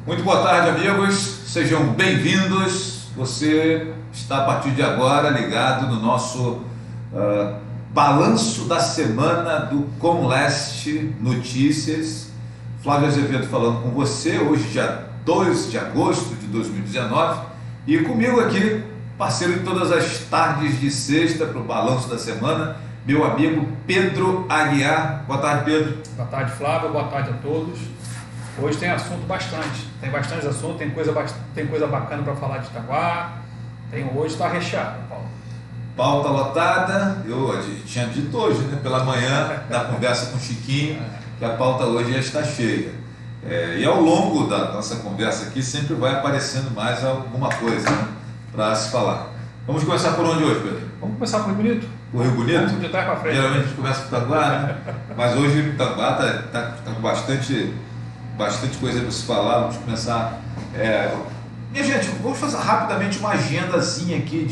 Muito boa tarde, amigos. Sejam bem-vindos. Você está a partir de agora ligado no nosso balanço da semana do Com Leste Notícias. Flávio Azevedo falando com você, hoje dia 2 de agosto de 2019. E comigo aqui, parceiro de todas as tardes de sexta para o balanço da semana, meu amigo Pedro Aguiar. Boa tarde, Pedro. Boa tarde, Flávio. Boa tarde a todos. Hoje tem assunto bastante, tem bastante assunto, tem coisa bacana para falar de Itaguá. Hoje está recheado, Paulo. Pauta lotada. Eu tinha dito hoje, né, pela manhã, na conversa com o Chiquinho, que a pauta hoje já está cheia. E ao longo da nossa conversa aqui sempre vai aparecendo mais alguma coisa, né, para se falar. Vamos começar por onde hoje, Pedro? Vamos começar por Rio Bonito. Por Rio Bonito? Vamos de trás para frente. Geralmente a gente começa por Itaguá, né? Mas hoje o Itaguá está com bastante coisa para se falar. Vamos começar. Minha gente, vamos fazer rapidamente uma agendazinha aqui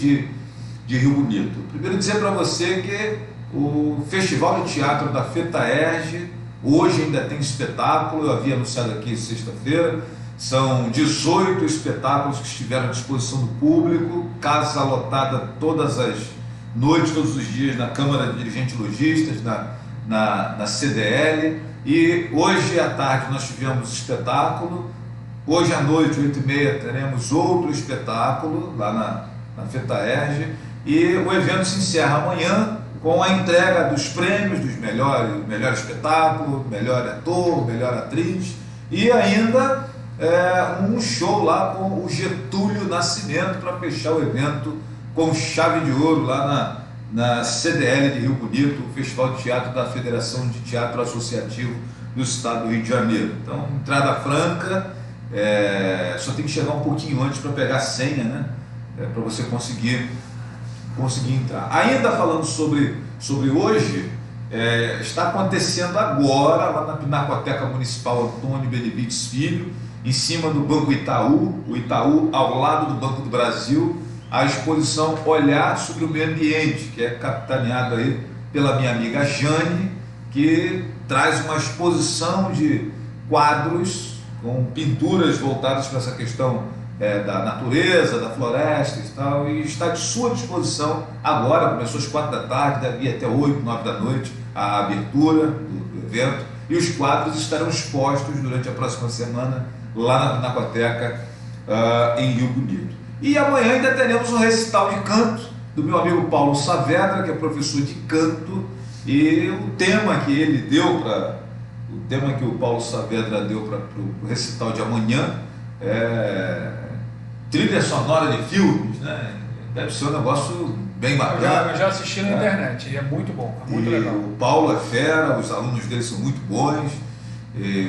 de Rio Bonito. Primeiro dizer para você que o Festival de Teatro da FETAERJ hoje ainda tem espetáculo. Eu havia anunciado aqui sexta-feira. São 18 espetáculos que estiveram à disposição do público, casa lotada todas as noites, todos os dias na Câmara de Dirigentes Lojistas, na CDL. E hoje à tarde nós tivemos espetáculo. Hoje à noite, 8h30, teremos outro espetáculo lá na FETAERJ. E o evento se encerra amanhã com a entrega dos prêmios dos melhor espetáculo, melhor ator, melhor atriz e ainda um show lá com o Getúlio Nascimento para fechar o evento com chave de ouro lá na CDL de Rio Bonito, o Festival de Teatro da Federação de Teatro Associativo do Estado do Rio de Janeiro. Então, entrada franca, só tem que chegar um pouquinho antes para pegar a senha, né? Para você conseguir entrar. Ainda falando sobre hoje, está acontecendo agora, lá na Pinacoteca Municipal Antônio Benevides Filho, em cima do Banco Itaú, o Itaú ao lado do Banco do Brasil, a exposição Olhar sobre o Meio Ambiente, que é capitaneado aí pela minha amiga Jane, que traz uma exposição de quadros com pinturas voltadas para essa questão da natureza, da floresta e tal, e está de sua disposição agora. Começou às 4 da tarde, deve ir até 8, 9 da noite a abertura do evento, e os quadros estarão expostos durante a próxima semana lá na Pinacoteca em Rio Bonito. E amanhã ainda teremos um recital de canto do meu amigo Paulo Saavedra, que é professor de canto, e o tema que o Paulo Saavedra deu para o recital de amanhã é trilha sonora de filmes, né? Deve ser um negócio bem bacana. Eu já assisti na internet e é muito bom, é muito legal. O Paulo é fera, os alunos dele são muito bons.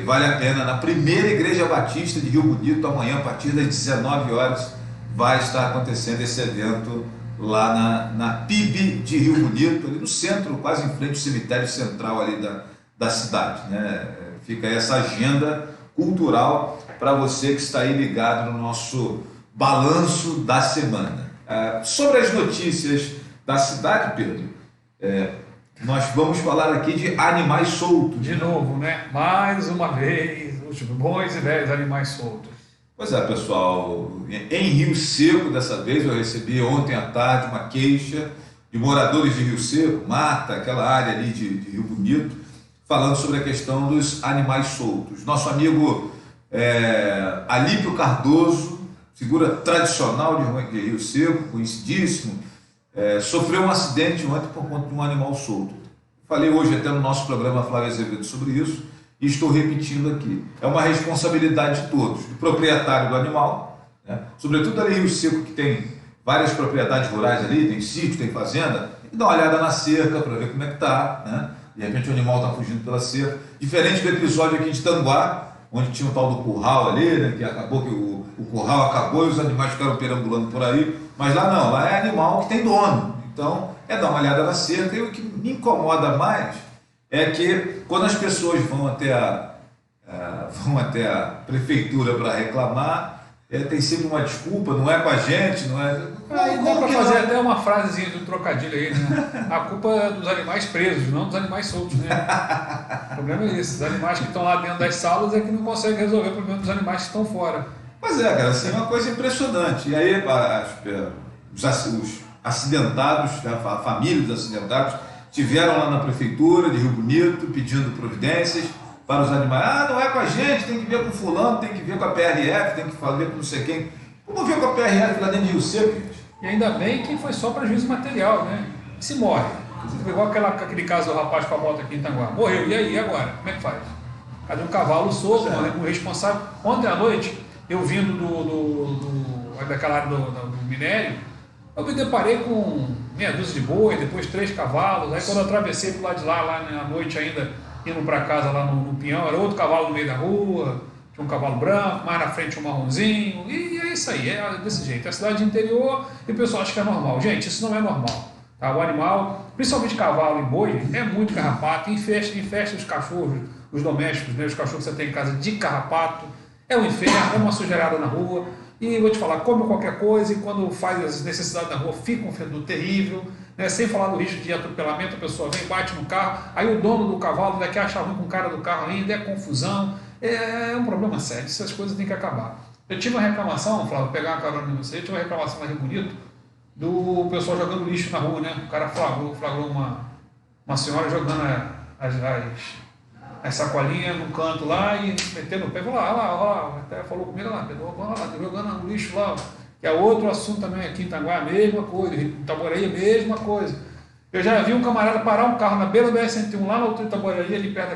Vale a pena. Na primeira Igreja Batista de Rio Bonito, amanhã, a partir das 19 horas, vai estar acontecendo esse evento lá na PIB de Rio Bonito, ali no centro, quase em frente ao cemitério central ali da cidade, né? Fica aí essa agenda cultural para você que está aí ligado no nosso balanço da semana. Sobre as notícias da cidade, Pedro, nós vamos falar aqui de animais soltos. De novo, né? Mais uma vez, os bons e velhos animais soltos. Pois é, pessoal, em Rio Seco, dessa vez eu recebi ontem à tarde uma queixa de moradores de Rio Seco, Mata, aquela área ali de Rio Bonito, falando sobre a questão dos animais soltos. Nosso amigo Alípio Cardoso, figura tradicional de Rio Seco, conhecidíssimo, sofreu um acidente ontem por conta de um animal solto. Falei hoje até no nosso programa Flávio Azevedo sobre isso, e estou repetindo aqui. É uma responsabilidade de todos, do proprietário do animal, né? Sobretudo ali em Rio Seco, que tem várias propriedades rurais ali, tem sítio, tem fazenda, tem que dar uma olhada na cerca para ver como é que está, né? De repente o animal está fugindo pela cerca. Diferente do episódio aqui de Tanguá, onde tinha o tal do curral ali, né? Que acabou que o curral acabou e os animais ficaram perambulando por aí, mas lá não, lá é animal que tem dono. Então dar uma olhada na cerca. E o que me incomoda mais é que quando as pessoas vão até a prefeitura para reclamar, tem sempre uma desculpa, não é com a gente, não é... Aí dá para fazer até uma frasezinha de um trocadilho aí, né? A culpa é dos animais presos, não dos animais soltos, né? O problema é esse, os animais que estão lá dentro das salas é que não conseguem resolver o problema dos animais que estão fora. Pois é, cara, assim, é uma coisa impressionante. E aí os acidentados, a família dos acidentados, estiveram lá na prefeitura de Rio Bonito pedindo providências para os animais. Ah, não é com a gente, tem que ver com fulano, tem que ver com a PRF, tem que ver com não sei quem. Como ver com a PRF lá dentro de Rio Seco, gente? E ainda bem que foi só prejuízo material, né? Se morre. Igual aquele caso do rapaz com a moto aqui em Itanguá. Morreu, e aí, agora? Como é que faz? Cadê um cavalo solto, né? O responsável. Ontem à noite, eu vindo daquela área do minério, eu me deparei com meia dúzia de boi, depois 3 cavalos. Aí quando eu atravessei pro lado de lá à noite ainda, indo para casa lá no Pinhão, era outro cavalo no meio da rua, tinha um cavalo branco, mais na frente um marronzinho, e é isso aí, é desse jeito. É a cidade interior e o pessoal acha que é normal. Gente, isso não é normal. Tá? O animal, principalmente cavalo e boi, é muito carrapato, infesta os cachorros, os domésticos, né? Os cachorros que você tem em casa de carrapato, é um inferno, é uma sujeirada na rua. E vou te falar, come qualquer coisa e quando faz as necessidades na rua fica um fedor terrível, né? Sem falar do risco de atropelamento, a pessoa vem, bate no carro, aí o dono do cavalo daqui acha ruim com o cara do carro ainda, é confusão, é um problema sério, essas coisas têm que acabar. Eu tive uma reclamação, Flávio, pegar uma carona em você, eu tive uma reclamação lá em Rio Bonito, do pessoal jogando lixo na rua, né? O cara flagrou uma senhora jogando as sacolinhas no canto lá e metendo no pé, falou lá, até falou comigo lá, Pedro, vamos lá, tá jogando lixo lá, que é outro assunto também aqui em Itanguá, a mesma coisa, em Itaboraí, a mesma coisa. Eu já vi um camarada parar um carro na beira do BR-101, lá no outro Itaboraí, ali perto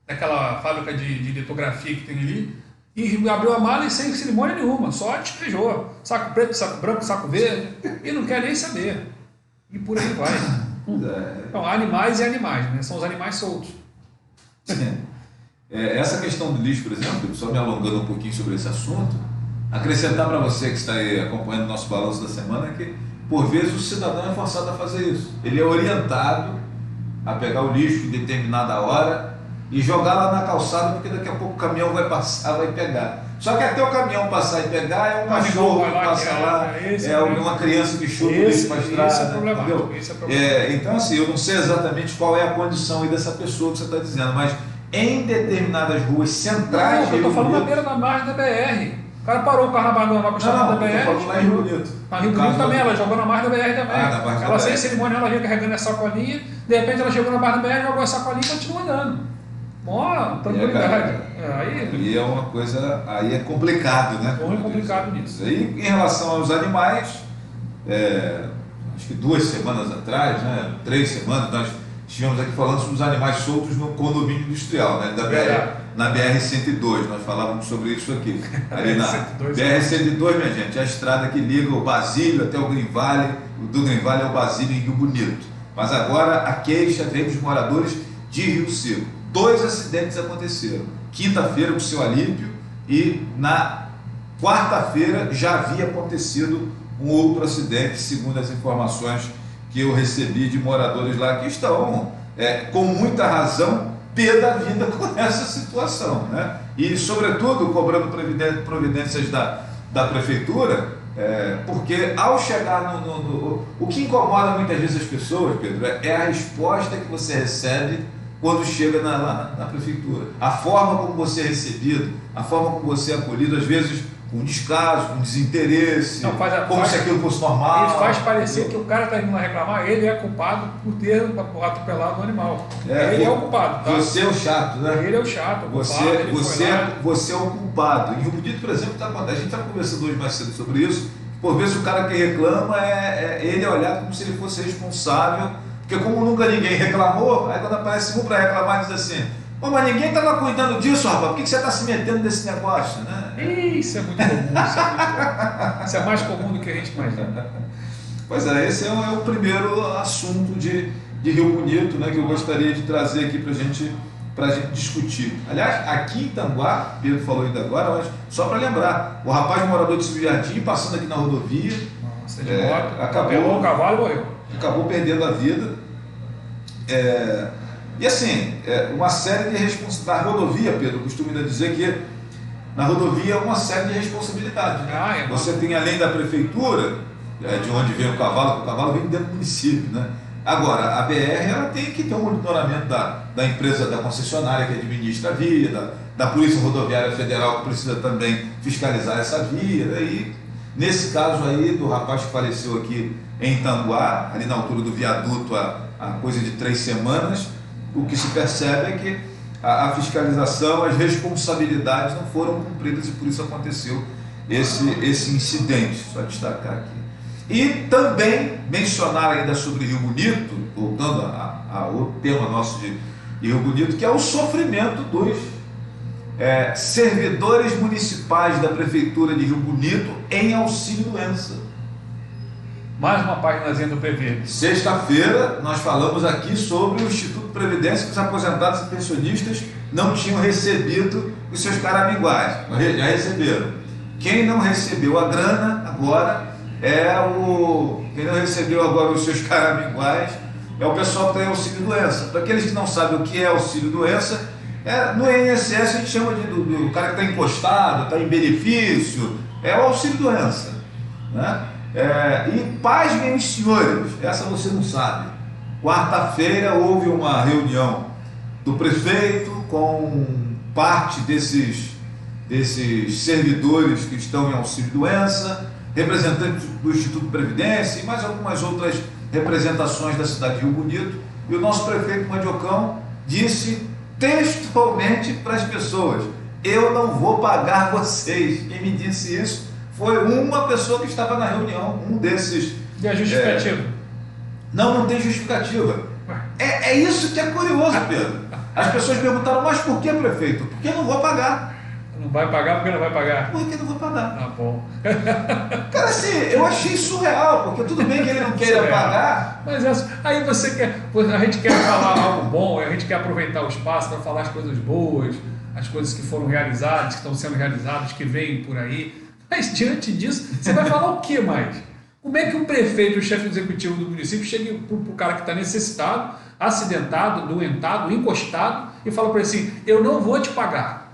daquela fábrica de litografia que tem ali, e abriu a mala e sem cerimônia nenhuma, só despejou, saco preto, saco branco, saco verde, e não quer nem saber. E por aí vai. Então, animais e animais, né? São os animais soltos. Essa questão do lixo, por exemplo, só me alongando um pouquinho sobre esse assunto, acrescentar para você que está aí acompanhando o nosso balanço da semana que, por vezes, o cidadão é forçado a fazer isso. Ele é orientado a pegar o lixo em determinada hora e jogar lá na calçada, porque daqui a pouco o caminhão vai passar, vai pegar. Só que até o caminhão passar e pegar, é um cachorro que passa lá, uma criança que chuta o lixo para a estrada. Isso é problemático. Então, assim, eu não sei exatamente qual é a condição aí dessa pessoa que você está dizendo, mas em determinadas ruas centrais... eu estou falando na beira da margem da BR. O cara parou o carro na margem da BR. Estou lá em Rio Bonito. Na Rio Bonito também, ela jogou na margem da BR também. Ela sem cerimônia, ela vinha carregando a sacolinha, de repente ela chegou na margem da BR, jogou a sacolinha e continuou andando. Tranquilidade. E é uma coisa, aí é complicado, né? Muito complicado nisso. E em relação aos animais, acho que 2 semanas atrás, né, 3 semanas, nós estivemos aqui falando sobre os animais soltos no condomínio industrial, né, na BR-102, nós falávamos sobre isso aqui. Ali na BR-102, minha gente, é a estrada que liga o Basílio até o Green Valley, do Green Valley ao Basílio em Rio Bonito. Mas agora a queixa vem dos moradores de Rio Seco. 2 acidentes aconteceram. Quinta-feira, com o seu Alípio, e na quarta-feira já havia acontecido um outro acidente, segundo as informações que eu recebi de moradores lá que estão, com muita razão, pé da vida com essa situação, né? E, sobretudo, cobrando providências da prefeitura, porque ao chegar o que incomoda muitas vezes as pessoas, Pedro, é a resposta que você recebe quando chega na prefeitura. A forma como você é recebido, a forma como você é acolhido, às vezes com descaso, com desinteresse, como se aquilo fosse normal. Ele faz parecer que o cara está indo lá reclamar, ele é culpado por ter atropelado o animal. Ele é o culpado. Tá? Você é o chato, né? Ele é o chato. Você é o culpado. Em Rio Bonito, por exemplo, a gente está conversando hoje mais cedo sobre isso. Por vezes o cara que reclama, ele é olhado como se ele fosse responsável. Porque como nunca ninguém reclamou, aí quando aparece um para reclamar, diz assim, mas ninguém estava cuidando disso, rapaz, por que você está se metendo nesse negócio? Né? Isso é muito comum, isso é mais comum do que a gente imagina. Pois é, esse é o primeiro assunto de Rio Bonito, né, que eu gostaria de trazer aqui para a gente discutir. Aliás, aqui em Itanguá, Pedro falou ainda agora, mas só para lembrar, o rapaz morador de Silvio Jardim, passando aqui na rodovia, acabou o cavalo e morreu. Acabou perdendo a vida. E assim, uma série de responsabilidades. Na rodovia, Pedro, eu costumo ainda dizer que na rodovia uma série de responsabilidades. Né? Você tem, além da prefeitura, de onde vem o cavalo vem dentro do município. Né? Agora, a BR ela tem que ter um monitoramento da empresa, da concessionária que administra a via, da Polícia Rodoviária Federal, que precisa também fiscalizar essa via. Né? E nesse caso aí, do rapaz que faleceu aqui em Tanguá, ali na altura do viaduto, há coisa de 3 semanas, o que se percebe é que a fiscalização, as responsabilidades não foram cumpridas e por isso aconteceu esse incidente, só destacar aqui. E também mencionar ainda sobre Rio Bonito, voltando ao tema nosso de Rio Bonito, que é o sofrimento dos servidores municipais da Prefeitura de Rio Bonito em auxílio-doença. Mais uma páginazinha do PV. Sexta-feira nós falamos aqui sobre o Instituto de Previdência, que os aposentados e pensionistas não tinham recebido os seus caraminguais, já receberam. Quem não recebeu a grana agora quem não recebeu agora os seus caraminguais é o pessoal que tem auxílio-doença. Para aqueles que não sabem o que é auxílio-doença, no INSS a gente chama do cara que está encostado, está em benefício, é o auxílio-doença. Né? E pasmem os senhores, essa você não sabe. Quarta-feira houve uma reunião do prefeito com parte desses servidores que estão em auxílio-doença, representantes do Instituto de Previdência e mais algumas outras representações da cidade de Rio Bonito. E o nosso prefeito Mandiocão disse textualmente para as pessoas: eu não vou pagar vocês. Quem me disse isso foi uma pessoa que estava na reunião, um desses. E a justificativa? Não tem justificativa. É isso que é curioso, Pedro. As pessoas perguntaram: mas por que, prefeito? Porque eu não vou pagar. Não vai pagar porque não vai pagar? Porque não vou pagar. Tá bom. Cara, assim, eu achei surreal, porque tudo bem que ele não queira pagar. Mas aí você quer. A gente quer falar algo bom, a gente quer aproveitar o espaço para falar as coisas boas, as coisas que foram realizadas, que estão sendo realizadas, que vêm por aí. Mas diante disso, você vai falar o que mais? Como é que o prefeito, o chefe executivo do município, chega para o cara que está necessitado, acidentado, doentado, encostado, e fala para ele assim: eu não vou te pagar.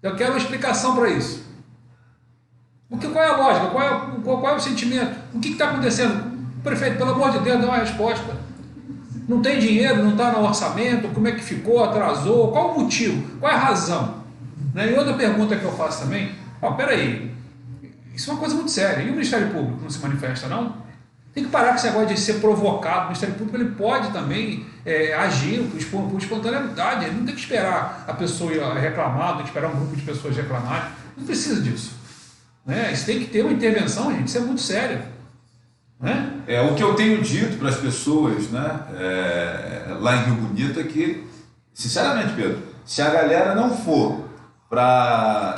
Eu quero uma explicação para isso. Qual é a lógica? Qual é o sentimento? O que está acontecendo? Prefeito, pelo amor de Deus, dá uma resposta. Não tem dinheiro, não está no orçamento, como é que ficou, atrasou, qual o motivo, qual é a razão? Né? E outra pergunta que eu faço também: peraí, isso é uma coisa muito séria. E o Ministério Público não se manifesta, não? Tem que parar com esse negócio de ser provocado. O Ministério Público ele pode também agir por espontaneidade. Ele não tem que esperar a pessoa reclamar, tem que esperar um grupo de pessoas reclamarem. Não precisa disso. Né? Isso tem que ter uma intervenção, gente. Isso é muito sério. Né? O que eu tenho dito para as pessoas, né, lá em Rio Bonito é que, sinceramente, Pedro, se a galera não for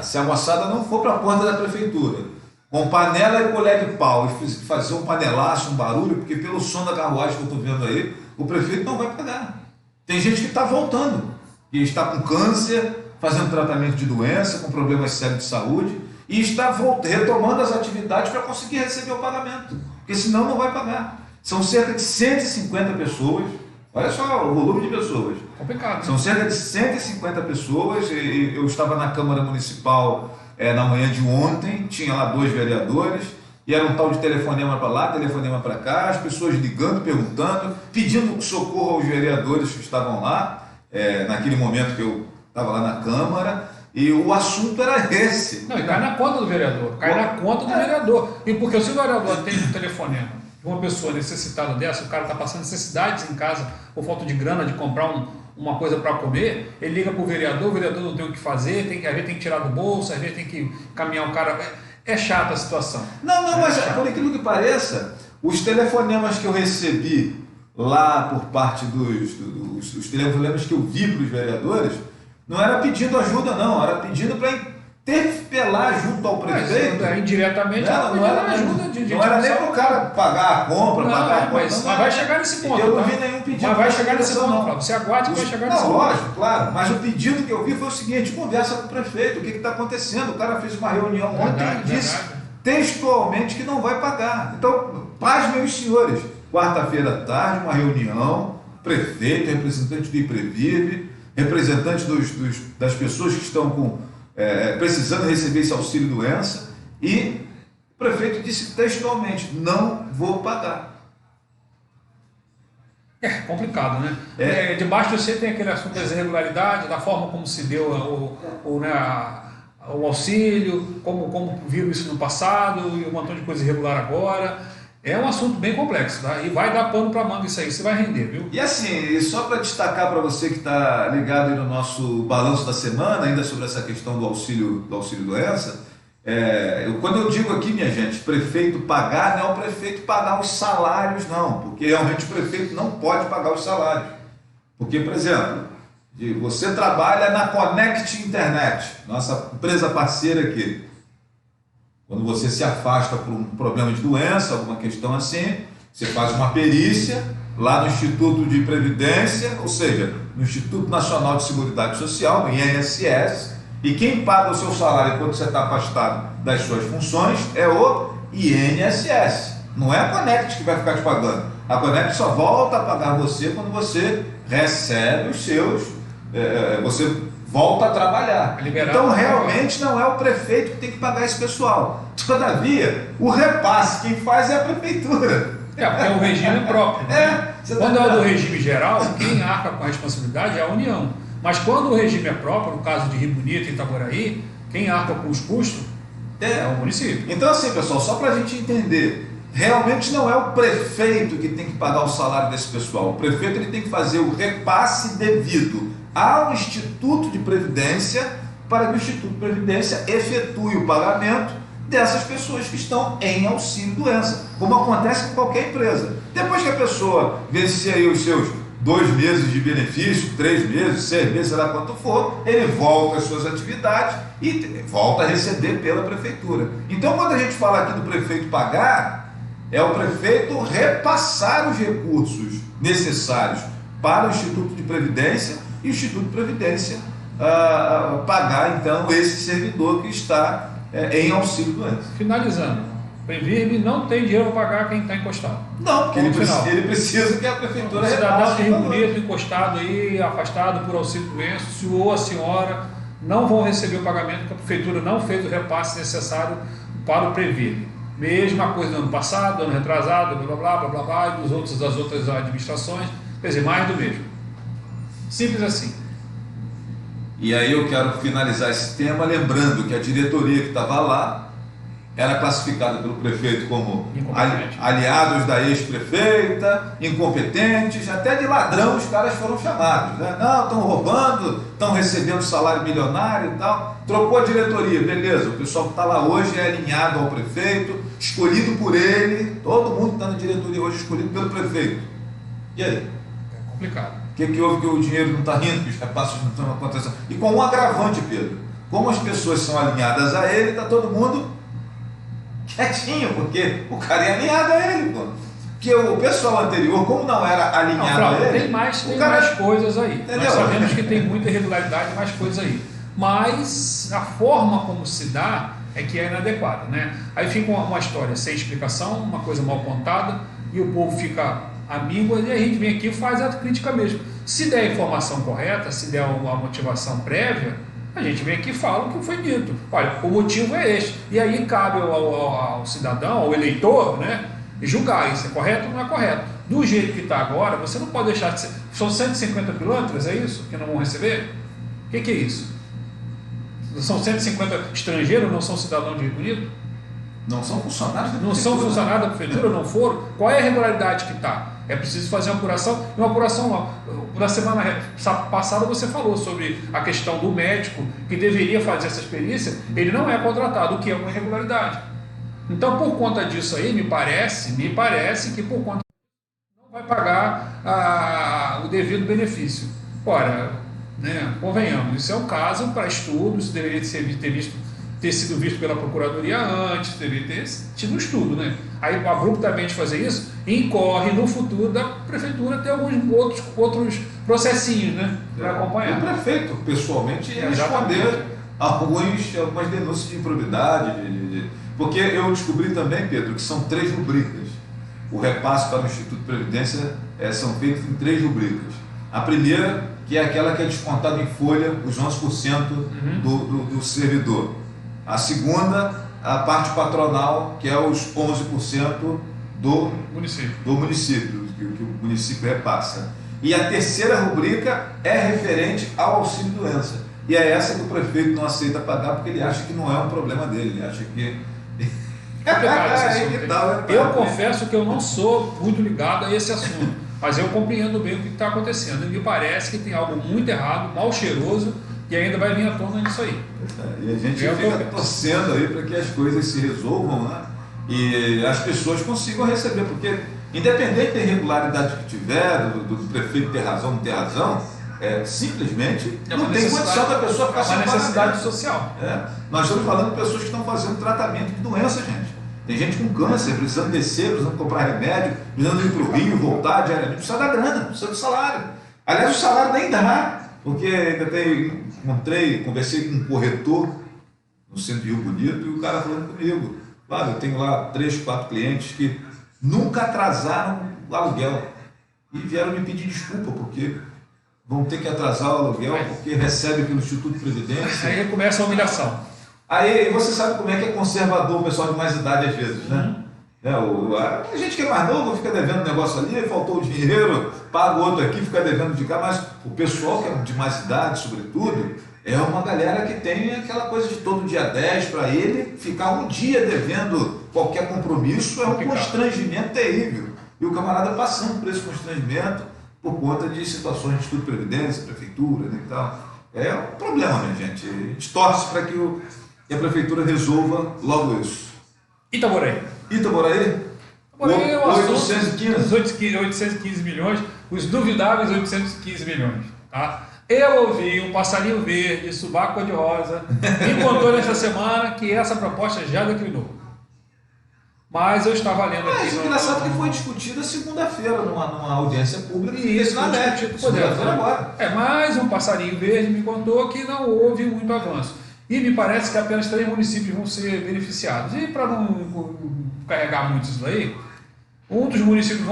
se a moçada não for para a porta da prefeitura com panela e colher de pau e fazer um panelaço, um barulho, porque pelo som da carruagem que eu estou vendo aí, o prefeito não vai pagar. Tem gente que está voltando, e está com câncer, fazendo tratamento de doença, com problemas sérios de saúde, e está retomando as atividades para conseguir receber o pagamento, porque senão não vai pagar. São cerca de 150 pessoas, olha só o volume de pessoas. Complicado, né? São cerca de 150 pessoas, e eu estava na Câmara Municipal na manhã de ontem, tinha lá 2 vereadores, e era um tal de telefonema para lá, telefonema para cá, as pessoas ligando, perguntando, pedindo socorro aos vereadores que estavam lá, naquele momento que eu estava lá na Câmara, e o assunto era esse. Não, e cai na conta do vereador, vereador. E porque se o vereador tem um telefonema de uma pessoa necessitada dessa, o cara está passando necessidades em casa, por falta de grana, de comprar uma coisa para comer, ele liga para o vereador não tem o que fazer, às vezes tem que tirar do bolso, às vezes tem que caminhar o cara. É chata a situação. Mas por incrível que pareça, os telefonemas que eu recebi lá por parte dos telefonemas que eu vi para os vereadores, não era pedindo ajuda, não, era pedindo para interpelar junto ao prefeito. Indiretamente, não era ajuda não era nem para o cara pagar a compra, mas vai chegar nesse ponto. Eu não vi nenhum pedido. Mas vai chegar nesse ponto, Flávio. Você aguarde que vai chegar nesse ponto. Lógico, claro. Mas o pedido que eu vi foi o seguinte: conversa com o prefeito, o que está acontecendo? O cara fez uma reunião ontem e disse textualmente que não vai pagar. Então, paz, meus senhores. Quarta-feira à tarde, uma reunião, prefeito, representante do IPREVIVE, representante das pessoas que estão precisando receber esse auxílio-doença, e o prefeito disse textualmente: não vou pagar. É complicado, né? Debaixo de você tem aquele assunto das irregularidades, da forma como se deu o auxílio, como viram isso no passado, e um montão de coisa irregular agora. É um assunto bem complexo, tá? E vai dar pano para manga isso aí, você vai render, viu? E assim, só para destacar para você que está ligado aí no nosso balanço da semana, ainda sobre essa questão do auxílio-doença, quando eu digo aqui, minha gente, prefeito pagar, não é o prefeito pagar os salários, não, porque realmente o prefeito não pode pagar os salários. Porque, por exemplo, você trabalha na Connect Internet, nossa empresa parceira aqui. Quando você se afasta por um problema de doença, alguma questão assim, você faz uma perícia lá no Instituto de Previdência, ou seja, no Instituto Nacional de Seguridade Social, no INSS, e quem paga o seu salário enquanto você está afastado das suas funções é o INSS. Não é a Connect que vai ficar te pagando. A Connect só volta a pagar você quando você recebe os seus, você volta a trabalhar. Então realmente não é o prefeito que tem que pagar esse pessoal. Todavia, o repasse quem faz é a prefeitura. Porque o regime é próprio. Né? Quando é do regime geral, quem arca com a responsabilidade é a União. Mas quando o regime é próprio, no caso de Rio Bonito e Itaboraí, quem arca com os custos é o município. Então assim, pessoal, só para a gente entender, realmente não é o prefeito que tem que pagar o salário desse pessoal. O prefeito ele tem que fazer o repasse devido ao Instituto de Previdência, para que o Instituto de Previdência efetue o pagamento dessas pessoas que estão em auxílio-doença, como acontece com qualquer empresa. Depois que a pessoa vencer aí os seus 2 meses de benefício, 3 meses, 6 meses, sei lá quanto for, ele volta às suas atividades e volta a receber pela prefeitura. Então, quando a gente fala aqui do prefeito pagar, é o prefeito repassar os recursos necessários para o Instituto de Previdência, e o Instituto de Previdência pagar, então, esse servidor que está em auxílio-doença. Finalizando, o Previrb não tem dinheiro para pagar quem está encostado. Não, porque ele precisa que a prefeitura repasse. O cidadão de Rio Bonito, encostado aí, afastado por auxílio-doença, o senhor ou a senhora não vão receber o pagamento porque a prefeitura não fez o repasse necessário para o Previrb. Mesma coisa no ano passado, ano retrasado, blá blá blá blá blá, e das outras administrações, quer dizer, mais do mesmo. Simples assim. E aí eu quero finalizar esse tema lembrando que a diretoria que estava lá era classificada pelo prefeito como aliados da ex-prefeita, incompetentes, até de ladrão os caras foram chamados, né? Não, estão roubando, estão recebendo salário milionário e tal. Trocou a diretoria, beleza, o pessoal que está lá hoje é alinhado ao prefeito, escolhido por ele, todo mundo que está na diretoria hoje é escolhido pelo prefeito. E aí? É complicado. O que houve que o dinheiro não está rindo, que os repasses não estão acontecendo? E com um agravante, Pedro, como as pessoas são alinhadas a ele, está todo mundo quietinho, porque o cara é alinhado a ele, pô. Porque o pessoal anterior, como não era alinhado a ele... Tem mais coisas aí. Entendeu? Nós sabemos que tem muita irregularidade, mais coisas aí. Mas a forma como se dá é que é inadequada, né? Aí fica uma história sem explicação, uma coisa mal contada, e o povo fica amigo, e a gente vem aqui e faz a crítica mesmo. Se der a informação correta, se der uma motivação prévia, a gente vem aqui e fala o que foi dito. Olha, o motivo é este. E aí cabe ao cidadão, ao eleitor, né, julgar isso é correto ou não é correto. Do jeito que está agora, você não pode deixar de ser... São 150 pilantras, é isso? Que não vão receber? O que é isso? São 150 estrangeiros, não são cidadãos de Rio Bonito? Não são funcionários da prefeitura. Não são funcionários da prefeitura, não foram? Qual é a irregularidade que está? É preciso fazer uma apuração. E uma apuração, na semana passada você falou sobre a questão do médico que deveria fazer essa experiência, ele não é contratado, o que é uma irregularidade. Então, por conta disso aí, me parece que por conta não vai pagar o devido benefício. Ora, né, convenhamos, isso é um caso para estudo, isso deveria ter sido visto pela Procuradoria antes, deveria ter tido um estudo, né? Aí, abruptamente fazer isso, incorre no futuro da Prefeitura ter alguns outros processinhos, né? Para acompanhar. O prefeito, pessoalmente, ia responder algumas denúncias de improbidade, porque eu descobri também, Pedro, que são 3 rubricas. O repasse para o Instituto de Previdência são feitos em 3 rubricas. A primeira que é aquela que é descontada em folha, os 11% do servidor. A segunda, a parte patronal, que é os 11% do município, que o município repassa. E a terceira rubrica é referente ao auxílio-doença. E é essa que o prefeito não aceita pagar, porque ele acha que não é um problema dele, ele acha que... Eu confesso que eu não sou muito ligado a esse assunto, mas eu compreendo bem o que está acontecendo. E me parece que tem algo muito errado, mal cheiroso, e ainda vai vir à tona nisso aí. E a gente fica torcendo aí para que as coisas se resolvam, né? E as pessoas consigam receber, porque independente da irregularidade que tiver, do prefeito ter razão ou não ter razão, simplesmente não tem condição da pessoa ficar sem pagamento. É uma necessidade social. Nós estamos falando de pessoas que estão fazendo tratamento de doença, gente. Tem gente com câncer, precisando descer, precisando comprar remédio, precisando ir para o Rio, voltar diariamente, precisa da grana, precisa do salário. Aliás, o salário nem dá, porque conversei com um corretor no centro de Rio Bonito, e o cara falando comigo, eu tenho lá 3, 4 clientes que nunca atrasaram o aluguel e vieram me pedir desculpa, porque vão ter que atrasar o aluguel, porque recebe pelo Instituto de Previdência. Aí começa a humilhação. Aí você sabe como é que é conservador o pessoal de mais idade às vezes, né? A gente que é mais novo fica devendo um negócio ali, faltou o dinheiro, paga o outro aqui, fica devendo de cá, mas o pessoal que é de mais idade, sobretudo, é uma galera que tem aquela coisa de todo dia 10 para ele, ficar um dia devendo qualquer compromisso é um constrangimento terrível. E o camarada passando por esse constrangimento por conta de situações de Instituto de Previdência, Prefeitura, né, e tal. É um problema, minha gente. A gente torce para que a Prefeitura resolva logo isso. Itaboraí. Itaboraí é o 815 milhões, os duvidáveis 815 milhões. Tá? Eu ouvi um passarinho verde, subaco cor-de-rosa, me contou nesta semana que essa proposta já declinou. Mas eu estava lendo aqui. Mas engraçado que foi discutida segunda-feira numa audiência pública e isso na NET. Agora. Mais um passarinho verde me contou que não houve muito avanço. E me parece que apenas 3 municípios vão ser beneficiados. E para não carregar muito isso daí, um dos municípios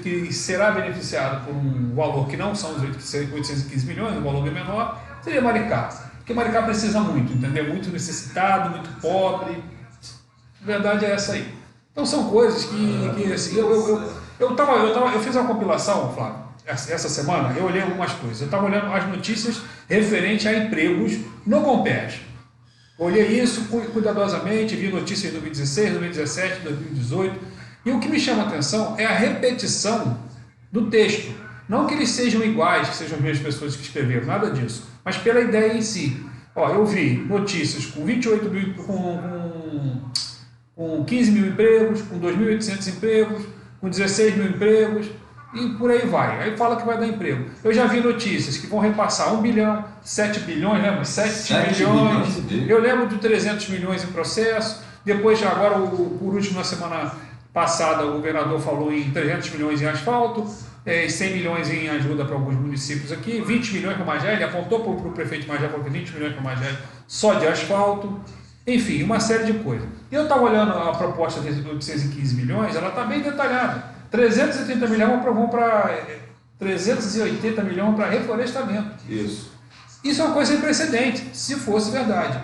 que será beneficiado por um valor que não são os 815 milhões, um valor bem menor, seria Maricá. Porque Maricá precisa muito, entendeu? Muito necessitado, muito pobre. A verdade é essa aí. Então são coisas que assim, eu fiz uma compilação, Flávio, essa semana, eu olhei algumas coisas. Eu estava olhando as notícias referentes a empregos no Compete. Olhei isso cuidadosamente, vi notícias de 2016, 2017, 2018, e o que me chama a atenção é a repetição do texto. Não que eles sejam iguais, que sejam as mesmas pessoas que escreveram, nada disso, mas pela ideia em si. Eu vi notícias com 28 mil, com 15 mil empregos, com 2.800 empregos, com 16 mil empregos, e por aí vai. Aí fala que vai dar emprego. Eu já vi notícias que vão repassar 1 bilhão, 7 bilhões, lembra? 7 bilhões. Eu lembro de 300 milhões em processo. Depois, agora, por último, na semana passada, o governador falou em 300 milhões em asfalto, 100 milhões em ajuda para alguns municípios aqui, 20 milhões para o Magé, ele apontou para o prefeito Magé, falou que 20 milhões para o Magé só de asfalto. Enfim, uma série de coisas. E eu estava olhando a proposta de 815 milhões, ela está bem detalhada. 330 milhões vão para 380 milhões para reflorestamento. Isso é uma coisa sem precedente, se fosse verdade.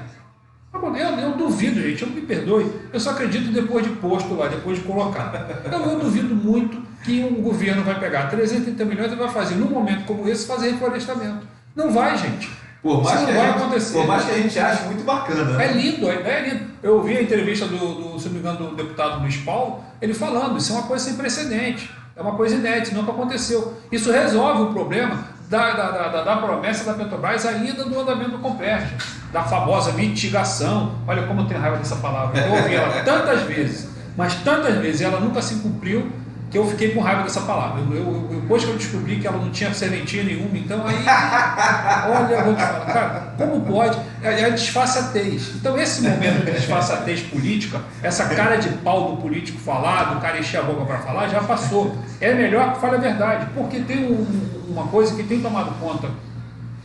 Eu duvido, gente, eu me perdoe, eu só acredito depois de posto lá, depois de colocar. Eu duvido muito que o governo vai pegar 330 milhões e vai fazer, num momento como esse, fazer reflorestamento. Não vai, gente. Por mais que a gente ache muito bacana. Né? É lindo, a ideia é linda. Eu ouvi a entrevista se não me engano, do deputado Luiz Paulo, ele falando, isso é uma coisa sem precedente, é uma coisa inédita, nunca aconteceu. Isso resolve o problema da promessa da Petrobras ainda do andamento do Comperj, da famosa mitigação. Olha como eu tenho raiva dessa palavra. Eu ouvi ela tantas vezes, mas tantas vezes, ela nunca se cumpriu, que eu fiquei com raiva dessa palavra. Depois que eu descobri que ela não tinha serventia nenhuma, então aí, olha, eu vou te falar, cara, como pode? É a disfarçatez. Então esse momento de disfarçatez política, essa cara de pau do político falar, do cara encher a boca para falar, já passou. É melhor que fale a verdade, porque tem uma coisa que tem tomado conta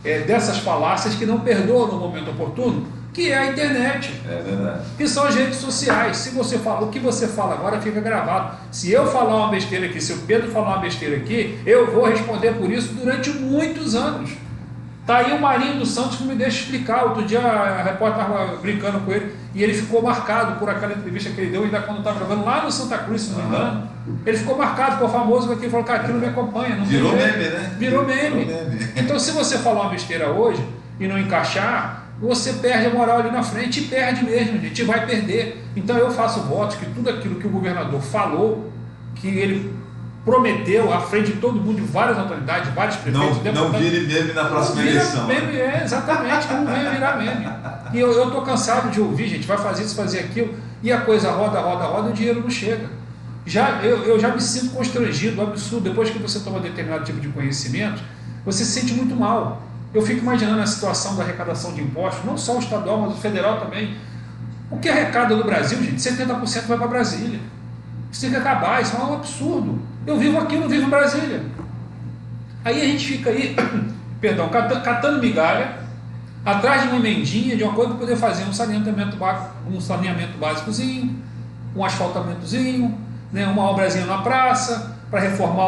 dessas falácias que não perdoam no momento oportuno, que é a internet. É verdade. Que são as redes sociais. Se você fala, o que você fala agora fica gravado. Se eu falar uma besteira aqui, se o Pedro falar uma besteira aqui, eu vou responder por isso durante muitos anos. Tá aí o Marinho dos Santos que me deixa explicar. Outro dia a repórter estava brincando com ele e ele ficou marcado por aquela entrevista que ele deu ainda quando estava jogando lá no Santa Cruz, se não me engano. Ele ficou marcado, ficou famoso porque ele falou, cara, aquilo me acompanha. Não Virou meme, né? Virou meme. Então se você falar uma besteira hoje e não encaixar, você perde a moral ali na frente e perde mesmo, gente, vai perder. Então eu faço votos que tudo aquilo que o governador falou, que ele prometeu à frente de todo mundo, de várias autoridades, vários prefeitos, não vire meme na próxima eleição. Meme, exatamente, não venha virar meme. E eu estou cansado de ouvir, gente, vai fazer isso, fazer aquilo, e a coisa roda, e o dinheiro não chega. Eu já me sinto constrangido, absurdo, depois que você toma determinado tipo de conhecimento, você se sente muito mal. Eu fico imaginando a situação da arrecadação de impostos, não só o estadual, mas o federal também. O que arrecada no Brasil, gente, 70% vai para Brasília. Isso tem que acabar, isso é um absurdo. Eu vivo aqui, eu não vivo em Brasília. Aí a gente fica aí, perdão, catando migalha, atrás de uma emendinha, de uma coisa para poder fazer um saneamento básicozinho, um asfaltamentozinho, né, uma obrazinha na praça, para reformar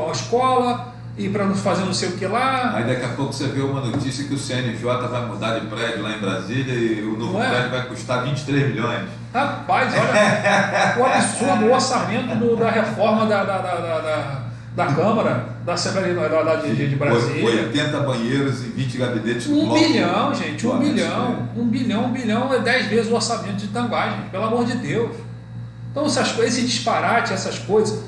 a escola, e para nos fazer não sei o que lá. Aí daqui a pouco você vê uma notícia que o CNJ vai mudar de prédio lá em Brasília e o novo prédio vai custar 23 milhões. Rapaz, olha o absurdo, o orçamento da reforma da Câmara, da Assembleia de Brasília. 80 banheiros e 20 gabinetes. 1 bilhão, gente, 1 bilhão. 1 bilhão é 10 vezes o orçamento de Itanguá, gente, pelo amor de Deus. Então esse disparate, essas coisas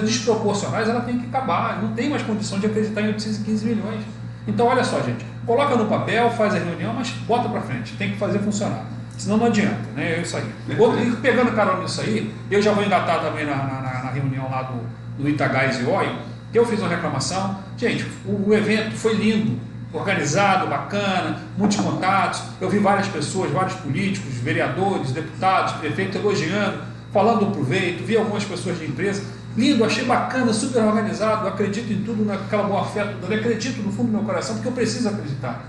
desproporcionais, ela tem que acabar. Não tem mais condição de acreditar em 815 milhões. Então olha só, gente, coloca no papel, faz a reunião, mas bota para frente, tem que fazer funcionar. Senão não adianta, né? É isso aí. E pegando carona nisso aí, eu já vou engatar também na reunião lá do Itagás e Oil, que eu fiz uma reclamação. Gente, o evento foi lindo, organizado, bacana, muitos contatos. Eu vi várias pessoas, vários políticos, vereadores, deputados, prefeitos elogiando, falando do proveito, vi algumas pessoas de empresa. Lindo, achei bacana, super organizado, acredito em tudo, naquela boa fé, eu acredito no fundo do meu coração, porque eu preciso acreditar.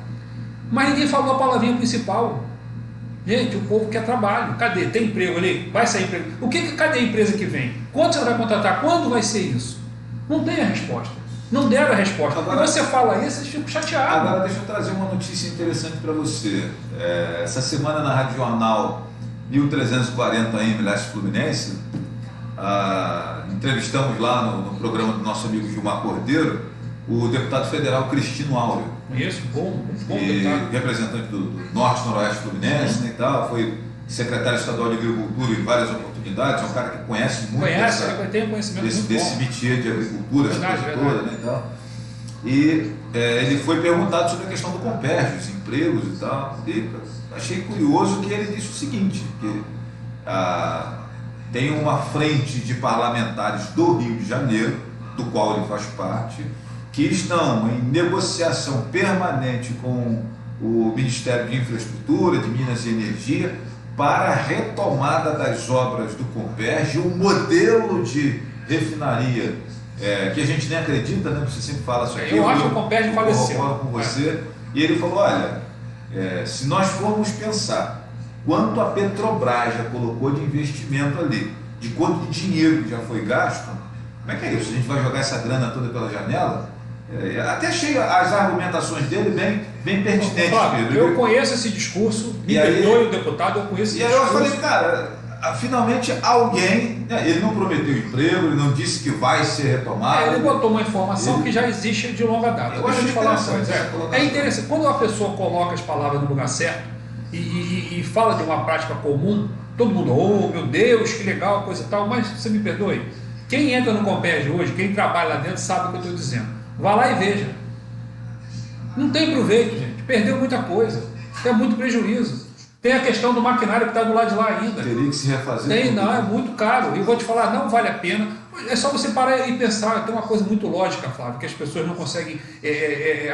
Mas ninguém falou a palavrinha principal. Gente, o povo quer trabalho. Cadê? Tem emprego ali? Vai sair emprego. Cadê a empresa que vem? Quanto você vai contratar? Quando vai ser isso? Não tem a resposta. Não deram a resposta. Agora, quando você fala isso, vocês ficam chateados. Agora deixa eu trazer uma notícia interessante para você. Essa semana na Rádio Jornal 1340 AM Leste Fluminense, entrevistamos lá no programa do nosso amigo Gilmar Cordeiro, o deputado federal Cristino Áureo. Isso, bom deputado. Representante do Norte Noroeste Fluminense, né, e tal, foi secretário estadual de Agricultura em várias oportunidades, é um cara que conhece muito desse métier de agricultura, essa coisa toda, né, e tal. E ele foi perguntado sobre a questão do Comperj, os empregos e tal. E achei curioso que ele disse o seguinte, que tem uma frente de parlamentares do Rio de Janeiro, do qual ele faz parte, que estão em negociação permanente com o Ministério de Infraestrutura, de Minas e Energia, para a retomada das obras do Comperj, um modelo de refinaria que a gente nem acredita, né? Você sempre fala isso aqui. Eu acho que o Comperj faleceu. Com você. E ele falou, olha, se nós formos pensar quanto a Petrobras já colocou de investimento ali, de quanto de dinheiro que já foi gasto, como é que é isso? A gente vai jogar essa grana toda pela janela? Até achei as argumentações dele bem pertinentes, Flávio, Pedro. Eu conheço esse discurso, me perdoe o deputado, eu conheço esse discurso. E aí eu falei, cara, finalmente alguém, ele não prometeu emprego, ele não disse que vai ser retomado. Ele botou uma informação que já existe de longa data. Eu acho interessante. É interessante, quando uma pessoa coloca as palavras no lugar certo e fala de uma prática comum, todo mundo, oh meu Deus, que legal, coisa e tal, mas você me perdoe, quem entra no Comperj hoje, quem trabalha lá dentro sabe o que eu estou dizendo. Vá lá e veja. Não tem proveito, gente. Perdeu muita coisa. Tem muito prejuízo. Tem a questão do maquinário que está do lado de lá ainda. Teria que se refazer. É muito caro. E vou te falar, não vale a pena. É só você parar e pensar. Tem uma coisa muito lógica, Flávio, que as pessoas não conseguem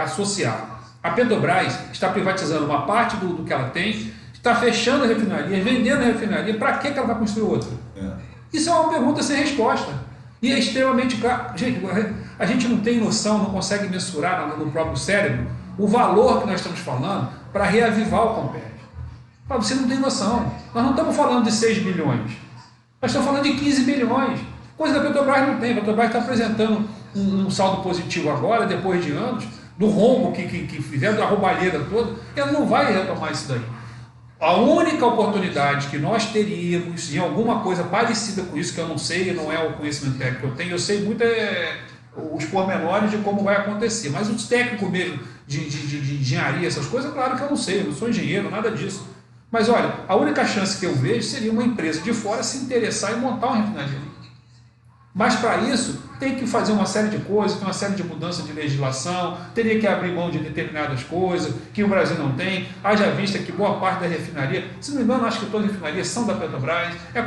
associar. A Petrobras está privatizando uma parte do que ela tem, está fechando a refinaria, vendendo a refinaria. Para que ela vai construir outra? Isso é uma pergunta sem resposta. E é extremamente claro. Gente, a gente não tem noção, não consegue mensurar no próprio cérebro o valor que nós estamos falando para reavivar o Compérg. Você não tem noção. Nós não estamos falando de 6 bilhões. Nós estamos falando de 15 bilhões. Coisa da Petrobras não tem. A Petrobras está apresentando um saldo positivo agora, depois de anos, do rombo que fizeram, da roubalheira toda. Ela não vai retomar isso daí. A única oportunidade que nós teríamos em alguma coisa parecida com isso, que eu não sei, não é o conhecimento técnico que eu tenho, eu sei muito os pormenores de como vai acontecer, mas os técnicos mesmo de engenharia, essas coisas, claro que eu não sei, eu não sou engenheiro, nada disso. Mas olha, a única chance que eu vejo seria uma empresa de fora se interessar em montar uma refinaria ali. Mas para isso tem que fazer uma série de coisas, tem uma série de mudanças de legislação, teria que abrir mão de determinadas coisas que o Brasil não tem, haja vista que boa parte da refinaria, se não me engano, acho que todas as refinarias são da Petrobras, é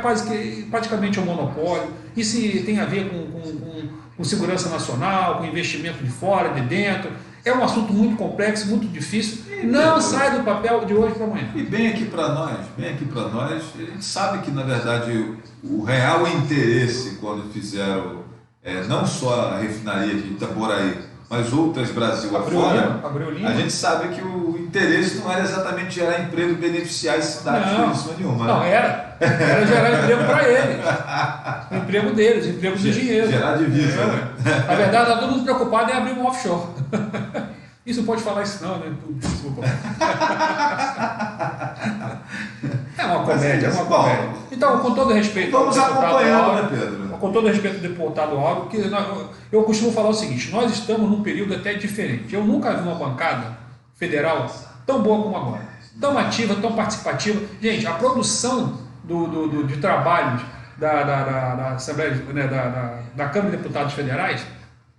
praticamente um monopólio, isso tem a ver com segurança nacional, com investimento de fora, de dentro. É um assunto muito complexo, muito difícil, não sai do papel de hoje para amanhã. E bem aqui para nós, a gente sabe que, na verdade, o real interesse quando fizeram não só a refinaria de Itaboraí, mas outras Brasil afora, a gente sabe que o interesse não era exatamente gerar emprego e beneficiar as cidades de forma nenhuma. Não, era gerar emprego para eles. O emprego deles, o emprego de dinheiro. Gerar divisa. Na verdade, está todo mundo preocupado em abrir um offshore. Isso pode falar isso não, né? Desculpa. É uma comédia, Então, com todo respeito... Vamos acompanhando, né, Pedro? Com todo respeito ao deputado Alves, que eu costumo falar o seguinte, nós estamos num período até diferente. Eu nunca vi uma bancada federal tão boa como agora. Tão ativa, tão participativa. Gente, a produção de trabalhos da Assembleia, né, da Câmara de Deputados Federais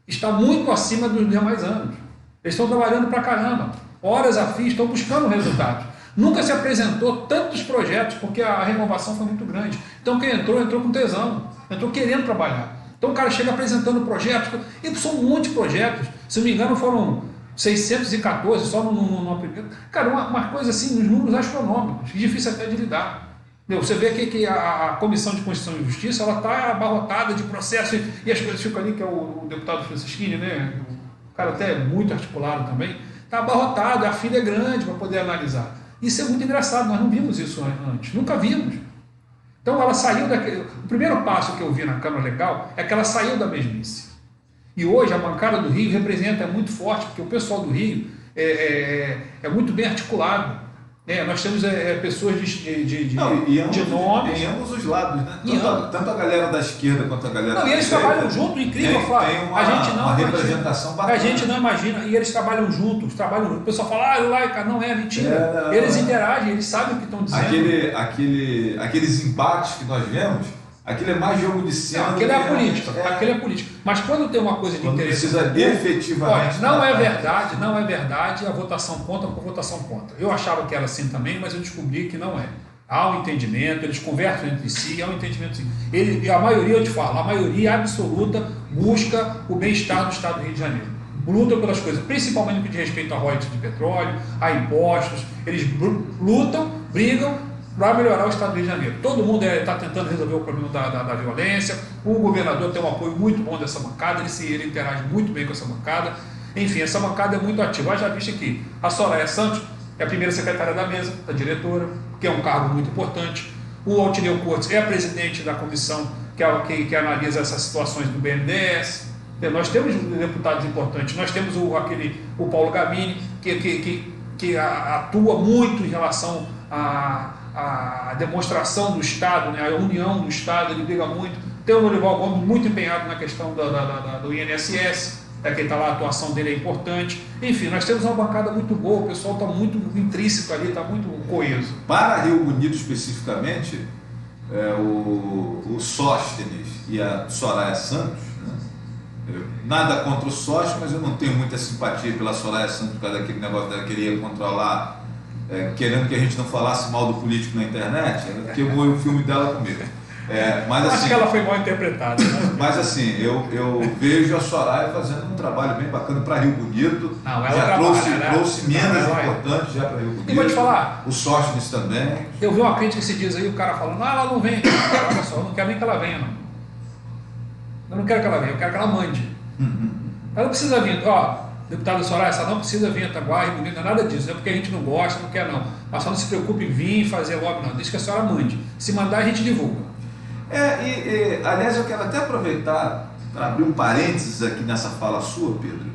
está muito acima dos demais anos. Eles estão trabalhando pra caramba, horas a fio, estão buscando resultados. Nunca se apresentou tantos projetos, porque a renovação foi muito grande. Então quem entrou com tesão, entrou querendo trabalhar. Então o cara chega apresentando projetos, e são um monte de projetos. Se não me engano foram 614 só no primeiro. Cara, uma coisa assim, nos números astronômicos, difícil até de lidar. Você vê que a Comissão de Constituição e Justiça está abarrotada de processos e as coisas ficam ali, que é o deputado Francisquini, né? O cara até muito articulado também, está abarrotado, a fila é grande para poder analisar. Isso é muito engraçado, nós não vimos isso antes, nunca vimos. Então ela saiu daquele... O primeiro passo que eu vi na Câmara Legal é que ela saiu da mesmice. E hoje a bancada do Rio representa, é muito forte, porque o pessoal do Rio é muito bem articulado. Nós temos pessoas de nomes. Em ambos os lados, né? Tanto a galera da esquerda quanto a galera e eles trabalham junto, incrível, Flávio. Tem uma representação bacana. A gente não imagina, e eles trabalham juntos, O pessoal fala, laica, não é mentira. Eles interagem, eles sabem o que estão dizendo. Aqueles embates que nós vemos, aquilo é mais jogo de cena. Aquilo é política. Mas quando tem uma coisa de interesse... Precisa efetivamente... Não é verdade, a votação conta por votação contra. Eu achava que era assim também, mas eu descobri que não é. Há um entendimento, eles conversam entre si, há um entendimento sim. A maioria, eu te falo, a maioria absoluta busca o bem-estar do Estado do Rio de Janeiro. Lutam pelas coisas, principalmente no que diz respeito a royalties de petróleo, a impostos. Eles lutam, brigam para melhorar o Estado do Rio de Janeiro. Todo mundo está tentando resolver o problema da violência. O governador tem um apoio muito bom dessa bancada, ele interage muito bem com essa bancada. Enfim, essa bancada é muito ativa. Já viste aqui, a Soraya Santos é a primeira secretária da mesa, da diretora, que é um cargo muito importante. O Altineu Cortes é a presidente da comissão que analisa essas situações do BNDES. Nós temos deputados importantes. Nós temos o Paulo Gabini, que atua muito em relação a demonstração do Estado, né, a união do Estado, ele briga muito. Tem o Norival Gomes muito empenhado na questão do INSS, que está lá, a atuação dele é importante. Enfim, nós temos uma bancada muito boa, o pessoal está muito intrínseco ali, está muito coeso. Para Rio Bonito especificamente, o Sóstenes e a Soraya Santos, né? Nada contra o Sóstenes, mas eu não tenho muita simpatia pela Soraya Santos por causa daquele negócio dela queria controlar, querendo que a gente não falasse mal do político na internet, queimou o filme dela comigo. Mas, acho assim, que ela foi mal interpretada, né? Mas assim, eu vejo a Soraya fazendo um trabalho bem bacana para Rio Bonito. Não, ela já trouxe emendas ela importantes já para Rio Bonito. E vou te falar, o Sóstenes também. Eu vi uma crítica esses dias aí, o cara falando, ela não vem. Olha só, eu não quero nem que ela venha, não. Eu não quero que ela venha, eu quero que ela mande. Ela não precisa vir. Deputada Soraya, essa não precisa vir a Tanguá, Rio Bonito, não é nada disso, não é porque a gente não gosta, não quer não. Mas só não se preocupe em vir e fazer lobby, não. Deixa que a senhora mande. Se mandar, a gente divulga. Aliás, eu quero até aproveitar para abrir um parênteses aqui nessa fala sua, Pedro,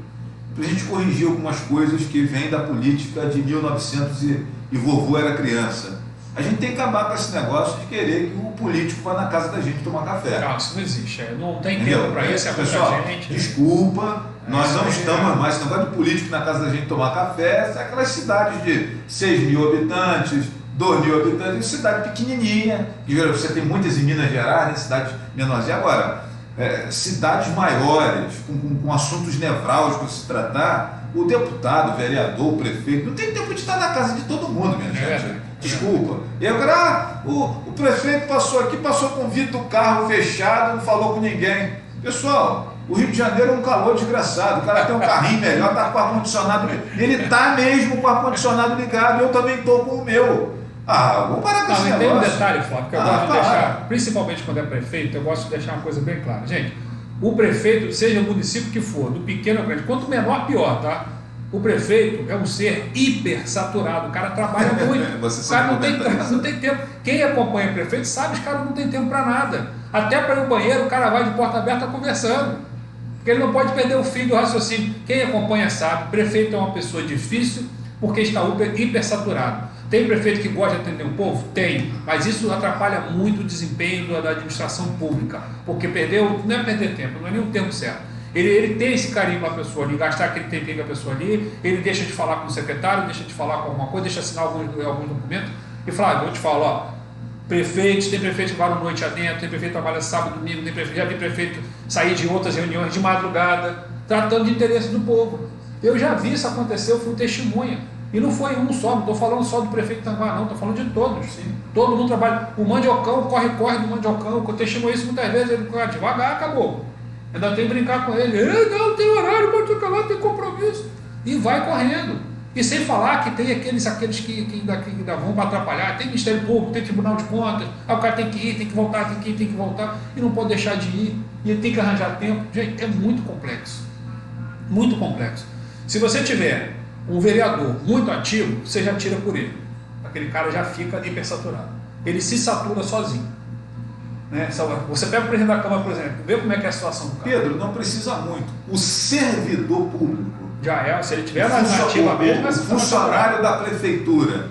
para a gente corrigir algumas coisas que vêm da política de 1900 e vovô era criança. A gente tem que acabar com esse negócio de querer que o político vá na casa da gente tomar café. Não, isso não existe. Não tem tempo para isso, é pessoal, muita gente. Desculpa, nós não estamos mais. Esse negócio de político na casa da gente tomar café, é aquelas cidades de 6.000 habitantes, 2.000 habitantes, cidade pequenininha, que você tem muitas em Minas Gerais, né, cidades menorzinhas. Agora, cidades maiores, com assuntos nevrálgicos a se tratar, o deputado, o vereador, o prefeito, não tem tempo de estar na casa de todo mundo, minha gente. Desculpa. Eu o prefeito passou aqui, passou com o vidro do carro fechado, não falou com ninguém. Pessoal, o Rio de Janeiro é um calor desgraçado. O cara tem um carrinho melhor, está com o ar-condicionado. Ele está mesmo com o ar-condicionado ligado, eu também estou com o meu. Vamos parar com esse negócio. Tem um detalhe, Flávio, que eu gosto de deixar, principalmente quando é prefeito, eu gosto de deixar uma coisa bem clara. Gente, o prefeito, seja o município que for, do pequeno ao grande, quanto menor, pior, tá? O prefeito é um ser hiper saturado, o cara trabalha muito, o cara não tem tempo. Quem acompanha o prefeito sabe que os caras não tem tempo para nada. Até para ir ao banheiro, o cara vai de porta aberta conversando, porque ele não pode perder o fio do raciocínio. Quem acompanha sabe, prefeito é uma pessoa difícil porque está hiper saturado. Tem prefeito que gosta de atender o povo? Tem, mas isso atrapalha muito o desempenho da administração pública, porque não é perder tempo, não é nem o tempo certo. Ele tem esse carinho com a pessoa ali, gastar aquele tempinho com a pessoa ali, ele deixa de falar com o secretário, deixa de falar com alguma coisa, deixa de assinar alguns documentos e fala, eu te falo, tem prefeito que trabalha noite adentro, tem prefeito que trabalha sábado, domingo, já vi prefeito sair de outras reuniões de madrugada, tratando de interesse do povo. Eu já vi isso acontecer, eu fui testemunha. E não foi um só, não estou falando só do prefeito de Tanguá, não, estou falando de todos. Sim. Todo mundo trabalha. O Mandiocão, corre do Mandiocão, eu testemunho isso muitas vezes, ele corre devagar, acabou. Ainda tem que brincar com ele. Não, tem horário, mas tem compromisso. E vai correndo. E sem falar que tem aqueles que ainda vão para atrapalhar. Tem Ministério Público, tem Tribunal de Contas. Aí o cara tem que ir, tem que voltar, tem que ir, tem que voltar. E não pode deixar de ir. E ele tem que arranjar tempo. Gente, é muito complexo. Muito complexo. Se você tiver um vereador muito ativo, você já tira por ele. Aquele cara já fica hipersaturado. Ele se satura sozinho. Né? Você pega o presidente da Câmara, por exemplo, vê como é que é a situação do cara. Pedro, não precisa muito. O servidor público. Já é, se ele tiver na ativa mesmo, o funcionário da prefeitura.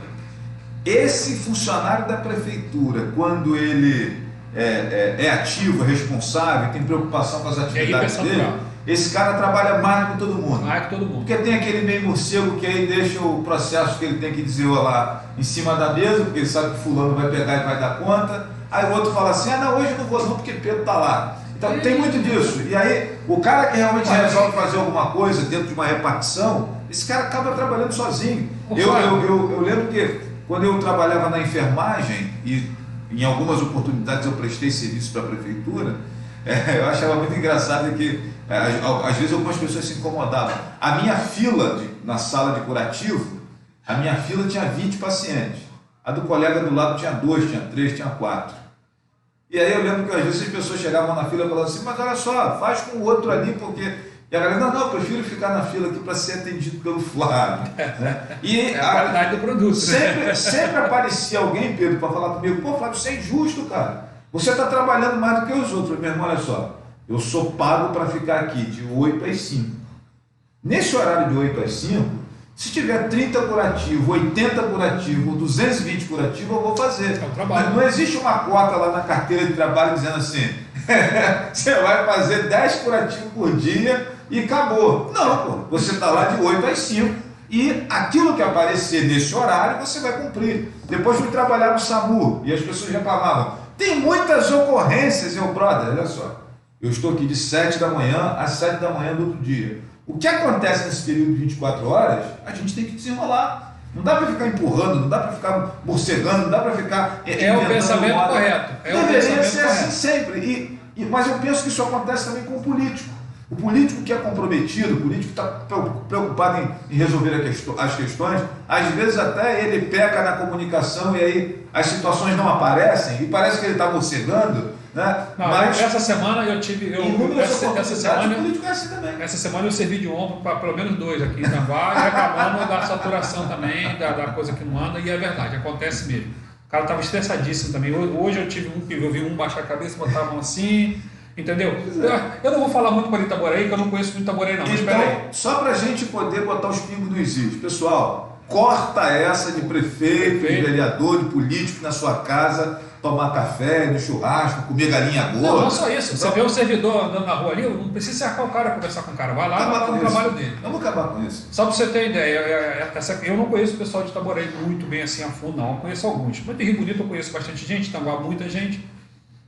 Esse funcionário da prefeitura, quando ele é ativo, é responsável, tem preocupação com as atividades dele, esse cara trabalha mais do que todo mundo. Mais que todo mundo. Porque tem aquele meio morcego que aí deixa o processo que ele tem que desenrolar em cima da mesa, porque ele sabe que fulano vai pegar e vai dar conta. Aí o outro fala assim, não, hoje eu não vou não porque Pedro está lá. Então tem muito disso. E aí o cara que realmente resolve fazer alguma coisa dentro de uma repartição, esse cara acaba trabalhando sozinho. Eu lembro que quando eu trabalhava na enfermagem e em algumas oportunidades eu prestei serviço para a prefeitura, eu achava muito engraçado que às vezes algumas pessoas se incomodavam. A minha fila na sala de curativo, a minha fila tinha 20 pacientes. A do colega do lado tinha 2, tinha 3, tinha 4. E aí eu lembro que às vezes as pessoas chegavam na fila e falavam assim, mas olha só, faz com o outro ali, porque... E a galera, não, eu prefiro ficar na fila aqui para ser atendido pelo Flávio. Né? E a qualidade do produto. Sempre aparecia alguém, Pedro, para falar comigo, pô, Flávio, isso é injusto, cara. Você está trabalhando mais do que os outros. Meu irmão, olha só, eu sou pago para ficar aqui de 8 às 5. Nesse horário de 8 às 5, se tiver 30 curativo, 80 curativo, 220 curativo, eu vou fazer. Mas não existe uma cota lá na carteira de trabalho dizendo assim, você vai fazer 10 curativos por dia e acabou. Não, pô, você está lá de 8 às 5 e aquilo que aparecer nesse horário você vai cumprir. Depois fui trabalhar no SAMU e as pessoas reclamavam. Tem muitas ocorrências, brother, olha só. Eu estou aqui de 7 da manhã às 7 da manhã do outro dia. O que acontece nesse período de 24 horas, a gente tem que desenrolar. Não dá para ficar empurrando, não dá para ficar morcegando, não dá para ficar... É o pensamento correto. Deveria ser assim sempre. Mas eu penso que isso acontece também com o político. O político que é comprometido, o político que está preocupado em resolver as questões, às vezes até ele peca na comunicação e aí as situações não aparecem e parece que ele está morcegando, né? Não, mas essa semana eu tive. Essa semana eu servi de ombro para pelo menos 2 aqui em Itanguá, e reclamando da saturação também, da coisa que não anda, e é verdade, acontece mesmo. O cara estava estressadíssimo também. Hoje eu tive eu vi um baixar a cabeça, botavam assim, entendeu? Eu não vou falar muito para Itaboraí, que eu não conheço muito Itaboraí não, mas então, só para a gente poder botar os pingos nos is, pessoal, corta essa de prefeito, de vereador, de político na sua casa, tomar café, no churrasco, comer galinha gorda. Não só isso. Você vê o servidor andando na rua ali, não precisa cercar o cara, conversar com o cara. Vai lá e vai no trabalho dele. Vamos acabar com isso. Só para você ter ideia, eu não conheço o pessoal de Itaboraí muito bem assim a fundo, não. Eu conheço alguns. Mas de Rio Bonito eu conheço bastante gente, Itanguá muita gente.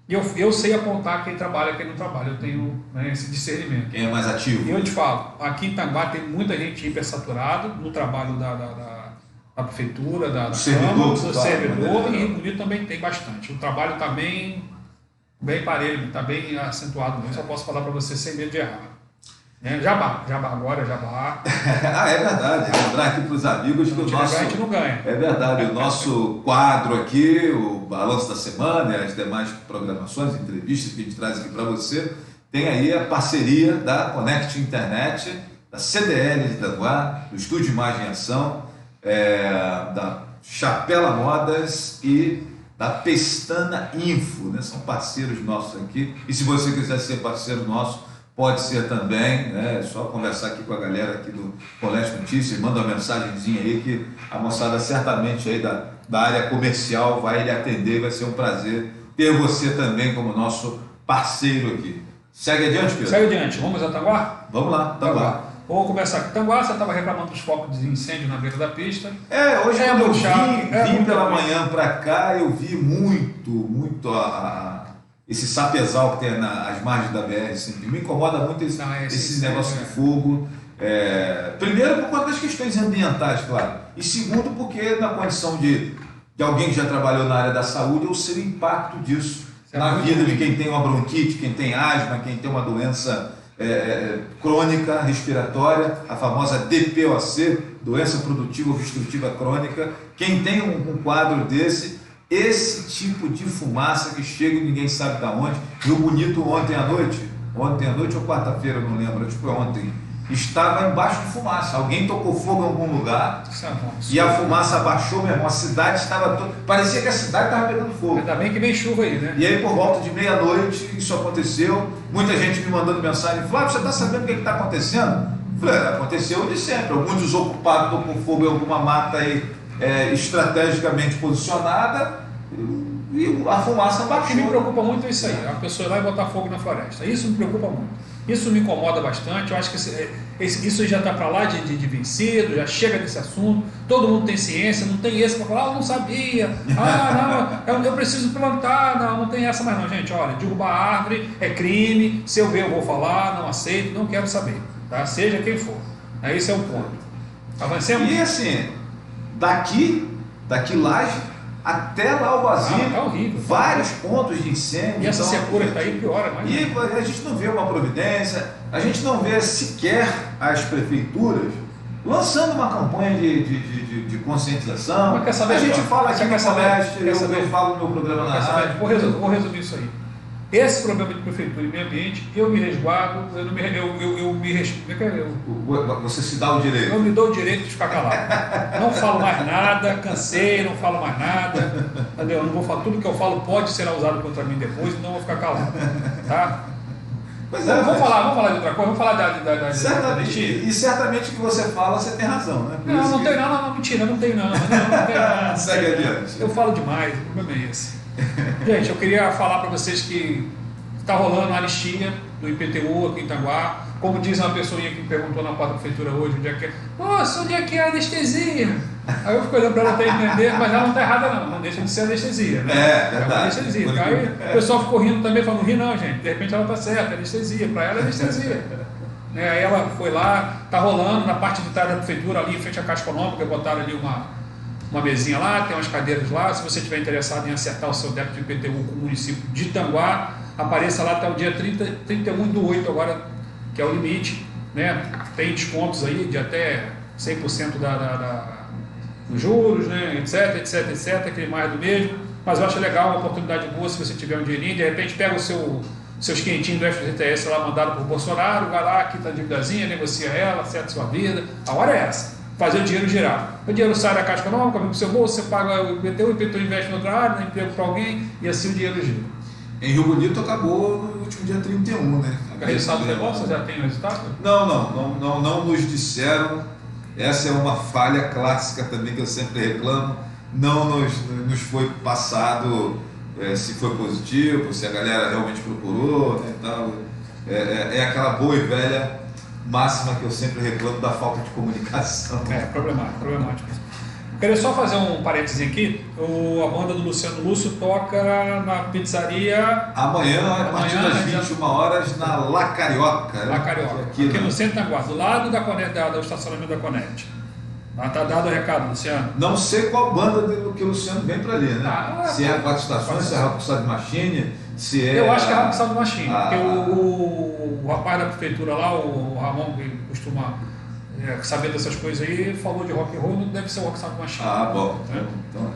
E eu sei apontar quem trabalha e quem não trabalha. Eu tenho, né, esse discernimento. Quem é mais ativo? E eu te falo, aqui em Itanguá tem muita gente hipersaturada no trabalho da prefeitura, da Câmara, do servidor, e Rio Bonito também tem bastante. O trabalho está bem parelho, está bem acentuado. Eu só posso falar para você sem medo de errar. Jabá agora, Jabá. Ah, é verdade. Lembrar aqui para os amigos que o nosso. A gente não ganha. É verdade, o nosso quadro aqui, o Balanço da Semana e as demais programações, entrevistas que a gente traz aqui para você, tem aí a parceria da Connect Internet, da CDL de Itanguá, do Estúdio Imagem e Ação, da Chapela Modas e da Pestana Info, né? São parceiros nossos aqui, e se você quiser ser parceiro nosso, pode ser também, né? É só conversar aqui com a galera aqui do Colégio Notícias, manda uma mensagenzinha aí que a moçada certamente aí da área comercial vai lhe atender, vai ser um prazer ter você também como nosso parceiro aqui. Segue adiante, Pedro? Segue adiante, vamos a Itanguá? Vamos lá, Itanguá. Vamos começar aqui. Itanguá, você estava reclamando dos focos de incêndio na beira da pista. Hoje quando eu vim pela ruim. manhã para cá, eu vi muito esse sapezal que tem nas margens da BR. Assim, me incomoda muito esse negócio de fogo. Primeiro, por conta das questões ambientais, claro. E segundo, porque na condição de alguém que já trabalhou na área da saúde, eu sei o impacto disso na vida de quem tem uma bronquite, quem tem asma, quem tem uma doença crônica respiratória, a famosa DPOC, doença produtiva obstrutiva crônica. Quem tem um quadro desse, esse tipo de fumaça que chega e ninguém sabe de onde. Rio Bonito ontem à noite ou quarta-feira, não lembro, acho que foi ontem, estava embaixo de fumaça. Alguém tocou fogo em algum lugar e a fumaça abaixou, meu irmão. A cidade estava toda. Parecia que a cidade estava pegando fogo. Ainda bem que vem chuva aí, né? E aí, por volta de meia-noite, isso aconteceu. Muita gente me mandando mensagem: Flávio, você está sabendo o que está acontecendo? Eu falei: aconteceu de sempre. Alguns desocupados tocam fogo em alguma mata aí, estrategicamente posicionada. E a fumaça baixou. O que me preocupa muito é isso aí, a pessoa ir lá e botar fogo na floresta. Isso me preocupa muito. Isso me incomoda bastante. Eu acho que isso já está para lá de vencido, já chega desse assunto. Todo mundo tem ciência, não tem esse para falar, eu não sabia. Não, eu preciso plantar. Não tem essa mais não, gente. Olha, derrubar árvore é crime. Se eu ver, eu vou falar, não aceito, não quero saber. Tá? Seja quem for. Esse é o ponto. Avancemos? E assim, daqui Laje até lá o Basílio, tá horrível, vários pontos de incêndio. E essa secura que está aí piora mais. E a gente não vê uma providência, a gente não vê sequer as prefeituras lançando uma campanha de conscientização. Mas quer saber, a gente fala aqui no Colégio, eu falo no meu programa na rádio. Vou resumir isso aí. Esse problema de prefeitura e meio ambiente, eu me resguardo, Você se dá o direito. Eu me dou o direito de ficar calado. Não falo mais nada, cansei, não falo mais nada. Entendeu? Eu não vou falar, tudo que eu falo pode ser usado contra mim depois, então eu vou ficar calado. Tá? Vamos falar de outra coisa, vamos falar da certamente, e certamente que você fala, você tem razão, né? Não tem não, mentira, não tem não. Segue adiante. Eu falo demais, o problema é esse. Gente, eu queria falar para vocês que está rolando a anistia do IPTU aqui em Itanguá. Como diz uma pessoinha que me perguntou na porta da prefeitura hoje, onde é que é? Nossa, onde é que é a anestesia? Aí eu fico olhando para ela até entender, mas ela não está errada não deixa de ser anestesia, né? Verdade. É anestesia. Aí o pessoal ficou rindo também, falando, ri não, gente, de repente ela está certa, anestesia, para ela é anestesia. Aí ela foi lá, está rolando na parte de trás da prefeitura, ali em frente à Caixa Econômica, botaram ali uma mesinha lá, tem umas cadeiras lá. Se você estiver interessado em acertar o seu débito de IPTU com o município de Itanguá, apareça lá até o dia 31/8 agora que é o limite, né? Tem descontos aí de até 100% dos juros, né? etc, aquele mais do mesmo. Mas eu acho legal, uma oportunidade boa se você tiver um dinheirinho, de repente pega seus quentinhos do FGTS lá mandado por Bolsonaro, vai lá, quita a dívidazinha, negocia ela, acerta sua vida. A hora é essa, fazer o dinheiro girar. O dinheiro sai da Caixa Econômica, vem para o seu bolso, você paga o IPTU investe em outra área, dá emprego para alguém e assim o dinheiro gira. Em Rio Bonito acabou no último dia 31, né? O resultado do negócio já tem o resultado? Não nos disseram. Essa é uma falha clássica também que eu sempre reclamo. Não nos foi passado se foi positivo, se a galera realmente procurou, né, e tal. É aquela boa e velha máxima que eu sempre reclamo da falta de comunicação. Problemático. Queria só fazer um parênteses aqui. A banda do Luciano Lúcio toca na pizzaria amanhã a partir das 21 horas na La Carioca. La Carioca, aqui no centro da Guarda, do lado do estacionamento da Conect. Tá dado o recado, Luciano. Não sei qual banda que o Luciano vem para ali, né? Se é a Quatro Estações, se é a Rockstar Machine, se é. Eu acho que é a Rockstar Machine, porque o rapaz da prefeitura lá, o Ramon, que costuma saber dessas coisas aí, falou de rock and roll, não deve ser o Rockstar Machine. Bom. Né? Então.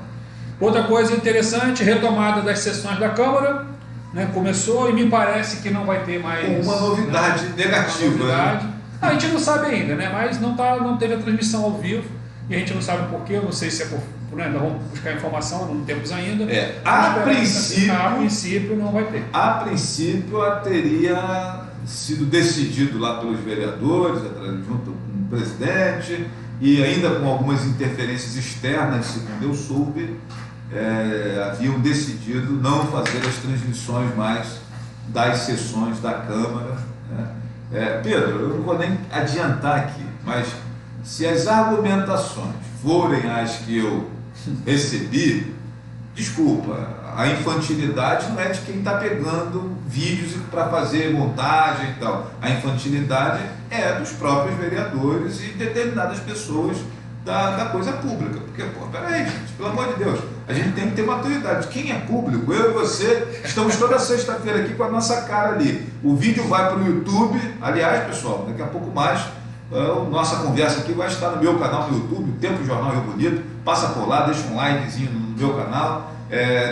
Outra coisa interessante, retomada das sessões da Câmara, né? Começou e me parece que não vai ter mais. Uma novidade negativa. Né? A gente não sabe ainda, né? Mas não teve a transmissão ao vivo e a gente não sabe por quê. Eu não sei se é por. Né? Nós vamos buscar informação, não temos ainda. A princípio não vai ter. A princípio teria sido decidido lá pelos vereadores, junto com o presidente, e ainda com algumas interferências externas, segundo eu soube, haviam decidido não fazer as transmissões mais das sessões da Câmara. Né? Pedro, eu não vou nem adiantar aqui, mas se as argumentações forem as que eu recebi, desculpa, a infantilidade não é de quem está pegando vídeos para fazer montagem e tal. A infantilidade é dos próprios vereadores e determinadas pessoas da coisa pública. Porque, peraí, gente, pelo amor de Deus, a gente tem que ter maturidade. Quem é público? Eu e você estamos toda sexta-feira aqui com a nossa cara ali. O vídeo vai para o YouTube. Aliás, pessoal, daqui a pouco mais, nossa conversa aqui vai estar no meu canal no YouTube, o Tempo Jornal Rio Bonito. Passa por lá, deixa um likezinho no meu canal,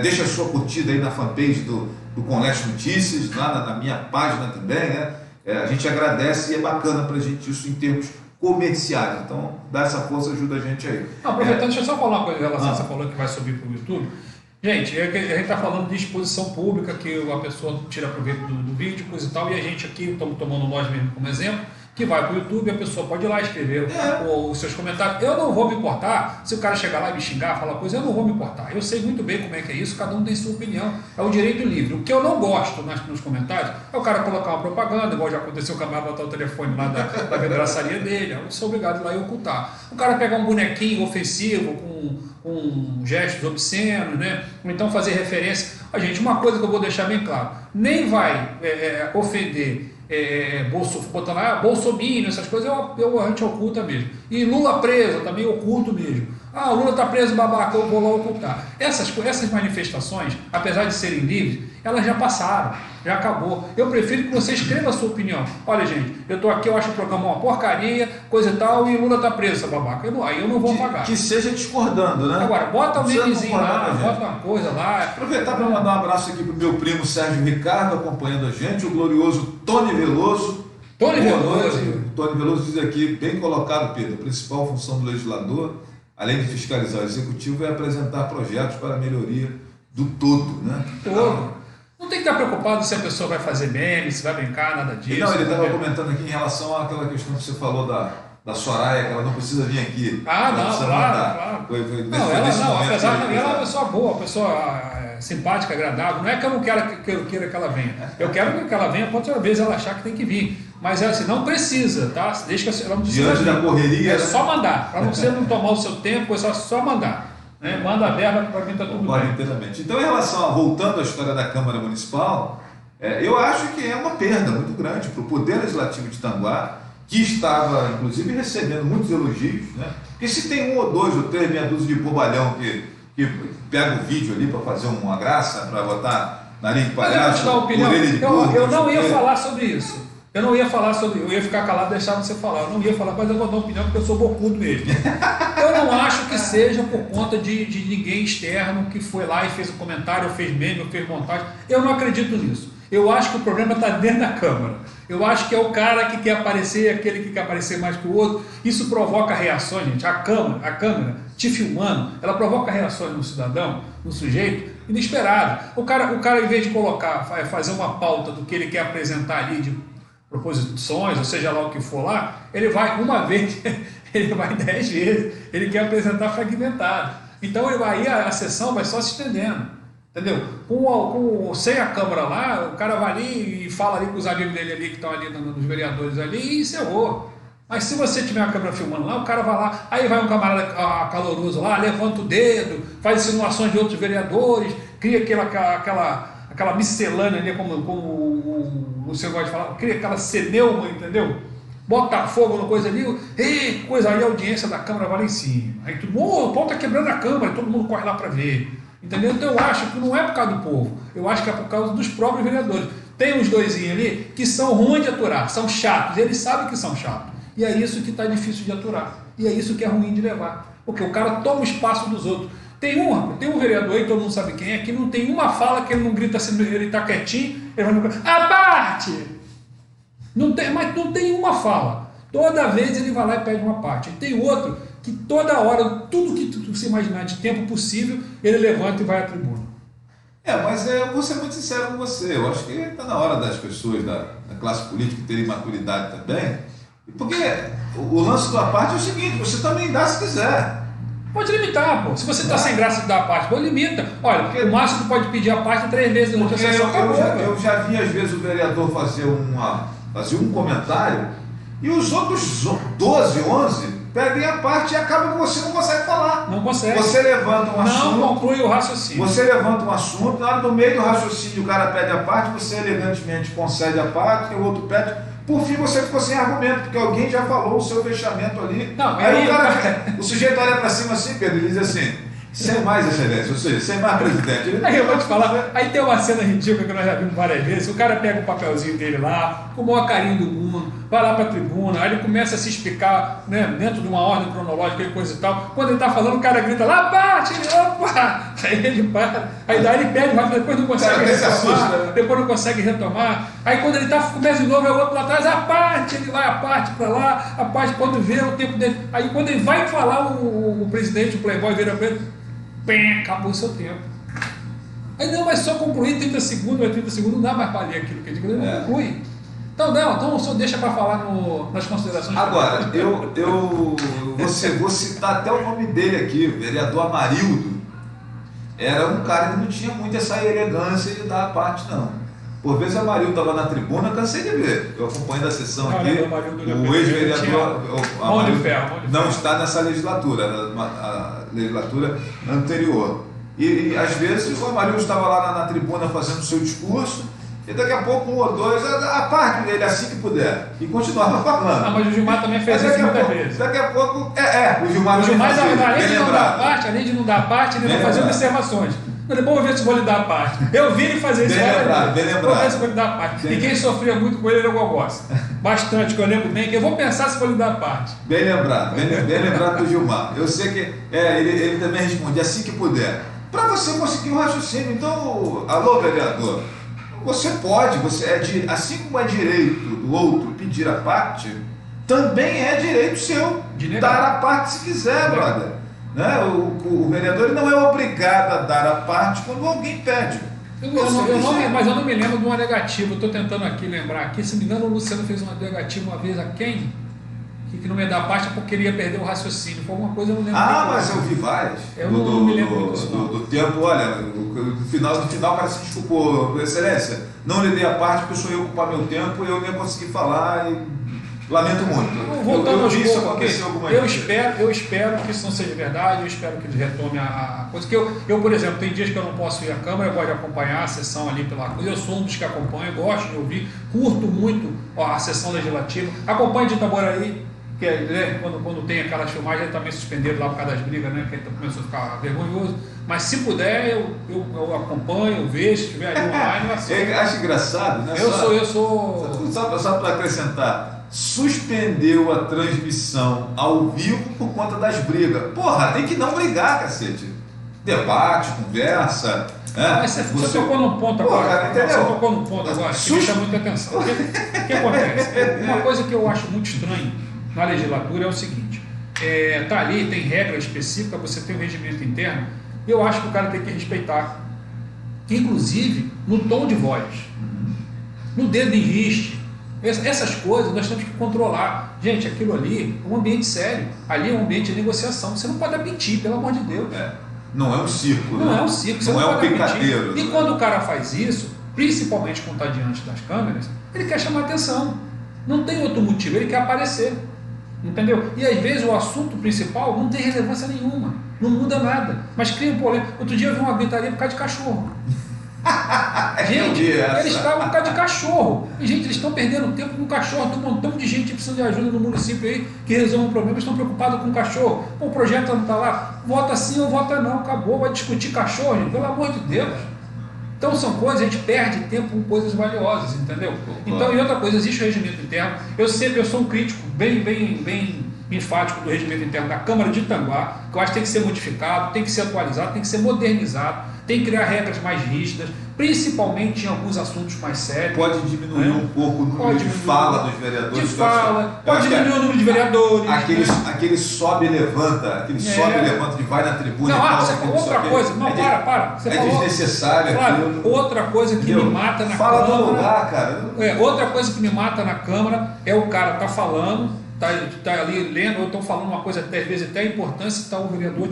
deixa a sua curtida aí na fanpage do Conleste Notícias, lá na minha página também, né? A gente agradece e é bacana para a gente isso em termos comerciais. Então, dá essa força, ajuda a gente aí. Aproveitando, deixa eu só falar uma coisa em relação a você falou que vai subir para o YouTube. Gente, a gente está falando de exposição pública, que a pessoa tira proveito do vídeo, coisa e tal, e a gente aqui, estamos tomando nós mesmo como exemplo, que vai para o YouTube, a pessoa pode ir lá escrever os seus comentários. Eu não vou me importar se o cara chegar lá e me xingar, falar coisa, eu não vou me importar. Eu sei muito bem como é que é isso, cada um tem sua opinião. É um direito livre. O que eu não gosto nos comentários é o cara colocar uma propaganda, igual já aconteceu, o camarada botar o telefone lá da vidraçaria dele, eu sou obrigado a ir lá e ocultar. O cara pegar um bonequinho ofensivo com gestos obscenos, né? Ou então fazer referência. Gente, uma coisa que eu vou deixar bem claro, nem vai ofender botar lá, bolsominion, essas coisas a gente oculta mesmo. E Lula preso, também oculto mesmo. Lula está preso, babaca, eu vou lá ocultar. Essas manifestações, apesar de serem livres, elas já passaram, já acabou. Eu prefiro que você escreva a sua opinião. Olha, gente, eu estou aqui, eu acho o programa uma porcaria, coisa e tal, e Lula está preso, essa babaca. Aí eu não vou pagar. Que seja discordando, né? Agora, bota um memezinho lá, bota uma coisa lá. Aproveitar para mandar um abraço aqui pro meu primo Sérgio Ricardo, acompanhando a gente, o glorioso Tony Veloso. Tony Veloso. Tony Veloso diz aqui, bem colocado, Pedro, a principal função do legislador, além de fiscalizar o executivo, é apresentar projetos para a melhoria do todo, né? Todo. Não tem que estar preocupado se a pessoa vai fazer meme, se vai brincar, nada disso. Não, ele estava comentando aqui em relação àquela questão que você falou da Soraya, que ela não precisa vir aqui. Claro. Apesar que ela é uma pessoa boa, uma pessoa simpática, agradável. Não é que eu não quero que eu queira que ela venha. Eu quero que ela venha quantas vezes ela achar que tem que vir. Mas assim, não precisa, tá? Deixa que ela não precisa. Diante da correria. É só mandar. Para você não tomar o seu tempo, é só mandar. Né? Manda a verba para mim, está tudo bem. Inteiramente. Então, em relação voltando à história da Câmara Municipal, eu acho que é uma perda muito grande para o Poder Legislativo de Tanguá, que estava, inclusive, recebendo muitos elogios, né? Porque se tem 1 ou 2 ou 3 meia dúzia de bobalhão que pega o vídeo ali para fazer uma graça, para botar nariz de palhaço, orelha de burro, eu não ia falar sobre isso. Eu não ia falar sobre, eu ia ficar calado e deixar você falar. Eu não ia falar, mas eu vou dar uma opinião porque eu sou bocudo mesmo. Eu não acho que seja por conta de ninguém externo que foi lá e fez um comentário, ou fez meme, ou fez montagem. Eu não acredito nisso. Eu acho que o problema está dentro da Câmara. Eu acho que é o cara que quer aparecer, aquele que quer aparecer mais que o outro. Isso provoca reações, gente. A câmera te filmando, ela provoca reações no cidadão, no sujeito, inesperado. O cara, em vez de colocar, fazer uma pauta do que ele quer apresentar ali de proposições, ou seja lá o que for lá, ele vai uma vez, ele vai 10 vezes, ele quer apresentar fragmentado. Então aí a sessão vai só se estendendo, entendeu? Sem a Câmara lá, o cara vai ali e fala ali com os amigos dele ali que estão ali nos vereadores ali e encerrou. Mas se você tiver a câmera filmando lá, o cara vai lá, aí vai um camarada caloroso lá, levanta o dedo, faz insinuações de outros vereadores, cria aquela miscelânea ali, como o senhor gosta de falar, cria aquela ceneuma, entendeu? Bota fogo no coisa ali, coisa aí, a audiência da Câmara vai lá em cima. Aí todo mundo, o pau tá quebrando a Câmara, todo mundo corre lá para ver. Entendeu? Então eu acho que não é por causa do povo, eu acho que é por causa dos próprios vereadores. Tem uns doisinhos ali que são ruins de aturar, são chatos, eles sabem que são chatos. E é isso que está difícil de aturar. E é isso que é ruim de levar. Porque o cara toma o espaço dos outros. Tem um vereador aí, todo mundo sabe quem é, que não tem uma fala que ele não grita assim, ele está quietinho, ele vai a parte! Mas não tem uma fala. Toda vez ele vai lá e pede uma parte. E tem outro que toda hora, tudo que tu se imaginar de tempo possível, ele levanta e vai à tribuna. Mas eu vou ser muito sincero com você. Eu acho que está na hora das pessoas da classe política terem maturidade também. Porque o lance da parte é o seguinte, você também dá se quiser. Pode limitar, pô. Se você está sem graça de dar a parte, pô, limita. Olha, porque o máximo que pode pedir a parte 3 vezes durante a sessão. Eu já vi, às vezes, o vereador fazer um comentário e os outros 12, 11 pedem a parte e acaba que você não consegue falar. Não consegue. Você levanta um assunto. Não conclui o raciocínio. Você levanta um assunto, na hora do meio do raciocínio o cara pede a parte, você elegantemente concede a parte, e o outro pede. Por fim, você ficou sem argumento, porque alguém já falou o seu fechamento ali. Não, aí o sujeito olha para cima assim, Pedro, e diz assim, sem mais excelência, ou seja, sem mais presidente. Aí eu vou te falar, aí tem uma cena ridícula que nós já vimos várias vezes, o cara pega o papelzinho dele lá, com o maior carinho do mundo, vai lá para a tribuna, aí ele começa a se explicar, né, dentro de uma ordem cronológica e coisa e tal. Quando ele está falando, o cara grita lá, bate, opa! Aí ele para, aí daí ele pede, mas depois não consegue retomar, depois não consegue retomar. Aí quando ele começa de novo, é o outro lá atrás, a parte, ele vai a parte para lá, a parte quando vê o tempo dele. Aí quando ele vai falar, o presidente, o playboy, vira para ele, acabou o seu tempo. Aí não, mas só concluir 30 segundos, 30 segundos, não dá mais para ler aquilo que ele diz, não conclui. Então só deixa para falar nas considerações. Agora, eu vou citar até o nome dele aqui, o vereador Amarildo. Era um cara que não tinha muito essa elegância de dar a parte, não. Por vezes o Amarildo estava na tribuna, cansei de ver. Eu acompanho a sessão aqui. O ex-vereador não está nessa legislatura, a legislatura anterior. E às vezes o Amarildo estava lá na tribuna fazendo o seu discurso, e daqui a pouco um ou dois, a parte dele assim que puder. E continuava falando. Mas o Gilmar também fez isso muitas vezes. Daqui a pouco, o Gilmar além de não dar a parte, ele vai fazer observações. Depois eu vou ver se vou lhe dar a parte. Eu vi ele fazer isso. Bem lembrado. Vou ver se vou lhe dar a parte. E quem sofria muito com ele era o Gogós. Bastante, que eu lembro bem, que eu vou pensar se vou lhe dar a parte. Bem lembrado do Gilmar. Eu sei que ele também responde assim que puder. Para você conseguir um raciocínio. Então, alô, vereador, você pode, assim como é direito do outro pedir a parte, também é direito seu dar a parte se quiser, brother. Né? O vereador não é obrigado a dar a parte quando alguém pede. Mas eu não me lembro de uma negativa. Eu estou tentando aqui lembrar. Se não me engano, o Luciano fez uma negativa uma vez a quem? Que não ia dar parte porque queria perder o raciocínio. Foi alguma coisa, eu não lembro. Mas eu vi várias. Eu não me lembro disso. Do tempo, olha, no final o cara se desculpou, Excelência, não lhe dei a parte porque o senhor ia ocupar meu tempo e eu não ia conseguir falar e lamento muito. Voltando aos poucos, eu espero que isso não seja verdade, eu espero que eles retomem a coisa. Que eu, por exemplo, tem dias que eu não posso ir à Câmara, eu gosto de acompanhar a sessão ali pela coisa, eu sou um dos que acompanha, gosto de ouvir, curto muito a sessão legislativa, acompanho de Itaboraí, que quando tem aquelas filmagens, ele também suspenderam lá por causa das brigas, né? Que ele começou a ficar vergonhoso. Mas se puder, eu acompanho, eu vejo, se estiver ali online, eu assisto. Eu acho engraçado, né? Eu sou. Só para acrescentar, suspendeu a transmissão ao vivo por conta das brigas. Porra, tem que não brigar, cacete. Debate, conversa. Mas você tocou num ponto agora. Você tocou num ponto agora que me chama muita atenção. O que acontece? Uma coisa que eu acho muito estranho na legislatura é o seguinte: tá ali, tem regra específica, você tem um regimento interno, eu acho que o cara tem que respeitar. Inclusive no tom de voz, no dedo em riste. Essas coisas nós temos que controlar. Gente, aquilo ali é um ambiente sério. Ali é um ambiente de negociação. Você não pode mentir, pelo amor de Deus. Não é um circo. Não é um circo. Você não é um pode picadeiro. mentir. E quando o cara faz isso, principalmente quando está diante das câmeras, ele quer chamar atenção. Não tem outro motivo, ele quer aparecer. Entendeu? E às vezes o assunto principal não tem relevância nenhuma. Não muda nada. Mas cria um polêmica. Outro dia eu vi uma gritaria por causa de cachorro. Gente, eles estavam por causa de cachorro. E, gente, eles estão perdendo tempo com o cachorro. Tem um montão de gente precisando de ajuda no município aí que resolve um problema, estão preocupados com o cachorro. Pô, o projeto não está lá. Vota sim ou vota não. Acabou, vai discutir cachorro, gente. Pelo amor de Deus. Então são coisas, a gente perde tempo com coisas valiosas, entendeu? Então, e outra coisa, existe o regimento interno. Eu sou um crítico bem enfático do regimento interno da Câmara de Itanguá, que eu acho que tem que ser modificado, tem que ser atualizado, tem que ser modernizado, tem que criar regras mais rígidas, principalmente em alguns assuntos mais sérios. Pode diminuir um pouco o número de fala dos vereadores. Pode diminuir o número de vereadores. Aquele sobe e levanta, sobe e levanta, que vai na tribuna. Não, você falou outra coisa. Não, para. Você falou, desnecessário. Claro, outra coisa que me mata na Câmara. Fala no lugar, cara. Outra coisa que me mata na Câmara é o cara tá falando, tá ali lendo, ou estão falando uma coisa, às vezes até importância, está o vereador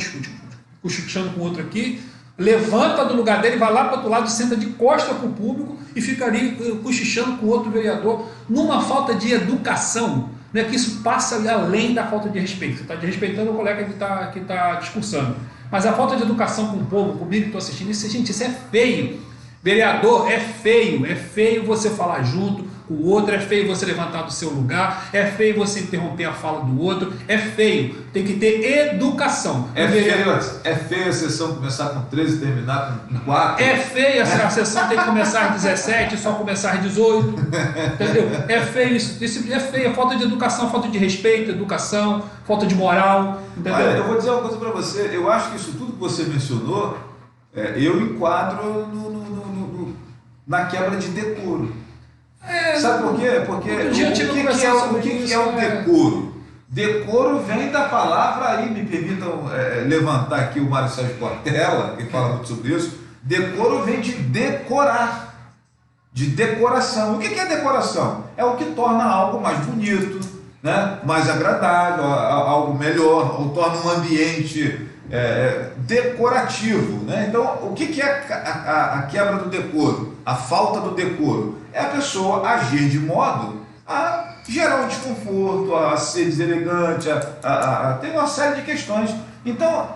cochichando com o outro aqui, levanta do lugar dele, vai lá para o outro lado, senta de costa para o público e fica ali cochichando com o outro vereador, numa falta de educação, né, que isso passa além da falta de respeito. Você está desrespeitando o colega que está discursando. Mas a falta de educação com o povo, comigo que estou assistindo, isso é feio. Vereador, é feio você falar junto com o outro, é feio você levantar do seu lugar, é feio você interromper a fala do outro, é feio, tem que ter educação. É feio a sessão começar com 13 e terminar com 4. É feio a sessão tem que começar às 17 e só começar às 18, entendeu? É feio isso é feio, falta de educação, falta de respeito, educação, falta de moral, entendeu? Olha, eu vou dizer uma coisa para você, eu acho que isso tudo que você mencionou, eu enquadro na quebra de decoro. Sabe por quê? Porque o que é o decoro? Decoro vem da palavra, aí me permitam levantar aqui o Mário Sérgio Cortella, que fala muito sobre isso. Decoro vem de decorar, de decoração. O que é decoração? É o que torna algo mais bonito, né? Mais agradável, algo melhor, ou torna um ambiente decorativo, né? Então, o que é a quebra do decoro? A falta do decoro é a pessoa agir de modo a gerar um desconforto, a ser deselegante, tem uma série de questões. Então,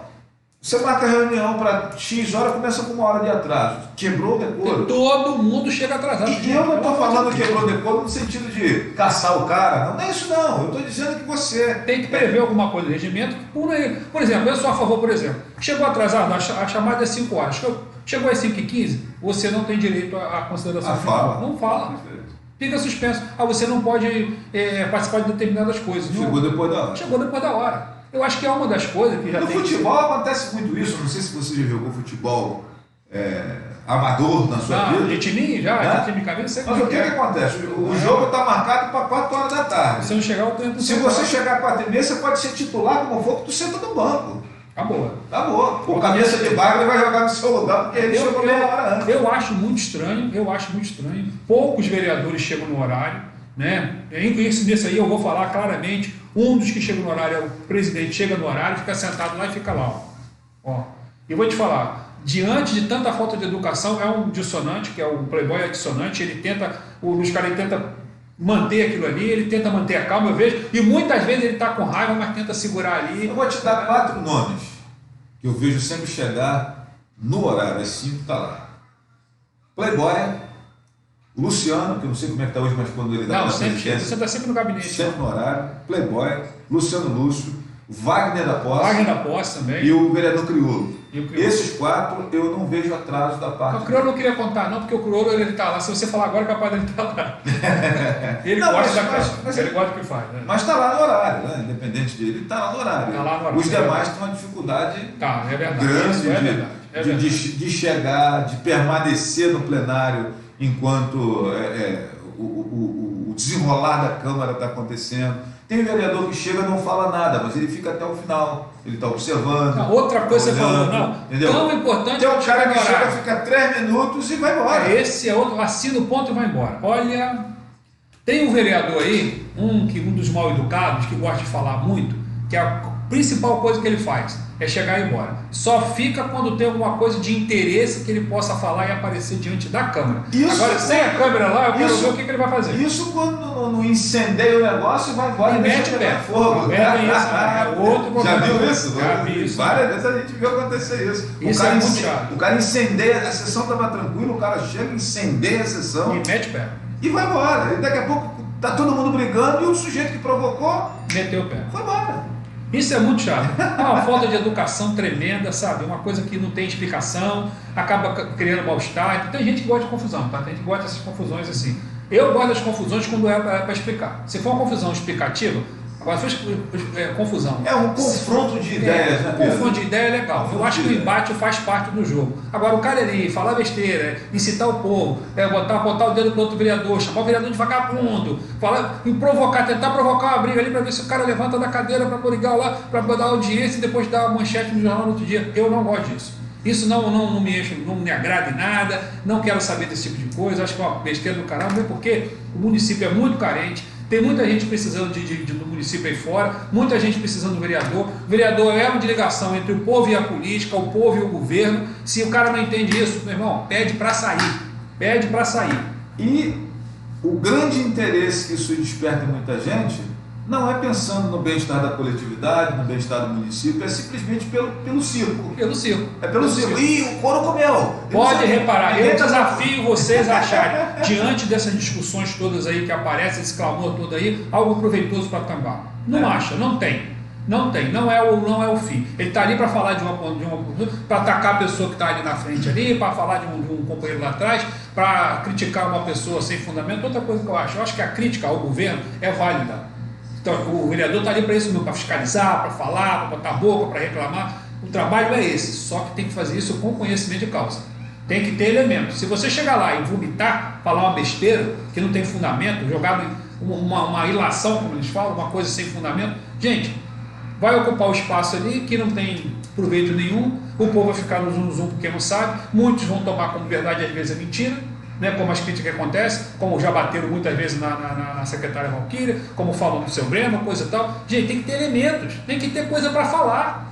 você marca a reunião para X hora, começa com 1 hora de atraso. Quebrou o decoro. Todo mundo chega atrasado. E eu não estou falando quebrou o decoro no sentido de caçar o cara. Não é isso não. Eu estou dizendo que você tem que prever alguma coisa no regimento. Por exemplo, eu sou a favor, por exemplo, chegou atrasado, a chamada é 5 horas. Chegou às 5h15, você não tem direito à consideração final. Não fala. Fica suspenso. Você não pode participar de determinadas coisas. Chegou depois da hora. Chegou depois da hora. Eu acho que é uma das coisas que já no tem. No futebol acontece muito isso. Não sei se você já jogou futebol amador na sua vida. De time já, de time cabeça. Mas o que acontece? O jogo está marcado para 4 horas da tarde. Se não chegar o tempo. Se você chegar às 4h30, você pode ser titular como for, que tu senta no banco. Acabou. O cabeça de baile vai jogar no seu lugar porque ele chegou meia hora antes. Eu acho muito estranho. Poucos vereadores chegam no horário, né? Nesse aí eu vou falar claramente. Um dos que chega no horário é o presidente, chega no horário, fica sentado lá e fica lá. Ó. E vou te falar, diante de tanta falta de educação, é um dissonante, que é o playboy dissonante, o Luiz Carlos tenta manter aquilo ali, ele tenta manter a calma, eu vejo, e muitas vezes ele está com raiva, mas tenta segurar ali. Eu vou te dar 4 nomes que eu vejo sempre chegar no horário, às 5 está lá. Playboy, Luciano, que eu não sei como é que está hoje, mas quando ele dá você está sempre no gabinete. Sempre no horário. Playboy, Luciano Lúcio, Wagner da Posse também. e o vereador Criolo. E o Criolo. Esses 4 eu não vejo atraso da parte. O Criolo não queria contar, não, porque o Criolo ele está lá. Se você falar agora, é capaz dele estar lá. Ele Não, gosta ele gosta do que faz. Né? Mas está lá no horário, né? Independente dele, ele está lá no horário. Tá lá no horário. Os demais têm uma dificuldade é verdade. grande de chegar, de permanecer no plenário enquanto o desenrolar da Câmara está acontecendo. Tem vereador que chega e não fala nada, mas ele fica até o final. Ele está observando. Não, outra coisa tá você olhando, falou, não. entendeu? Tão importante Tem um cara que chega, horário. fica 3 minutos e vai embora. Esse é outro, assina o ponto e vai embora. Olha, tem um vereador aí, um dos mal educados, que gosta de falar muito, que a principal coisa que ele faz é chegar e ir embora. Só fica quando tem alguma coisa de interesse que ele possa falar e aparecer diante da câmera. Agora, sem a câmera lá, eu quero ver o que ele vai fazer. Isso quando não incendeia o negócio, vai embora e mete o pé. Fogo. Outro problema. Já viu isso? Já vi isso. Várias vezes a gente viu acontecer isso. Isso é muito chato. O cara incendeia, a sessão estava tranquila, o cara chega, incendeia a sessão. E mete o pé. E vai embora. E daqui a pouco tá todo mundo brigando e o sujeito que provocou meteu o pé. Foi embora. Isso é muito chato. É uma falta de educação tremenda, sabe? Uma coisa que não tem explicação, acaba criando mal-estar. Então, tem gente que gosta de confusão, tá? Tem gente que gosta dessas confusões assim. Eu gosto das confusões quando é para explicar. Se for uma confusão explicativa, agora se for confusão. É um confronto de ideias, né, Pedro? Confronto de ideia é legal. Eu acho que o embate faz parte do jogo. Agora, o cara ali, falar besteira, incitar o povo, botar o dedo pro outro vereador, chamar o vereador de vagabundo, falar, e tentar provocar uma briga ali para ver se o cara levanta da cadeira para ligar lá, para dar audiência e depois dar uma manchete no jornal no outro dia. Eu não gosto disso. Isso não me agrada em nada, não quero saber desse tipo de coisa, acho que é uma besteira do caramba, mesmo porque o município é muito carente, tem muita gente precisando do município aí fora, muita gente precisando do vereador. O vereador é uma ligação entre o povo e a política, o povo e o governo. Se o cara não entende isso, meu irmão, pede para sair. Pede para sair. E o grande interesse que isso desperta em muita gente não é pensando no bem-estar da coletividade, no bem-estar do município, é simplesmente pelo circo. Pelo circo. É pelo circo. Ih, o couro comeu. Pode reparar, eu desafio vocês a acharem, diante dessas discussões todas aí que aparecem, esse clamor todo aí, algo proveitoso para Tanguá. Não acha, não tem. Não tem, não é o fim. Ele está ali para falar de uma para atacar a pessoa que está ali na frente ali, para falar de um companheiro lá atrás, para criticar uma pessoa sem fundamento. Outra coisa que eu acho que a crítica ao governo é válida. Então, o vereador está ali para isso, para fiscalizar, para falar, para botar a boca, para reclamar. O trabalho é esse, só que tem que fazer isso com conhecimento de causa. Tem que ter elementos. Se você chegar lá e vomitar, falar uma besteira que não tem fundamento, jogar uma ilação, como eles falam, uma coisa sem fundamento, gente, vai ocupar o espaço ali que não tem proveito nenhum, o povo vai ficar no zum porque não sabe, muitos vão tomar como verdade, às vezes é mentira, né, como as críticas que acontecem, como já bateram muitas vezes na secretária Valquíria, como falam do seu Breno, coisa e tal. Gente, tem que ter elementos, tem que ter coisa para falar.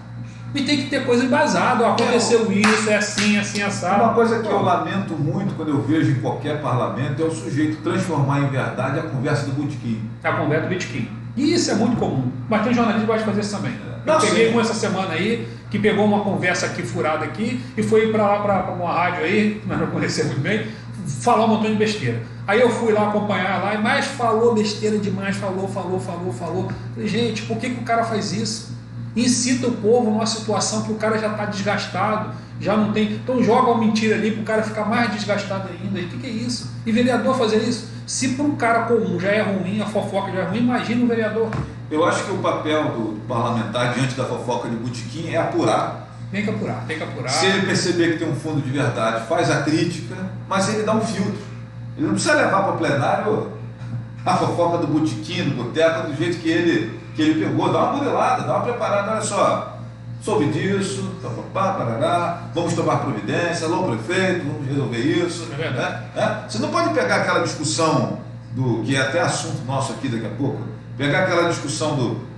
E tem que ter coisa embasada. Aconteceu isso, é assim, assado. Uma coisa que eu lamento muito quando eu vejo em qualquer parlamento é o sujeito transformar em verdade a conversa do botequim. A conversa do botequim. E isso é muito comum. Mas tem jornalista que gosta de fazer isso também. Eu peguei com essa semana aí, que pegou uma conversa aqui furada aqui e foi para lá para uma rádio aí, nós não conhecemos muito bem, falar um montão de besteira. Aí eu fui lá acompanhar lá, mas falou besteira demais, falou. Falei, gente, por que o cara faz isso? Incita o povo numa situação que o cara já está desgastado, já não tem. Então joga uma mentira ali para o cara ficar mais desgastado ainda. E o que é isso? E vereador fazer isso? Se para um cara comum já é ruim, a fofoca já é ruim, imagina um vereador. Eu acho que o papel do parlamentar diante da fofoca de botequim é apurar. Tem que apurar. Se ele perceber que tem um fundo de verdade, faz a crítica, mas ele dá um filtro. Ele não precisa levar para o plenário a fofoca do botequim, do boteco, do jeito que ele pegou. Dá uma modelada, dá uma preparada. Olha só, soube disso, parará, vamos tomar providência, alô prefeito, vamos resolver isso. É verdade. Você não pode pegar aquela discussão, que é até assunto nosso aqui daqui a pouco, pegar aquela discussão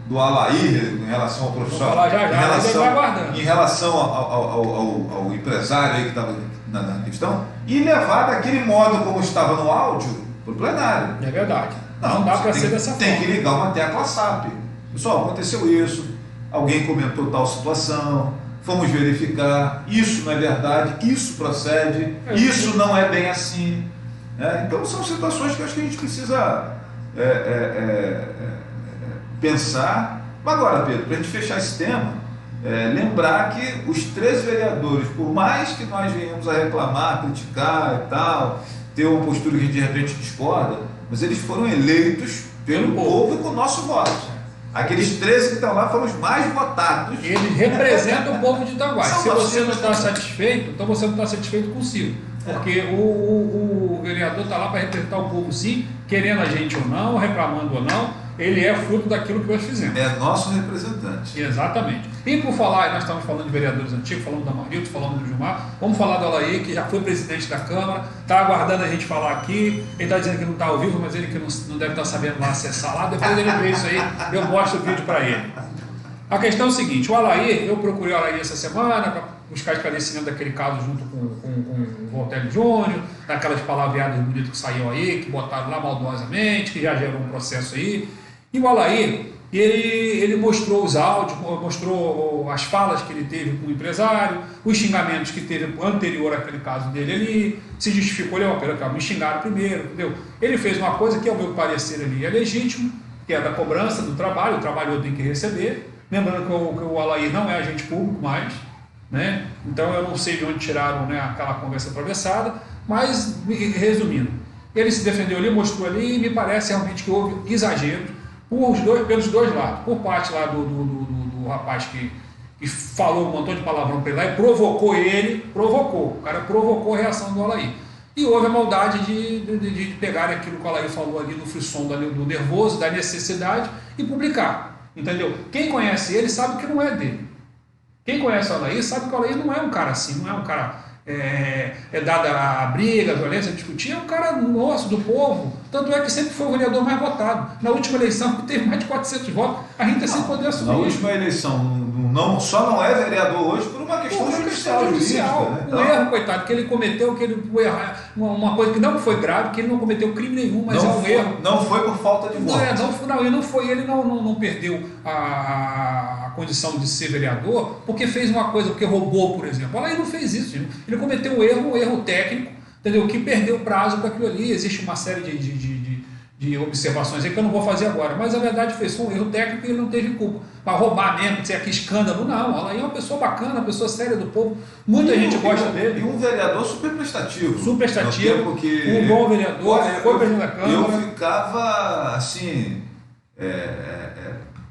do Alair em relação ao profissional, em relação ao empresário aí que estava na questão, e levar daquele modo como estava no áudio para o plenário. É verdade. Não dá para ser dessa forma. Tem que ligar uma tecla SAP. Pessoal, aconteceu isso, alguém comentou tal situação, fomos verificar, isso não é verdade, isso procede, isso não é bem assim. Então são situações que eu acho que a gente precisa pensar, Agora, Pedro, para a gente fechar esse tema, lembrar que os 13 vereadores, por mais que nós venhamos a reclamar, criticar e tal, ter uma postura que de repente discorda, mas eles foram eleitos pelo povo e com o nosso voto. Aqueles 13 que estão lá foram os mais votados. Eles representam o povo de Itanguá. São Se você não nossos está satisfeito, então você não está satisfeito consigo. Porque o vereador está lá para representar o povo, sim, querendo a gente ou não, reclamando ou não. Ele é fruto daquilo que nós fizemos. É nosso representante. Exatamente. E por falar, nós estamos falando de vereadores antigos, falamos da Marilton, falamos do Gilmar, vamos falar do Alaí, que já foi presidente da Câmara, está aguardando a gente falar aqui, ele está dizendo que não está ao vivo, mas ele que não deve estar sabendo lá acessar lá, depois ele vê isso aí, eu mostro o vídeo para ele. A questão é o seguinte, o Alaí, eu procurei o Alaí essa semana para buscar esclarecimento daquele caso junto com o Voltaire Júnior, daquelas palavreadas bonitas que saíram aí, que botaram lá maldosamente, que já gerou um processo aí. E o Alaí, ele mostrou os áudios, mostrou as falas que ele teve com o empresário, os xingamentos que teve anterior àquele caso dele ali, se justificou, me xingaram primeiro, entendeu? Ele fez uma coisa que, ao meu parecer, ali é legítimo, que é da cobrança do trabalho, o trabalhador tem que receber, lembrando que o Alaí não é agente público mais, né? Então eu não sei de onde tiraram, né, aquela conversa atravessada, mas, resumindo, ele se defendeu ali, mostrou ali, e me parece realmente que houve exagero, pelos dois lados, por parte lá do rapaz que falou um montão de palavrão para ele lá e provocou o cara provocou a reação do Alaí. E houve a maldade de pegar aquilo que o Alaí falou ali no frisson do nervoso, da necessidade e publicar, entendeu? Quem conhece ele sabe que não é dele. Quem conhece o Alaí sabe que o Alaí não é um cara assim, não é um cara dado a briga, a violência, a discutir, é um cara nosso, do povo. Tanto é que sempre foi o vereador mais votado. Na última eleição, teve mais de 400 votos, a gente tem sem poder assumir. Na última eleição, só não é vereador hoje por uma questão judicial. Né? Então, erro, coitado, que ele cometeu, uma coisa que não foi grave, que ele não cometeu crime nenhum, mas é um erro. Não foi por falta de voto. Ele não perdeu a condição de ser vereador porque fez uma coisa, porque roubou, por exemplo. Ele não fez isso, ele cometeu um erro técnico, entendeu? Que perdeu o prazo para aquilo ali. Existe uma série de observações aí que eu não vou fazer agora, mas a verdade foi um erro técnico e ele não teve culpa. Para roubar mesmo, dizer que escândalo, não. Ela é uma pessoa bacana, uma pessoa séria do povo, muita gente gosta dele. E um vereador super prestativo. Super prestativo, um bom vereador, foi presidente da Câmara. Eu ficava assim,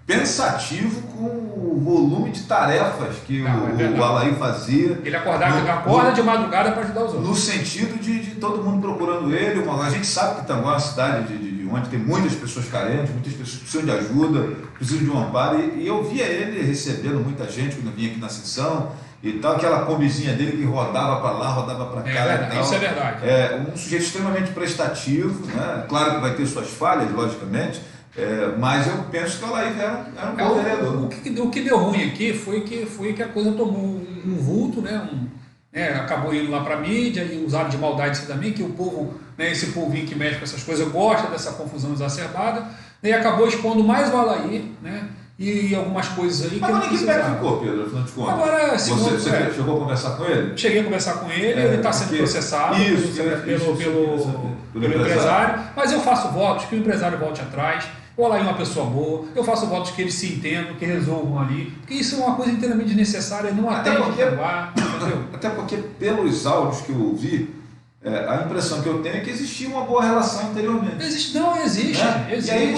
pensativo com o volume de tarefas que o Alaí fazia. Ele acorda de madrugada para ajudar os outros. No sentido de todo mundo procurando ele. A gente sabe que Itanguá é uma cidade onde tem muitas pessoas carentes, muitas pessoas que precisam de ajuda, precisam de um amparo. E eu via ele recebendo muita gente quando eu vinha aqui na sessão e tal, aquela combizinha dele que rodava para lá, rodava para cá. Verdade, isso é verdade. Um sujeito extremamente prestativo, né? Claro que vai ter suas falhas, logicamente. Mas eu penso que o Alaí era um bom vereador. O que deu ruim aqui foi que a coisa tomou um vulto, né? Acabou indo lá para a mídia e usaram de maldade isso também, que o povo, né, esse povinho que mexe com essas coisas, gosta dessa confusão exacerbada, e acabou expondo mais o Alaí, né? E algumas coisas aí. Mas que pé ficou, Pedro, afinal de contas? Agora, você chegou a conversar com ele? Cheguei a conversar com ele, ele está sendo processado pelo empresário, mas eu faço votos que o empresário volte atrás. O Alaí é uma pessoa boa, eu faço votos que eles se entendam, que resolvam ali, porque isso é uma coisa inteiramente desnecessária, não atende Até porque, pelos áudios que eu ouvi, a impressão que eu tenho é que existia uma boa relação anteriormente. Existe. Né? E aí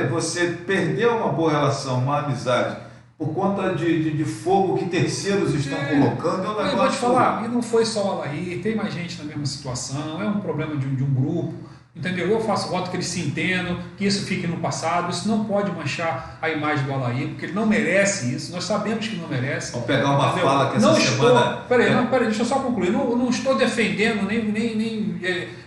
você perdeu uma boa relação, uma amizade, por conta de fogo que terceiros estão colocando. Eu vou te falar, e não foi só o Alaí, tem mais gente na mesma situação, é um problema de um grupo. Entendeu? Eu faço voto que eles se entendam, que isso fique no passado, isso não pode manchar a imagem do Alaí, porque ele não merece isso, nós sabemos que não merece. Vamos pegar uma fala que essa semana... Peraí, deixa eu só concluir, não estou defendendo, nem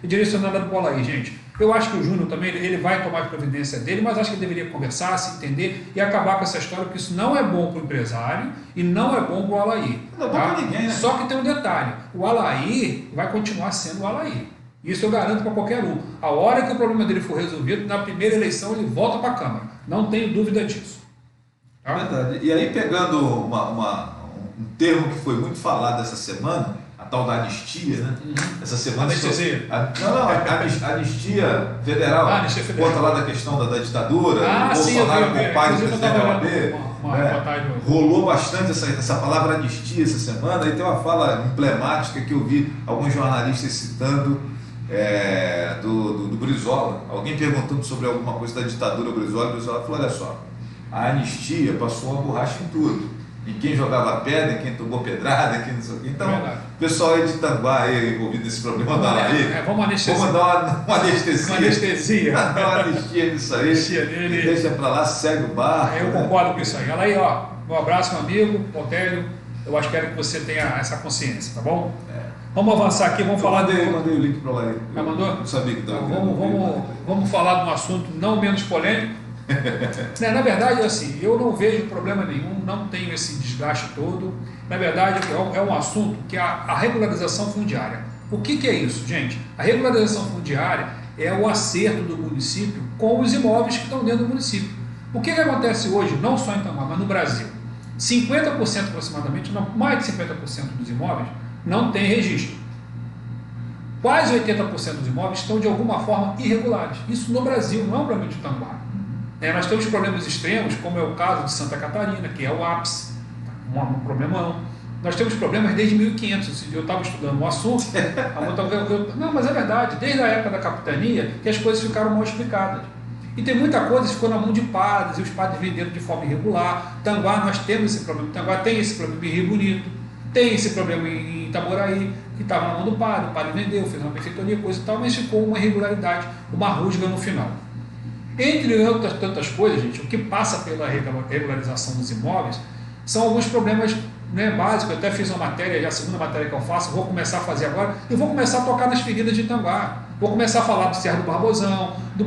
direcionando para o Alaí, gente. Eu acho que o Júnior também, ele vai tomar a providência dele, mas acho que ele deveria conversar, se entender e acabar com essa história, porque isso não é bom para o empresário e não é bom para o Alaí. Não é bom para ninguém, né? Só que tem um detalhe, o Alaí vai continuar sendo o Alaí. Isso eu garanto para qualquer um. A hora que o problema dele for resolvido, na primeira eleição ele volta para a Câmara. Não tenho dúvida disso. Tá? Verdade. E aí, pegando um termo que foi muito falado essa semana, tal da anistia, né? Essa semana... Anestesia. Anistia federal. Anistia federal. Conta lá da questão da ditadura, o sim, Bolsonaro como pai do presidente da OAB. Rolou bastante essa palavra anistia essa semana, e tem uma fala emblemática que eu vi alguns jornalistas citando do Brizola. Alguém perguntando sobre alguma coisa da ditadura, o Brizola falou, olha só, a anistia passou uma borracha em tudo. Em quem jogava pedra, em quem tomou pedrada, quem não sei o quê. Então, o pessoal aí de Tanguá aí, envolvido nesse problema da lei, vamos dar uma anestesia. Uma anestesia. Dar uma anistia nisso aí. Deixa pra lá, segue o barco. Eu concordo com isso aí. Olha aí, ó. Um abraço, meu amigo, Otélio. Eu acho que quero que você tenha essa consciência, tá bom? Vamos avançar aqui, vamos falar mandei o link para lá. Já mandou? Não sabia que estava. Vamos falar de um assunto não menos polêmico. Na verdade, assim, eu não vejo problema nenhum, não tenho esse desgaste todo. Na verdade, é um assunto que é a regularização fundiária. O que é isso, gente? A regularização fundiária é o acerto do município com os imóveis que estão dentro do município. O que acontece hoje, não só em Tanguá, mas no Brasil? 50% aproximadamente, mais de 50% dos imóveis não tem registro. Quase 80% dos imóveis estão de alguma forma irregulares. Isso no Brasil, não é um problema de Tanguá. Nós temos problemas extremos, como é o caso de Santa Catarina, que é o ápice, um problemão. Nós temos problemas desde 1500. Eu estava estudando o assunto. Não, mas é verdade, desde a época da capitania, que as coisas ficaram mal explicadas. E tem muita coisa que ficou na mão de padres, e os padres venderam de forma irregular. Tanguá, nós temos esse problema. Tanguá tem esse problema em Rio Bonito, tem esse problema em Itaboraí, que estava na mão do padre, o padre vendeu, fez uma benfeitoria, coisa e tal, mas ficou uma irregularidade, uma rusga no final. Entre outras tantas coisas, gente, o que passa pela regularização dos imóveis são alguns problemas básicos. Eu até fiz uma matéria, já a segunda matéria que eu faço, vou começar a fazer agora, e vou começar a tocar nas feridas de Tanguá. Vou começar a falar do Cerro do Barbosão, do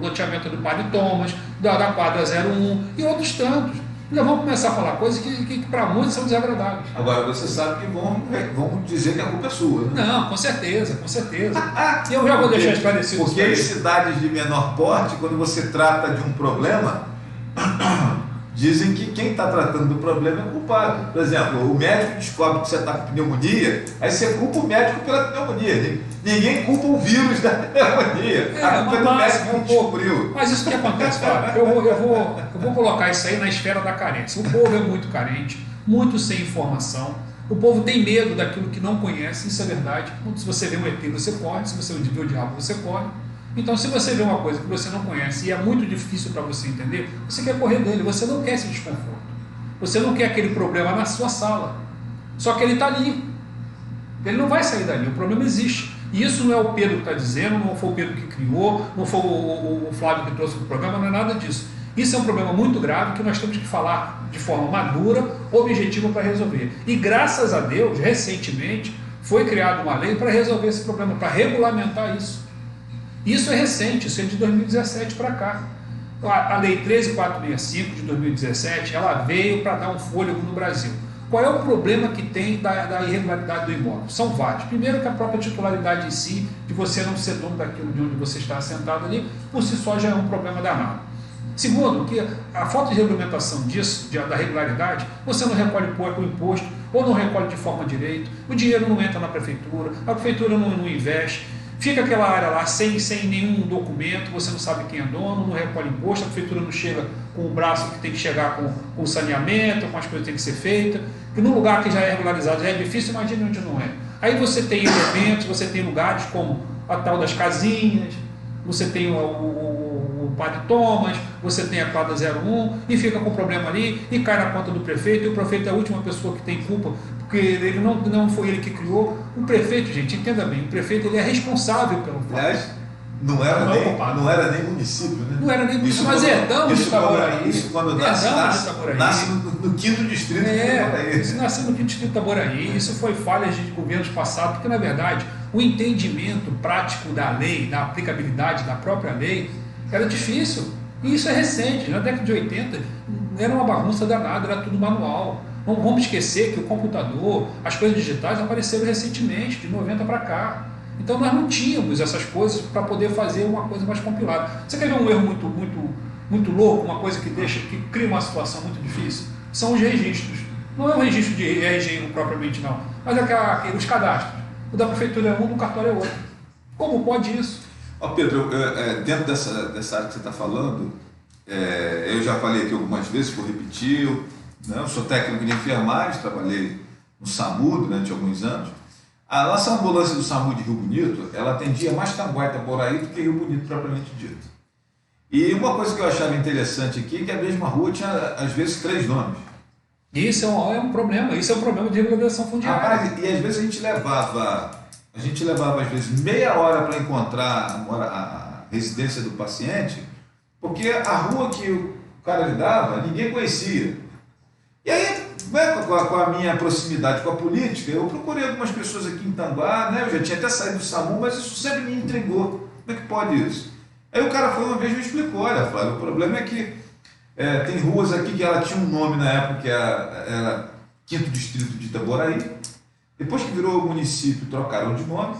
loteamento do Padre Thomas, da quadra 01 e outros tantos. Já vamos começar a falar coisas que para muitos são desagradáveis. Agora, você sabe que vão dizer que a culpa é sua, né? Não, com certeza, com certeza. E eu já vou deixar esclarecido. Porque em cidades de menor porte, quando você trata de um problema, dizem que quem está tratando do problema é o culpado. Por exemplo, o médico descobre que você está com pneumonia, aí você culpa o médico pela pneumonia. Ninguém culpa o vírus da pneumonia. A culpa é do médico que descobriu. Mas isso que acontece, Fábio, eu vou colocar isso aí na esfera da carência. O povo é muito carente, muito sem informação. O povo tem medo daquilo que não conhece, isso é verdade. Se você vê um ET, você corre. Se você vê o diabo, você corre. Então, se você vê uma coisa que você não conhece e é muito difícil para você entender, você quer correr dele, você não quer esse desconforto. Você não quer aquele problema na sua sala. Só que ele está ali. Ele não vai sair dali, o problema existe. E isso não é o Pedro que está dizendo, não foi o Pedro que criou, não foi o Flávio que trouxe o programa, não é nada disso. Isso é um problema muito grave que nós temos que falar de forma madura, objetiva para resolver. E graças a Deus, recentemente, foi criada uma lei para resolver esse problema, para regulamentar isso. Isso é recente, isso é de 2017 para cá. A Lei 13465 de 2017, ela veio para dar um fôlego no Brasil. Qual é o problema que tem da irregularidade do imóvel? São vários. Primeiro, que a própria titularidade em si, de você não ser dono daquilo de onde você está assentado ali, por si só já é um problema danado. Segundo, que a falta de regulamentação disso, da regularidade, você não recolhe o imposto, ou não recolhe de forma direita, o dinheiro não entra na prefeitura, a prefeitura não investe, fica aquela área lá sem nenhum documento, você não sabe quem é dono, não recolhe imposto, a prefeitura não chega com o braço que tem que chegar com o saneamento, com as coisas que tem que ser feitas, que num lugar que já é regularizado já é difícil, imagine onde não é. Aí você tem elementos, você tem lugares como a tal das casinhas, você tem o Padre Thomas, você tem a quadra 01, e fica com o problema ali, e cai na conta do prefeito, e o prefeito é a última pessoa que tem culpa, porque ele não foi ele que criou. O prefeito, gente, entenda bem, o prefeito ele é responsável pelo plano. Não era nem município, né? Não era nem município, mas Herdão de Itaboraí. Isso quando nasce no 5º distrito de Itaboraí. Isso nasceu no 5º distrito de Itaboraí. Isso foi falha de governos passados, porque na verdade o entendimento prático da lei, da aplicabilidade da própria lei, era difícil. E isso é recente, na década de 80 era uma bagunça danada, era tudo manual. Não vamos esquecer que o computador, as coisas digitais apareceram recentemente, de 90 para cá. Então nós não tínhamos essas coisas para poder fazer uma coisa mais compilada. Você quer ver um erro muito louco, uma coisa que cria uma situação muito difícil? São os registros. Não é um registro de RG propriamente não. Mas os cadastros, o da prefeitura é um, do cartório é outro. Como pode isso? Pedro, dentro dessa área que você está falando, eu já falei aqui algumas vezes, vou repetir, eu sou técnico de enfermagem, trabalhei no SAMU durante alguns anos. A nossa ambulância do SAMU de Rio Bonito, ela atendia mais Tanguá e Itaboraí do que Rio Bonito propriamente dito. E uma coisa que eu achava interessante aqui é que a mesma rua tinha, às vezes, 3 nomes. Isso é um problema, isso é um problema de regularização fundiária. E às vezes a gente levava às vezes meia hora para encontrar a residência do paciente, porque a rua que o cara lidava, ninguém conhecia. E aí, com a minha proximidade com a política, eu procurei algumas pessoas aqui em Tanguá, né? Eu já tinha até saído do SAMU, mas isso sempre me intrigou. Como é que pode isso? Aí o cara foi uma vez e me explicou, olha, Flávio, o problema é que tem ruas aqui que ela tinha um nome na época, que era 5º Distrito de Itaboraí. Depois que virou município, trocaram de nome.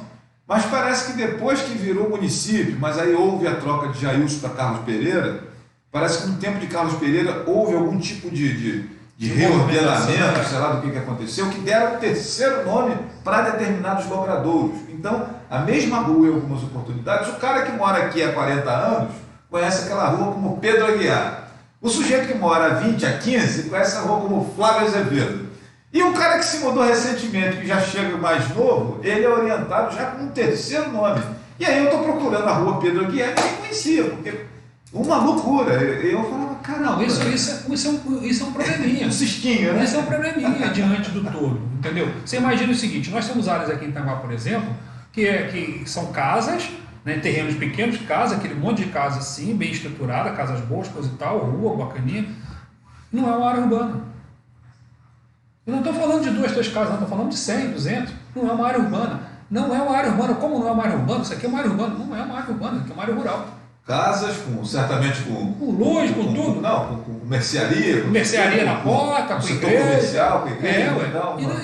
Mas parece que depois que virou município, mas aí houve a troca de Jailson para Carlos Pereira, parece que no tempo de Carlos Pereira houve algum tipo de reordenamento, sei lá do que aconteceu, que deram um 3º nome para determinados logradouros. Então, a mesma rua em algumas oportunidades, o cara que mora aqui há 40 anos conhece aquela rua como Pedro Aguiar. O sujeito que mora há 20, há 15, conhece a rua como Flávio Azevedo. E o cara que se mudou recentemente, que já chega mais novo, ele é orientado já com um 3º nome. E aí eu estou procurando a rua Pedro Aguiar e nem conhecia, porque uma loucura. Eu falava, caramba. Isso é um probleminha. Um cisquinho, né? Isso é um probleminha diante do todo, entendeu? Você imagina o seguinte, nós temos áreas aqui em Tanguá, por exemplo, que são casas, né, terrenos pequenos, aquele monte de casa assim, bem estruturada, casas boas, coisa e tal, rua, bacaninha. Não é uma área urbana. Eu não estou falando de 2, 3 casas, não, estou falando de 100, 200. Não é uma área urbana. Não é uma área urbana. Como não é uma área urbana? Isso aqui é uma área urbana. Não é uma área urbana, isso aqui é uma área rural. Casas, certamente com luz, com tudo. Não, com mercearia. Mercearia na porta, com igreja. Comercial, com igreja.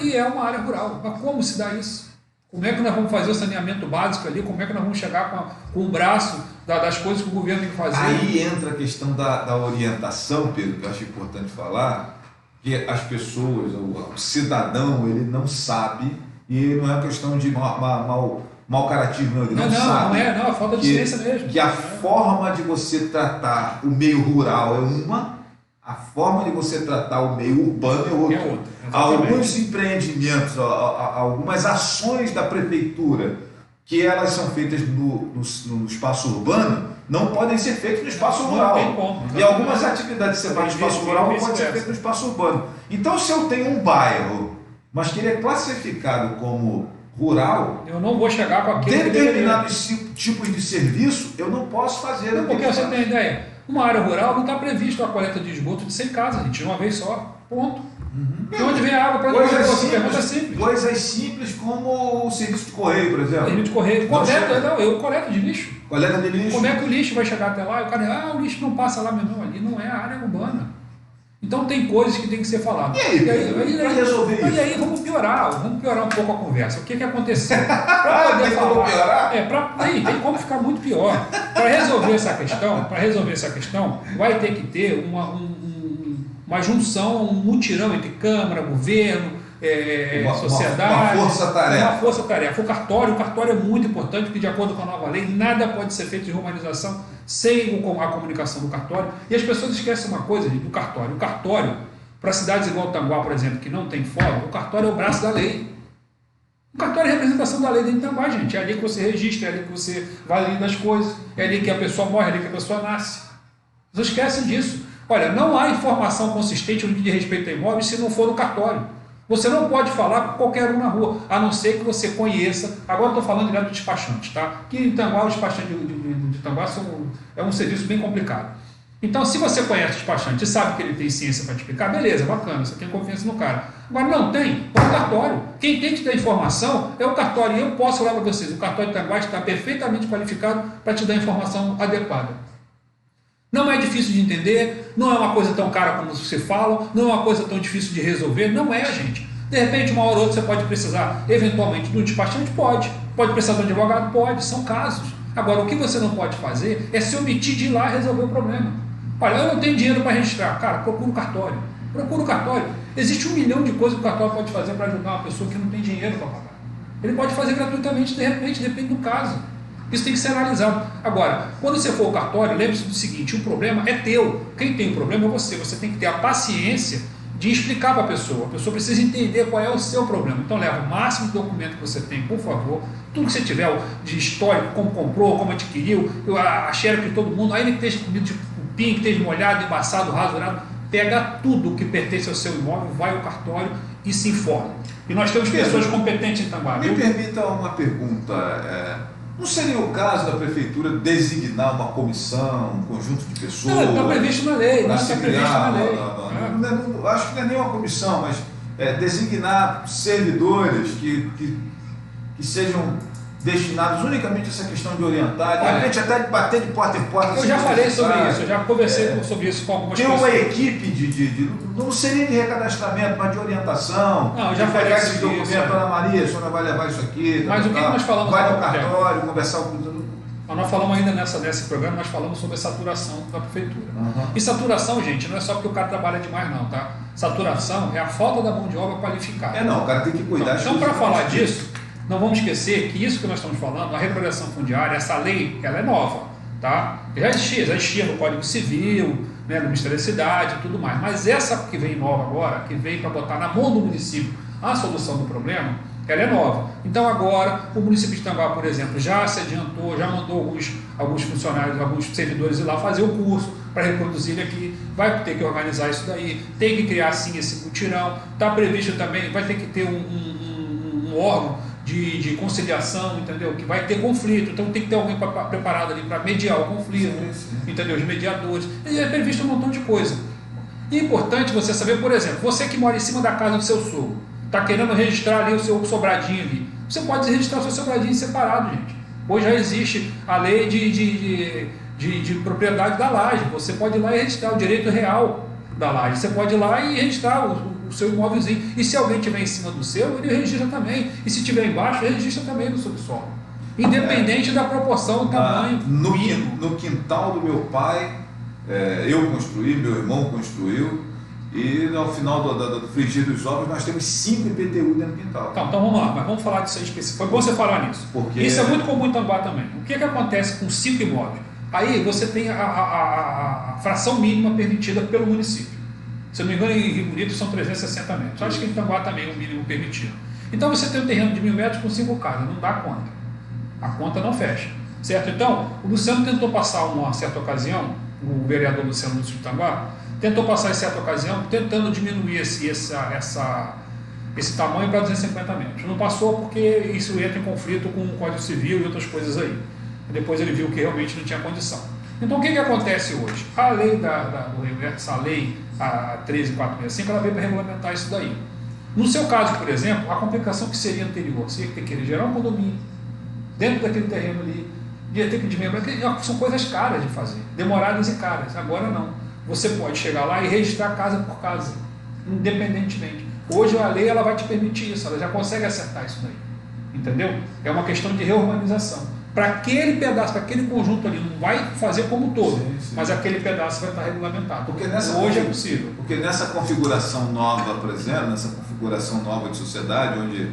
E é uma área rural. Mas como se dá isso? Como é que nós vamos fazer o saneamento básico ali? Como é que nós vamos chegar com o braço das coisas que o governo tem que fazer? Aí entra a questão da orientação, Pedro, que eu acho importante falar, que as pessoas, o cidadão, ele não sabe, e não é questão de mau caratismo, ele não sabe. Não é falta de ciência mesmo. Que a forma de você tratar o meio rural é uma, a forma de você tratar o meio urbano é outra. Alguns empreendimentos, algumas ações da prefeitura, que elas são feitas no espaço urbano, não podem ser feitas no espaço rural. E algumas atividades que você faz no espaço rural não podem ser feitas no espaço urbano. Então, se eu tenho um bairro, mas que ele é classificado como rural, eu não vou chegar com aquele determinados tipos de serviço, eu não posso fazer. Não, porque você tem ideia, uma área rural não está previsto a coleta de esgoto de 100 casas, gente, de uma vez só, ponto. De onde vem a água para coisas simples. Coisas simples como o serviço de correio, por exemplo. Serviço de correio. Eu coleto de lixo. Coleta de lixo. Como é que o lixo vai chegar até lá? O cara o lixo não passa lá, meu irmão, ali não é a área urbana. Então tem coisas que tem que ser faladas. E aí para resolver isso? E aí vamos piorar um pouco a conversa. O que aconteceu? Para poder falar. Como piorar? Tem como ficar muito pior. Para resolver essa questão, vai ter que ter uma junção, um mutirão entre Câmara, governo, sociedade. Uma força-tarefa. Uma força-tarefa. O cartório é muito importante, porque de acordo com a nova lei, nada pode ser feito de romanização sem a comunicação do cartório. E as pessoas esquecem uma coisa do cartório. O cartório, para cidades igual Tanguá, por exemplo, que não tem fórum, o cartório é o braço da lei. O cartório é a representação da lei dentro de Tanguá, gente. É ali que você registra, é ali que você valida as coisas, é ali que a pessoa morre, é ali que a pessoa nasce. As pessoas esquecem disso. Olha, não há informação consistente no que diz respeito a imóveis se não for no cartório. Você não pode falar com qualquer um na rua, a não ser que você conheça. Agora estou falando direto do despachante, tá? Que em Tanguá, o despachante de Tanguá é um serviço bem complicado. Então, se você conhece o despachante e sabe que ele tem ciência para te explicar, beleza, bacana, você tem confiança no cara. Agora, não tem, é o cartório. Quem tem que ter informação é o cartório. E eu posso falar para vocês, o cartório de Tanguá está perfeitamente qualificado para te dar a informação adequada. Não é difícil de entender, não é uma coisa tão cara como você fala, não é uma coisa tão difícil de resolver, não é, gente. De repente, uma hora ou outra, você pode precisar, eventualmente, de um despachante? Pode precisar de um advogado? Pode, são casos. Agora, o que você não pode fazer é se omitir de ir lá resolver o problema. Olha, eu não tenho dinheiro para registrar. Cara, procura um cartório. Existe 1 milhão de coisas que o cartório pode fazer para ajudar uma pessoa que não tem dinheiro para pagar. Ele pode fazer gratuitamente, de repente, depende do caso. Isso tem que ser analisado. Agora, quando você for ao cartório, lembre-se do seguinte, o problema é teu. Quem tem o problema é você. Você tem que ter a paciência de explicar para a pessoa. A pessoa precisa entender qual é o seu problema. Então leva o máximo de documento que você tem, por favor. Tudo que você tiver de histórico, como comprou, como adquiriu, a xerox de todo mundo, aí ele que esteja comido de cupim, que esteja molhado, embaçado, rasurado, pega tudo que pertence ao seu imóvel, vai ao cartório e se informa. E nós temos pessoas competentes em Tanguá. Me permita uma pergunta. Não seria o caso da prefeitura designar uma comissão, um conjunto de pessoas? Não, está previsto na lei. Não está previsto na lei. Acho que não é nem uma comissão, mas designar servidores que sejam destinados unicamente a essa questão de orientar, de repente até de bater de porta em porta. Eu já falei sobre isso, eu já conversei sobre isso com algumas pessoas. Tem uma equipe não seria de recadastramento, mas de orientação. Não, eu já falei pegar esse documento, Ana Maria, a senhora vai levar isso aqui. Mas o que nós falamos? Vai no cartório, conversar com... Nós falamos ainda nesse programa, nós falamos sobre a saturação da prefeitura. E saturação, gente, não é só porque o cara trabalha demais não, tá? Saturação é a falta da mão de obra qualificada. Não, o cara tem que cuidar. Então, para falar disso, não vamos esquecer que isso que nós estamos falando, a regularização fundiária, essa lei, ela é nova, tá? Já existia no Código Civil, né, no Ministério da Cidade e tudo mais. Mas essa que vem nova agora, que vem para botar na mão do município a solução do problema, ela é nova. Então agora o município de Tanguá, por exemplo, já se adiantou, já mandou alguns funcionários, alguns servidores ir lá fazer o curso para reproduzir aqui, vai ter que organizar isso daí, tem que criar sim esse mutirão, está previsto também, vai ter que ter um órgão de conciliação, entendeu? Que vai ter conflito, então tem que ter alguém preparado ali para mediar o conflito, entendeu? Os mediadores, e é previsto um montão de coisa. E é importante você saber, por exemplo, você que mora em cima da casa do seu sogro, está querendo registrar ali o seu sobradinho ali, você pode registrar o seu sobradinho separado, gente. Hoje já existe a lei de propriedade da laje, você pode ir lá e registrar o direito real da laje, você pode ir lá e registrar o seu imóvelzinho, e se alguém estiver em cima do seu, ele registra também, e se estiver embaixo, ele registra também no subsolo, independente da proporção, do tamanho. No quintal do meu pai, eu construí, meu irmão construiu, e no final do frigir dos ovos nós temos 5 IPTU dentro do quintal. Então vamos lá, mas vamos falar disso aí específico. Foi bom você falar nisso. Porque isso é muito comum em Tanguá também. O que acontece com 5 imóveis? Aí você tem a fração mínima permitida pelo município. Se eu não me engano, em Rio Bonito são 360 metros. Acho que em Tanguá também é o mínimo permitido. Então você tem um terreno de 1000 metros com 5 casas, não dá conta. A conta não fecha. Certo? Então, o Luciano tentou passar uma certa ocasião, o vereador Luciano Lúcio de Tanguá, tentou passar em certa ocasião, tentando diminuir esse tamanho para 250 metros. Não passou porque isso entra em conflito com o Código Civil e outras coisas aí. Depois ele viu que realmente não tinha condição. Então o que acontece hoje? A lei essa lei, a 13465, ela veio para regulamentar isso daí. No seu caso, por exemplo, a complicação que seria anterior, você ia ter que gerar um condomínio dentro daquele terreno ali, ia ter que desmembrar, são coisas caras de fazer, demoradas e caras. Agora não. Você pode chegar lá e registrar casa por casa, independentemente. Hoje a lei ela vai te permitir isso, ela já consegue acertar isso daí. Entendeu? É uma questão de reurbanização. Para aquele pedaço, para aquele conjunto ali, não vai fazer como um todo, mas aquele pedaço vai estar regulamentado. Porque hoje é possível. Porque nessa configuração nova, por exemplo, nessa configuração nova de sociedade, onde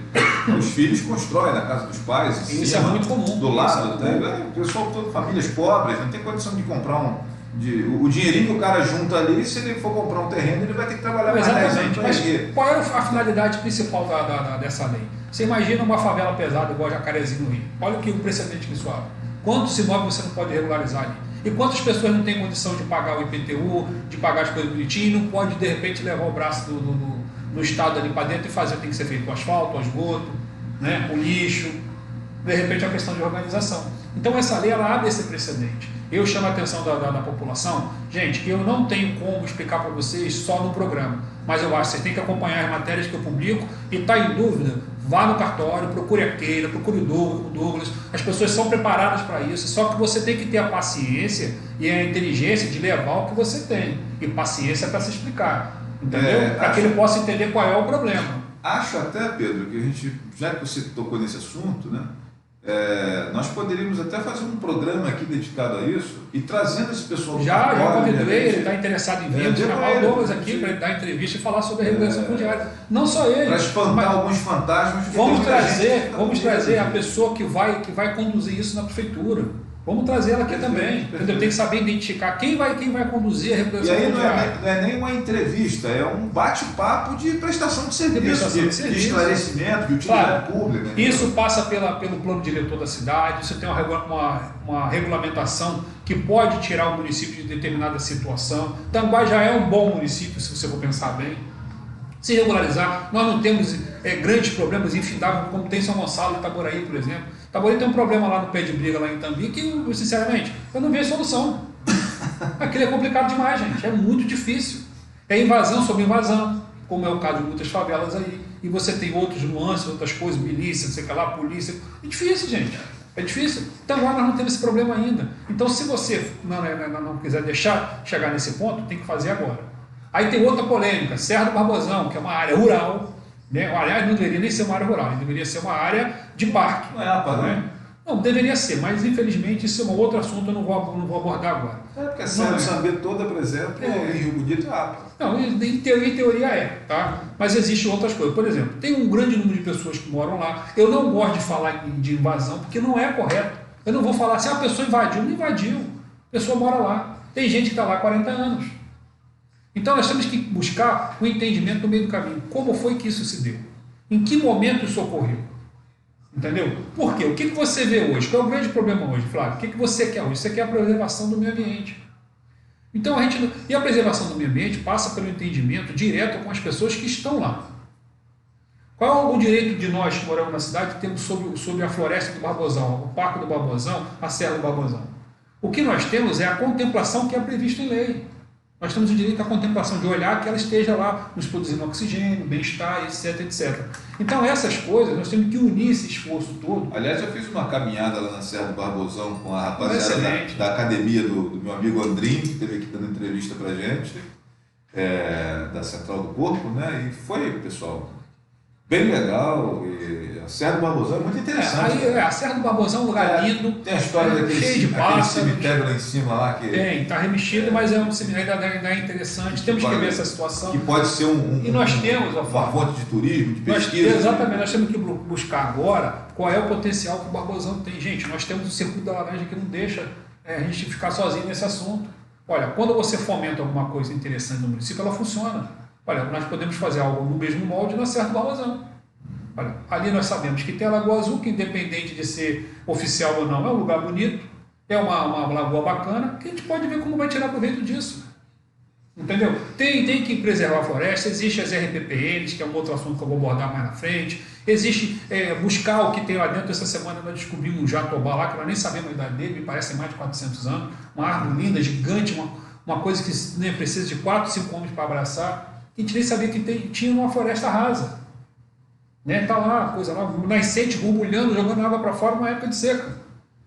os filhos constroem na casa dos pais, isso é muito comum. Do lado, o pessoal todo, famílias pobres, não tem condição de comprar o dinheirinho que o cara junta ali, se ele for comprar um terreno, ele vai ter que trabalhar mais 10 anos. Mas qual era a finalidade principal dessa lei? Você imagina uma favela pesada igual Jacarezinho no Rio. Olha o precedente que isso abre. Quantos imóveis você não pode regularizar ali? E quantas pessoas não têm condição de pagar o IPTU, de pagar as coisas bonitinhas e não pode, de repente, levar o braço do Estado ali para dentro e fazer? Tem que ser feito o asfalto, o esgoto, né, o lixo. De repente é uma questão de organização. Então essa lei ela abre esse precedente. Eu chamo a atenção da população, gente, que eu não tenho como explicar para vocês só no programa, mas eu acho que vocês têm que acompanhar as matérias que eu publico e está em dúvida, vá no cartório, procure a Keila, procure o Douglas, as pessoas são preparadas para isso, só que você tem que ter a paciência e a inteligência de levar o que você tem, e paciência para se explicar, entendeu? Para que ele possa entender qual é o problema. Acho até, Pedro, que a gente, já que você tocou nesse assunto, né? nós poderíamos até fazer um programa aqui dedicado a isso e trazendo esse pessoal do Já cartório, convidei, ele está interessado em vir, chamar o Douglas aqui para ele dar entrevista e falar sobre a regulação fundiária. Não só ele. Para espantar alguns fantasmas. Vamos trazer a pessoa que vai conduzir isso na prefeitura. Vamos trazer ela aqui também. Entendeu? Tem que saber identificar quem vai conduzir a regulação fundiária. Não é nem uma entrevista, é um bate-papo de prestação de serviço, de esclarecimento, de utilidade pública. Né? Isso passa pelo plano diretor da cidade, você tem uma regulamentação que pode tirar o município de determinada situação. Tanguá já é um bom município, se você for pensar bem. Se regularizar, nós não temos grandes problemas infindáveis como tem São Gonçalo e Itaboraí, por exemplo. Itaboraí tem um problema lá no pé de briga, lá em Itambi, que, sinceramente, eu não vejo solução. Aquilo é complicado demais, gente. É muito difícil. É invasão sobre invasão, como é o caso de muitas favelas aí. E você tem outros nuances, outras coisas, milícia, não sei o que lá, polícia. É difícil, gente. É difícil. Então agora nós não temos esse problema ainda. Então se você não quiser deixar chegar nesse ponto, tem que fazer agora. Aí tem outra polêmica, Serra do Barbosão, que é uma área rural, né? Aliás, não deveria nem ser uma área rural, deveria ser uma área de parque. Não é APA, né? Não, deveria ser, mas infelizmente isso é um outro assunto, eu não vou abordar agora. Porque a Serra do Sambê toda, por exemplo, em Rio Bonito é APA. Não, em teoria tá? Mas existem outras coisas. Por exemplo, tem um grande número de pessoas que moram lá. Eu não gosto de falar de invasão, porque não é correto. Eu não vou falar assim, a pessoa invadiu, não invadiu. A pessoa mora lá. Tem gente que está lá há 40 anos. Então nós temos que buscar o entendimento no meio do caminho. Como foi que isso se deu? Em que momento isso ocorreu? Entendeu? Por quê? O que você vê hoje? Qual é o grande problema hoje, Flávio? O que você quer hoje? Você quer a preservação do meio ambiente. Então e a preservação do meio ambiente passa pelo entendimento direto com as pessoas que estão lá. Qual é o direito de nós que moramos na cidade que temos sobre a floresta do Barbosão, o Parque do Barbosão, a Serra do Barbosão? O que nós temos é a contemplação que é prevista em lei. Nós temos o direito à contemplação, de olhar que ela esteja lá, nos produzindo oxigênio, bem-estar, etc, etc. Então essas coisas, nós temos que unir esse esforço todo. Aliás, eu fiz uma caminhada lá na Serra do Barbosão com a rapaziada da academia do meu amigo Andrinho, que esteve aqui dando entrevista pra gente, da Central do Corpo, né? E foi, pessoal, bem legal. E a Serra do Barbosão é muito interessante. A Serra do Barbosão é um lugar lindo. Tem a história daquele cemitério lá em cima. Lá, que está remexido, mas é um cemitério ainda é interessante. Temos que ver essa situação. Que pode ser e nós temos uma fonte de turismo, de pesquisa. Exatamente, nós temos que buscar agora qual é o potencial que o Barbosão tem. Gente, nós temos o circuito da laranja que não deixa a gente ficar sozinho nesse assunto. Olha, quando você fomenta alguma coisa interessante no município, ela funciona. Olha, nós podemos fazer algo no mesmo molde na Serra do Barbosão. Olha, ali nós sabemos que tem a Lagoa Azul, que independente de ser oficial ou não, é um lugar bonito, é uma lagoa bacana, que a gente pode ver como vai tirar proveito disso. Entendeu? Tem que preservar a floresta, existem as RPPNs, que é um outro assunto que eu vou abordar mais na frente, existe buscar o que tem lá dentro. Essa semana nós descobrimos um jatobá lá, que nós nem sabemos a idade dele, me parece mais de 400 anos, uma árvore linda, gigante, uma coisa que precisa de 4, 5 homens para abraçar, que a gente nem sabia que tinha uma floresta rasa. Tá lá, coisa lá, nascente, borbulhando, jogando água para fora numa época de seca.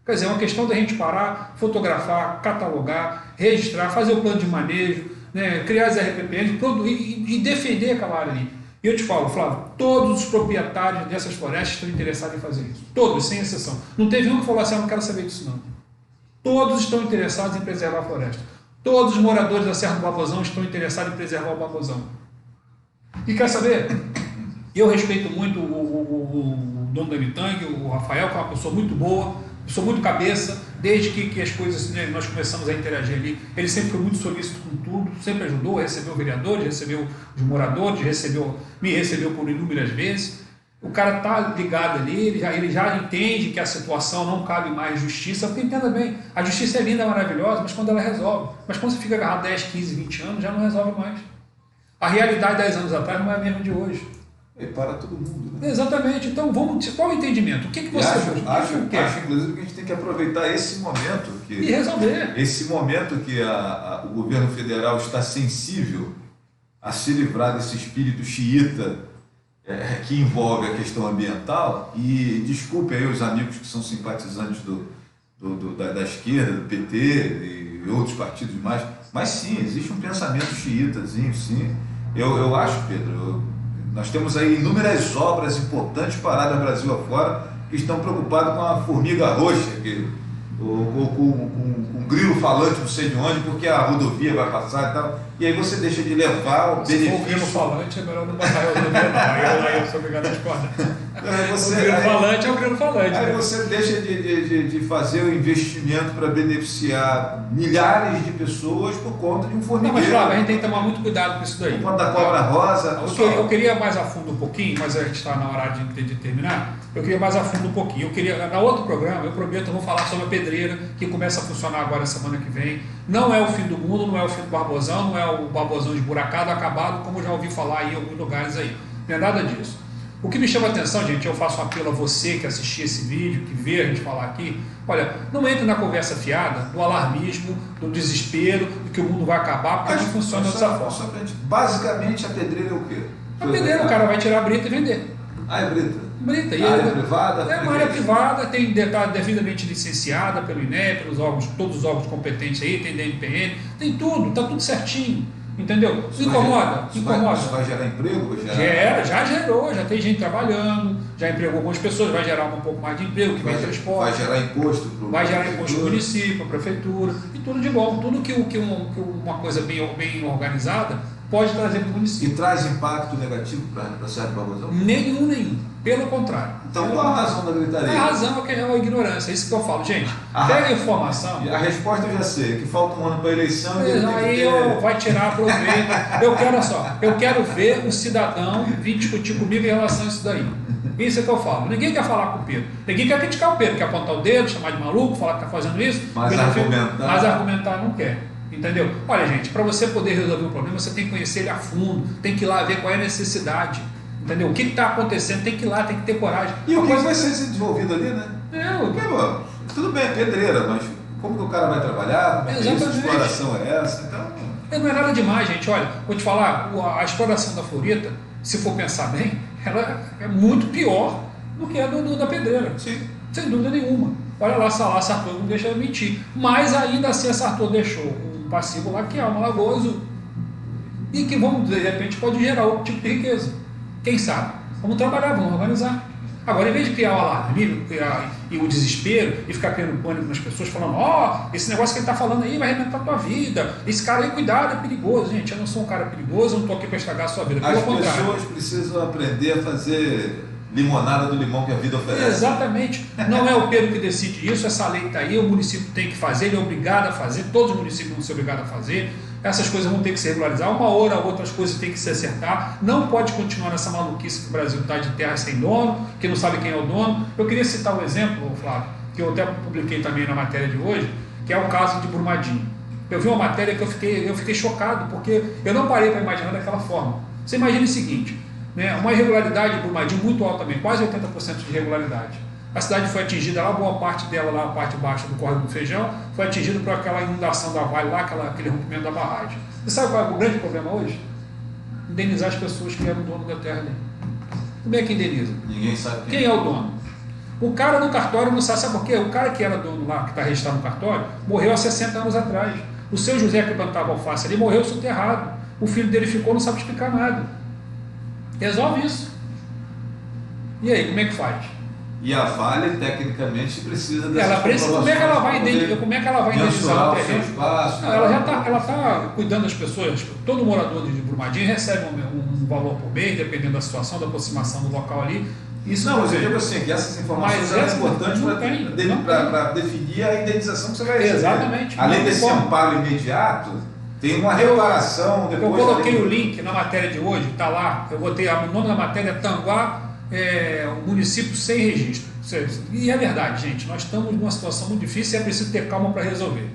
Quer dizer, é uma questão da gente parar, fotografar, catalogar, registrar, fazer o plano de manejo, né, criar as RPPs, e defender aquela área ali. E eu te falo, Flávio, todos os proprietários dessas florestas estão interessados em fazer isso. Todos, sem exceção. Não teve um que falou assim, eu não quero saber disso não. Todos estão interessados em preservar a floresta. Todos os moradores da Serra do Barbosão estão interessados em preservar o Barbosão. E quer saber? Eu respeito muito o dono da Mitang, o Rafael, que é uma pessoa muito boa, pessoa muito cabeça, desde que as coisas, né, nós começamos a interagir ali. Ele sempre foi muito solícito com tudo, sempre ajudou, recebeu vereadores, recebeu os moradores, me recebeu por inúmeras vezes. O cara está ligado ali, ele já entende que a situação não cabe mais justiça, porque entenda bem, a justiça é linda, maravilhosa, mas quando ela resolve. Mas quando você fica agarrado 10, 15, 20 anos, já não resolve mais. A realidade 10 anos atrás não é a mesma de hoje. E para todo mundo, né? Exatamente. Então, qual o entendimento? O que você acha? Acho, inclusive, que a gente tem que aproveitar esse momento e resolver. Esse momento que o governo federal está sensível a se livrar desse espírito xiita que envolve a questão ambiental. E desculpe aí os amigos que são simpatizantes da esquerda, do PT e outros partidos mais, mas sim, existe um pensamento xiitazinho, sim. Eu acho, Pedro, nós temos aí inúmeras obras importantes paradas Brasil afora que estão preocupados com a formiga roxa, ou com um grilo falante não sei de onde, porque a rodovia vai passar e tal. E aí você deixa de levar o benefício. Se for o grilo falante, é melhor não passar a rodovia, não. Aí eu sou obrigado a discordar. O grilo falante é o grilo falante. Aí você deixa de fazer o investimento para beneficiar milhares de pessoas por conta de um formigueiro. Não, mas Flávio, a gente tem que tomar muito cuidado com isso daí. Por conta da cobra rosa. Eu queria mais a fundo um pouquinho, mas a gente está na hora de terminar. Eu queria mais a fundo um pouquinho. Na outro programa, eu prometo, eu vou falar sobre a pedreira, que começa a funcionar agora semana que vem. Não é o fim do mundo, não é o fim do Barbosão, não é o Barbosão esburacado, acabado, como eu já ouvi falar aí em alguns lugares aí. Não é nada disso. O que me chama a atenção, gente, eu faço um apelo a você que assistiu esse vídeo, que vê a gente falar aqui, olha, não entre na conversa fiada do alarmismo, do desespero, de que o mundo vai acabar, porque não funciona dessa forma. Basicamente, a pedreira é o quê? A pedreira, o cara vai tirar a brita e vender. Ah, é brita? Brita. A área privada? É uma área privada, está devidamente licenciada pelo INEP, pelos órgãos, todos os órgãos competentes aí, tem DNPN, tem tudo, está tudo certinho. Entendeu? Incomoda. Isso vai gerar emprego? Já gerou, já tem gente trabalhando, já empregou algumas pessoas, vai gerar um pouco mais de emprego, que vai transporte. Vai gerar imposto para o município, para a prefeitura, e tudo de bom. Tudo que uma coisa bem organizada pode trazer para o município. E traz impacto negativo para a cidade de Barbosão? Nenhum. Pelo contrário. Então qual a razão da gritaria? A razão é a ignorância, é isso que eu falo. Gente, pega a informação. A resposta eu já sei, que falta um ano para a eleição. Vai tirar proveito. Eu quero ver o cidadão vir discutir comigo em relação a isso daí. Isso é que eu falo. Ninguém quer falar com o Pedro. Ninguém quer criticar o Pedro, quer apontar o dedo, chamar de maluco, falar que está fazendo isso. Mas argumentar não quer. Entendeu? Olha, gente, para você poder resolver um problema, você tem que conhecer ele a fundo, tem que ir lá ver qual é a necessidade. Entendeu? O que está acontecendo, tem que ir lá, tem que ter coragem. E o que vai ser desenvolvido ali, né? Tudo bem, é pedreira, mas como que o cara vai trabalhar? Como é que a exploração é essa? Então... Não é nada demais, gente. Olha, vou te falar, a exploração da florita, se for pensar bem, ela é muito pior do que a da pedreira. Sim. Sem dúvida nenhuma. Olha lá, Sartor não deixa eu mentir. Mas ainda assim a Sartor deixou um passivo lá que é uma lagoa azul. E que, de repente, pode gerar outro tipo de riqueza. Quem sabe? Vamos trabalhar, vamos organizar. Agora, em vez de criar o alarme e o desespero e ficar criando pânico nas pessoas, falando, esse negócio que ele está falando aí vai arrebentar a tua vida, esse cara aí, cuidado, é perigoso. Gente, eu não sou um cara perigoso, eu não estou aqui para estragar a sua vida. As pessoas precisam aprender a fazer limonada do limão que a vida oferece. Exatamente. Não é o Pedro que decide isso, essa lei está aí, o município tem que fazer, ele é obrigado a fazer, todos os municípios vão ser obrigados a fazer. Essas coisas vão ter que se regularizar, uma hora outras coisas têm que se acertar. Não pode continuar nessa maluquice que o Brasil está de terra sem dono, que não sabe quem é o dono. Eu queria citar um exemplo, Flávio, que eu até publiquei também na matéria de hoje, que é o caso de Brumadinho. Eu vi uma matéria que eu fiquei chocado, porque eu não parei para imaginar daquela forma. Você imagina o seguinte, né, uma irregularidade de Brumadinho muito alta também, quase 80% de irregularidade. A cidade foi atingida, lá boa parte dela, lá a parte baixa do Córrego do Feijão, foi atingida por aquela inundação da Vale, lá aquele rompimento da barragem. Você sabe qual é o grande problema hoje? Indenizar as pessoas que eram dono da terra ali. Como é que indeniza? Ninguém sabe quem é o dono. O cara no cartório não sabe por quê? O cara que era dono lá, que está registrado no cartório, morreu há 60 anos atrás. O seu José que plantava alface ali morreu soterrado. O filho dele ficou, não sabe explicar nada. Resolve isso. E aí, como é que faz? E a Vale, tecnicamente, precisa dessas como é que ela vai indenizar o terreno? Ela já está cuidando das pessoas. Todo morador de Brumadinho recebe um valor por mês, dependendo da situação, da aproximação do local ali. Isso não, mas eu digo assim, que essas informações são importantes para definir a indenização que você vai receber. Exatamente. Além desse amparo imediato, tem uma reparação depois. Eu coloquei o link na matéria de hoje, está lá. Eu botei o nome da matéria é Tanguá, um município sem registro. E é verdade, gente, nós estamos numa situação muito difícil e é preciso ter calma para resolver.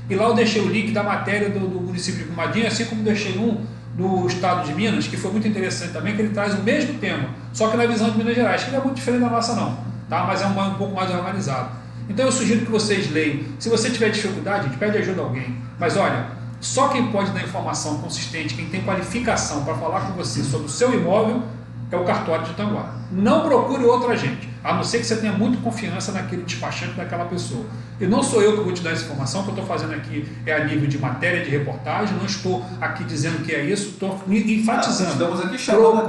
E lá eu deixei o link da matéria do município de Brumadinho, assim como deixei um do estado de Minas, que foi muito interessante também, que ele traz o mesmo tema, só que na visão de Minas Gerais, que não é muito diferente da nossa não, tá? Mas é um pouco mais organizado. Então eu sugiro que vocês leiam. Se você tiver dificuldade, gente, pede ajuda a alguém. Mas olha, só quem pode dar informação consistente, quem tem qualificação para falar com você sobre o seu imóvel, é o cartório de Tanguá. Não procure outro agente, a não ser que você tenha muita confiança naquele despachante daquela pessoa. E não sou eu que vou te dar essa informação, o que eu estou fazendo aqui é a nível de matéria, de reportagem, não estou aqui dizendo que é isso, estou enfatizando. Estamos aqui chamando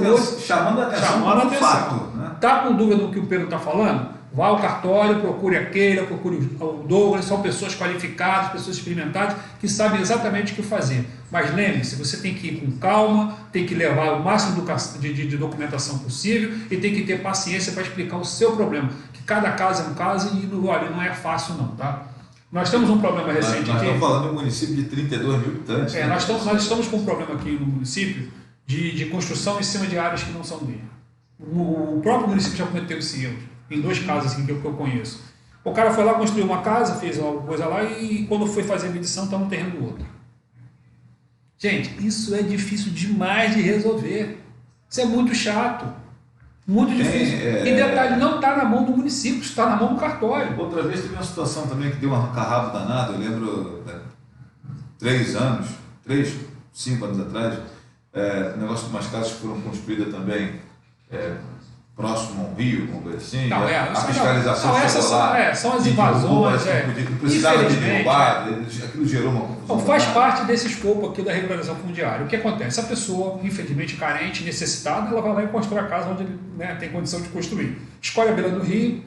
a atenção. Fato, né? Tá com dúvida do que o Pedro está falando? vá ao cartório, procure a Keila, procure o Douglas, são pessoas qualificadas, pessoas experimentadas, que sabem exatamente o que fazer. Mas lembre-se, você tem que ir com calma, tem que levar o máximo de documentação possível e tem que ter paciência para explicar o seu problema, que cada caso é um caso e olha, não é fácil não, tá? Nós temos um problema recente nós aqui. Estamos falando de um município de 32 mil habitantes. Né? Nós estamos com um problema aqui no município de construção em cima de áreas que não são dele. O próprio município já cometeu esse erro, em 2 casos assim, que eu conheço. O cara foi lá, construiu uma casa, fez alguma coisa lá e quando foi fazer a medição está no terreno do outro. Gente, isso é difícil demais de resolver. Isso é muito chato. Muito difícil. E detalhe, não está na mão do município, está na mão do cartório. Outra vez teve uma situação também que deu um arranca-rabo danado, eu lembro, 5 anos atrás, o negócio de umas casas que foram construídas também próximo a um rio, vamos dizer assim, não, a fiscalização são as invasões, não precisava de derrubar, aquilo gerou uma confusão. Então, faz parte desse escopo aqui da regularização fundiária. O que acontece? A pessoa, infelizmente carente, necessitada, ela vai lá e constrói a casa onde ele tem condição de construir. Escolhe a beira do rio,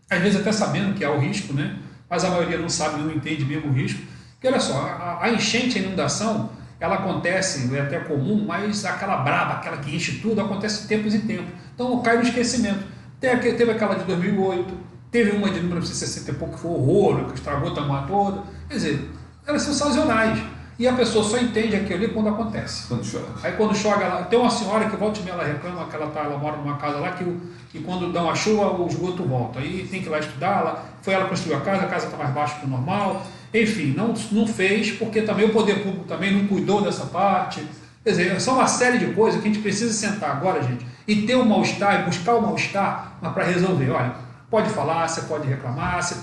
às vezes até sabendo que há o risco, né? Mas a maioria não sabe, não entende mesmo o risco. Porque olha só, a enchente, a inundação, ela acontece, é até comum, mas aquela braba, aquela que enche tudo, acontece de tempos em tempos. Então cai no esquecimento. Teve aquela de 2008, teve uma de 1960 e pouco que foi horror, que estragou a Tamar toda. Quer dizer, elas são sazonais. E a pessoa só entende aquilo ali quando acontece. Quando chove. Aí quando chove, tem uma senhora que volta e meia ela reclama que ela mora numa casa lá que quando dá uma chuva o esgoto volta. Aí tem que ir lá estudar, ela construiu a casa está mais baixa que o normal. Enfim, não fez porque também o poder público também não cuidou dessa parte. Quer dizer, são uma série de coisas que a gente precisa sentar agora, gente, e ter um mal-estar, e buscar o mal-estar, mas para resolver. Olha, pode falar, você pode reclamar, você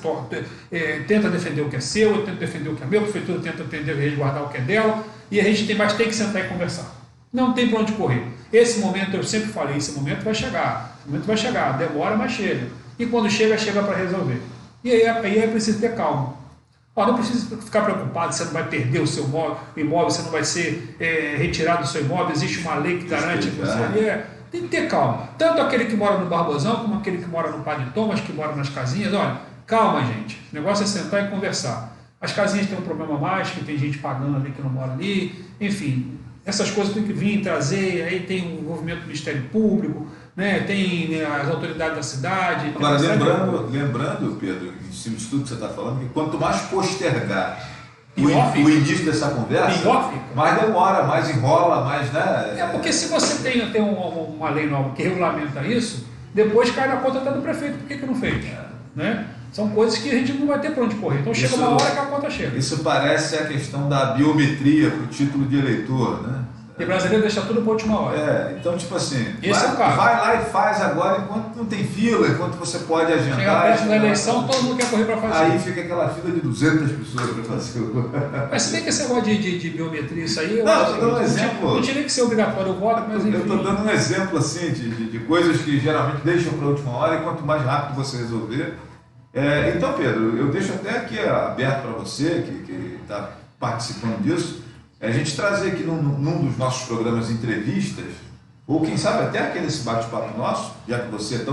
tenta defender o que é seu, eu tento defender o que é meu, a prefeitura tenta resguardar o que é dela, e a gente tem que sentar e conversar. Não tem para onde correr. Esse momento, eu sempre falei, esse momento vai chegar. Demora, mas chega. E quando chega para resolver. E aí é preciso ter calma. Não precisa ficar preocupado, você não vai perder o seu imóvel, você não vai ser retirado do seu imóvel, existe uma lei que garante que você... Tem que ter calma. Tanto aquele que mora no Barbosão, como aquele que mora no Padre Thomas, que mora nas casinhas. Olha, calma, gente. O negócio é sentar e conversar. As casinhas têm um problema a mais, que tem gente pagando ali que não mora ali. Enfim, essas coisas tem que vir, trazer. Aí tem o envolvimento do Ministério Público, né? Tem as autoridades da cidade. Agora, lembrando, Pedro, em cima de tudo que você está falando, que quanto mais postergar o início dessa conversa, mais demora, mais enrola, mais, né? Porque se você tem uma lei nova que regulamenta isso, depois cai na conta até do prefeito, por que não fez? Né? São coisas que a gente não vai ter para onde correr. Então chega uma hora que a conta chega. Isso parece a questão da biometria para o título de eleitor, né? E brasileiro deixa tudo para a última hora. Então, tipo assim, vai lá e faz agora enquanto não tem fila, enquanto você pode agendar. Chega perto da eleição, todo mundo quer correr para fazer. Aí fica aquela fila de 200 pessoas para fazer. Mas se bem que esse negócio de biometria, isso aí... Não tinha que ser obrigatório o voto, mas enfim. Eu estou dando um exemplo assim de coisas que geralmente deixam para a última hora e quanto mais rápido você resolver. Então, Pedro, eu deixo até aqui aberto para você que está participando disso, a gente trazer aqui num dos nossos programas de entrevistas, ou quem sabe até aqui nesse bate-papo nosso, já que você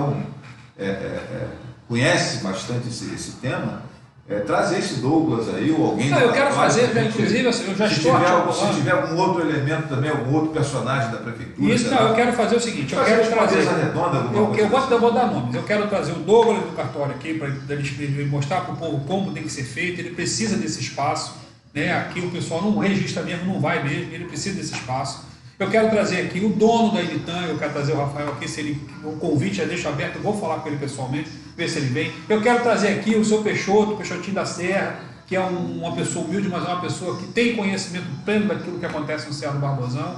conhece bastante esse tema, trazer esse Douglas aí, ou alguém... eu quero fazer, inclusive, eu já estou articulando. Se tiver algum outro elemento também, algum outro personagem da prefeitura... Isso, eu quero fazer o seguinte, eu quero trazer... Eu vou dar nomes, eu quero trazer o Douglas do cartório aqui, para ele mostrar para o povo como tem que ser feito, ele precisa desse espaço. Aqui o pessoal não registra mesmo, não vai mesmo, ele precisa desse espaço. Eu quero trazer aqui o dono da Initan, eu quero trazer o Rafael aqui, o convite já deixo aberto, eu vou falar com ele pessoalmente, ver se ele vem. Eu quero trazer aqui o seu Peixoto, o Peixotinho da Serra, que é uma pessoa humilde, mas é uma pessoa que tem conhecimento pleno daquilo que acontece no Cerro do Barbosão.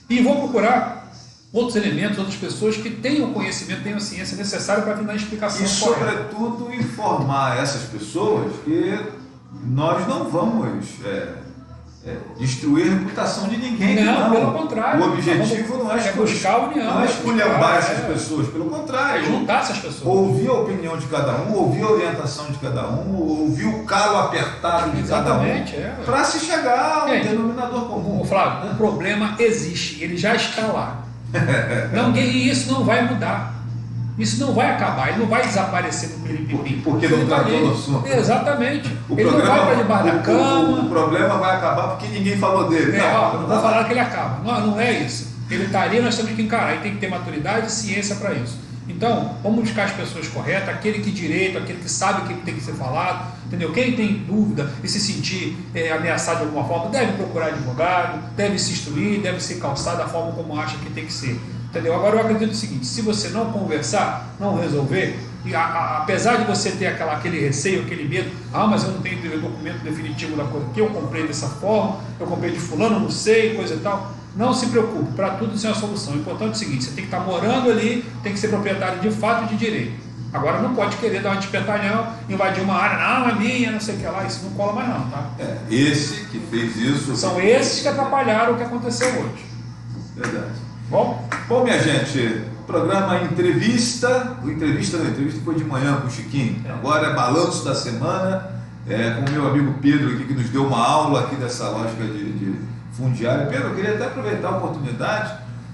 E vou procurar outros elementos, outras pessoas que tenham conhecimento, tenham a ciência necessária para vir dar a explicação correta. E, sobretudo, informar essas pessoas que nós não vamos destruir a reputação de ninguém. Não, pelo contrário. O objetivo não é buscar a união. Não é esculhambar essas pessoas, pelo contrário. É juntar essas pessoas. Ouvir a opinião de cada um, ouvir a orientação de cada um, ouvir o calo apertado de cada um, para se chegar a um denominador comum. Flávio, o problema existe, ele já está lá. E isso não vai mudar. Isso não vai acabar, ele não vai desaparecer no piripipim. Porque não tratou no assunto. Exatamente. Ele não vai para debaixo da cama. O problema vai acabar porque ninguém falou dele. Não vou falar que ele acaba. Não é isso. Ele está ali, nós temos que encarar. E tem que ter maturidade e ciência para isso. Então, vamos buscar as pessoas corretas, aquele que direito, aquele que sabe o que tem que ser falado, entendeu? Quem tem dúvida e se sentir ameaçado de alguma forma, deve procurar advogado, deve se instruir, deve se calçar da forma como acha que tem que ser. Entendeu? Agora eu acredito o seguinte, se você não conversar, não resolver, e apesar de você ter aquele receio, aquele medo, mas eu não tenho documento definitivo da coisa que eu comprei dessa forma, eu comprei de fulano, não sei, coisa e tal, não se preocupe, para tudo isso é uma solução. O importante é o seguinte, você tem que estar morando ali, tem que ser proprietário de fato e de direito. Agora não pode querer dar uma despetalhão, invadir uma área, não, é minha, não sei o que lá, isso não cola mais não, tá? Esse que fez isso... São esses que atrapalharam o que aconteceu hoje. Verdade. Bom, minha gente, programa Entrevista. A entrevista foi de manhã com o Chiquinho. Agora é balanço da semana, com o meu amigo Pedro aqui, que nos deu uma aula aqui dessa lógica de fundiário. Pedro, eu queria até aproveitar a oportunidade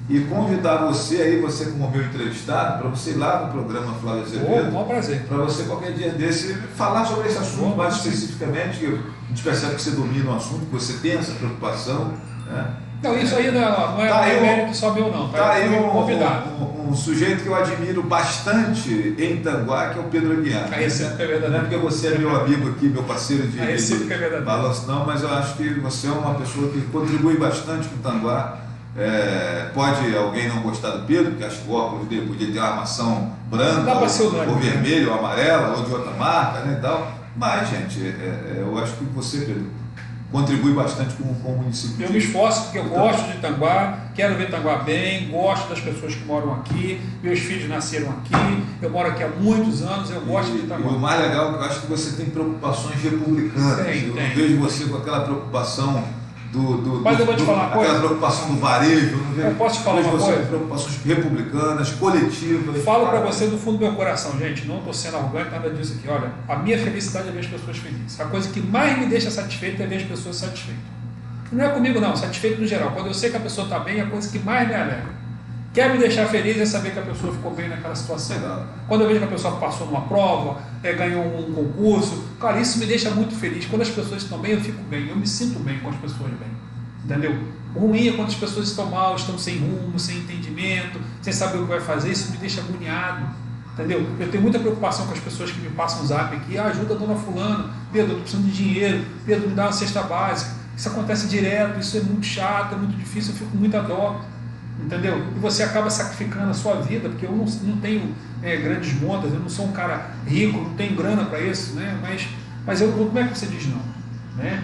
e convidar você como meu entrevistado, para você ir lá no programa Flávio Azevedo. Bom prazer. Para você, qualquer dia desse, falar sobre esse assunto mais especificamente. A gente percebe que você domina o assunto, que você tem essa preocupação, né? Não, isso aí não é mérito só meu não, tá aí convidado. Um sujeito que eu admiro bastante em Tanguá, que é o Pedro Aguiar. A recíproca é verdadeira. Não é porque você é meu amigo aqui, meu parceiro de balanço, não, mas eu acho que você é uma pessoa que contribui bastante com o Tanguá. Pode alguém não gostar do Pedro, porque acho que o óculos dele podia ter uma armação branca, ou vermelha, ou amarela, ou de outra marca, né, e tal. Mas, gente, eu acho que você, Pedro, contribui bastante com o município. Eu me esforço porque eu gosto de Tanguá, quero ver Tanguá bem, gosto das pessoas que moram aqui, meus filhos nasceram aqui, eu moro aqui há muitos anos, eu gosto de Tanguá. E o mais legal é que eu acho que você tem preocupações republicanas. Eu não vejo você com aquela preocupação Mas eu vou te falar uma coisa. Aquela preocupação do varejo. Eu posso te falar uma coisa? Preocupações republicanas, coletivas. Falo para você do fundo do meu coração, gente, não estou sendo arrogante, nada disso aqui. Olha, a minha felicidade é ver as pessoas felizes. A coisa que mais me deixa satisfeito é ver as pessoas satisfeitas. Não é comigo não, satisfeito no geral. Quando eu sei que a pessoa está bem, é a coisa que mais me alegra. Quer me deixar feliz é saber que a pessoa ficou bem naquela situação. Legal. Quando eu vejo que a pessoa passou numa prova, ganhou um concurso, cara, isso me deixa muito feliz. Quando as pessoas estão bem, eu fico bem, eu me sinto bem com as pessoas bem. Entendeu? O ruim é quando as pessoas estão mal, estão sem rumo, sem entendimento, sem saber o que vai fazer, isso me deixa agoniado. Entendeu? Eu tenho muita preocupação com as pessoas que me passam um zap aqui, ajuda a dona fulano, Pedro, eu estou precisando de dinheiro, Pedro, me dá uma cesta básica. Isso acontece direto, isso é muito chato, é muito difícil, eu fico com muita dó. Entendeu? E você acaba sacrificando a sua vida, porque eu não tenho grandes montas, eu não sou um cara rico, não tenho grana para isso, né? Mas eu, como é que você diz não? Né?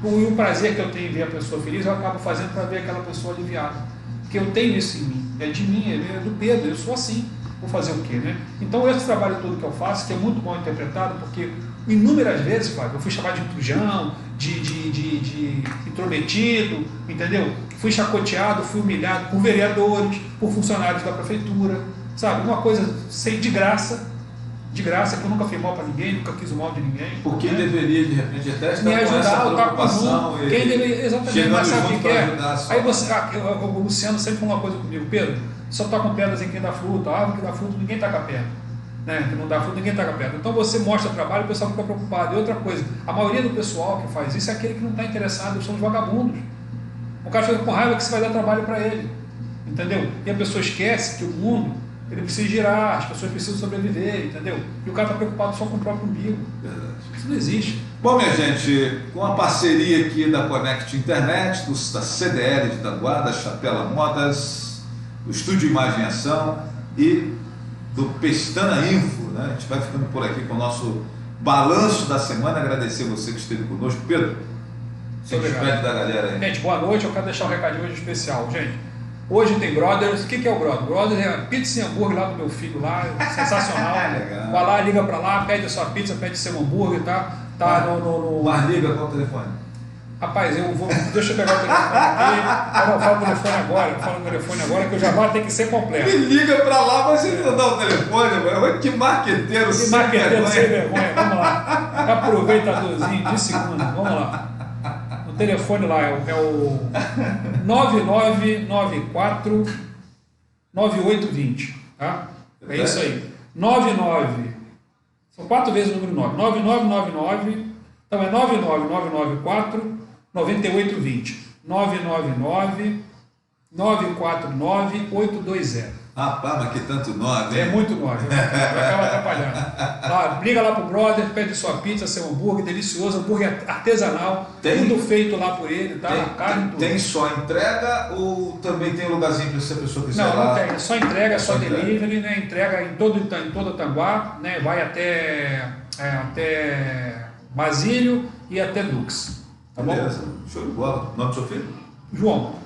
E o prazer que eu tenho em ver a pessoa feliz, eu acabo fazendo para ver aquela pessoa aliviada. Porque eu tenho isso em mim, é de mim, é do Pedro, eu sou assim. Vou fazer o quê, né? Então esse trabalho todo que eu faço, que é muito mal interpretado, porque inúmeras vezes, Flávio, eu fui chamado de intrujão, de intrometido, entendeu? Fui chacoteado, fui humilhado por vereadores, por funcionários da prefeitura, sabe? Uma coisa de graça, que eu nunca fiz mal para ninguém, nunca quis o mal de ninguém. Por que deveria, de repente, até estar me ajudar, com essa preocupação? Quem deveria, exatamente, mas sabe o que é? Aí o Luciano sempre falou uma coisa comigo, Pedro, só está com pedras em quem dá fruto, a árvore que dá fruto, ninguém está com pedra. Né? Que não dá fruto, ninguém está com pedra. Então você mostra trabalho, o pessoal fica preocupado. E outra coisa, a maioria do pessoal que faz isso é aquele que não está interessado, são os vagabundos. O cara fica com raiva que você vai dar trabalho para ele. Entendeu? E a pessoa esquece que o mundo ele precisa girar, as pessoas precisam sobreviver, entendeu? E o cara está preocupado só com o próprio umbigo. Verdade. Isso não existe. Bom, minha gente, com a parceria aqui da Connect Internet, da CDL de Tanguá, da Chapela Modas, do Estúdio Imagem e Ação e do Pestana Info, né? A gente vai ficando por aqui com o nosso balanço da semana. Agradecer você que esteve conosco. Pedro, se despede da galera aí. Gente, boa noite. Eu quero deixar um recadinho hoje especial. Gente, hoje tem Brothers. O que é o Brothers? Brothers é a pizza e hambúrguer lá do meu filho lá, sensacional. Legal. Vai lá, liga pra lá, pede a sua pizza, pede seu hambúrguer, tá? Mas liga, qual o telefone? Rapaz, deixa eu pegar o telefone aqui. Eu não falo o telefone agora, eu falo o telefone agora que eu já vou ter que ser completo. Me liga pra lá, mas você não dá o telefone, mano. Que marqueteiro, que marqueteiro sem vergonha. Vamos lá. Aproveitadorzinho de segunda. Vamos lá. O telefone lá é o 9994 9820, tá? É isso aí. 99. São 4 vezes o número 9. 9999. Então é 99994 9820. 999 949 820. Rapaz, mas que tanto 9, É hein? muito 9. Acaba atrapalhando. Lá, liga lá pro brother, pede sua pizza, seu hambúrguer delicioso, hambúrguer artesanal, tudo feito lá por ele, tá? Carne, tudo. Tem só entrega ou também tem um lugarzinho para se a pessoa quiser não, lá? Não tem, é só entrega, só delivery, entrega. né? Entrega em todo Tanguá, né? Vai até Basílio e até Lux. Tá bom? Beleza, show de bola. Nome do seu filho? João.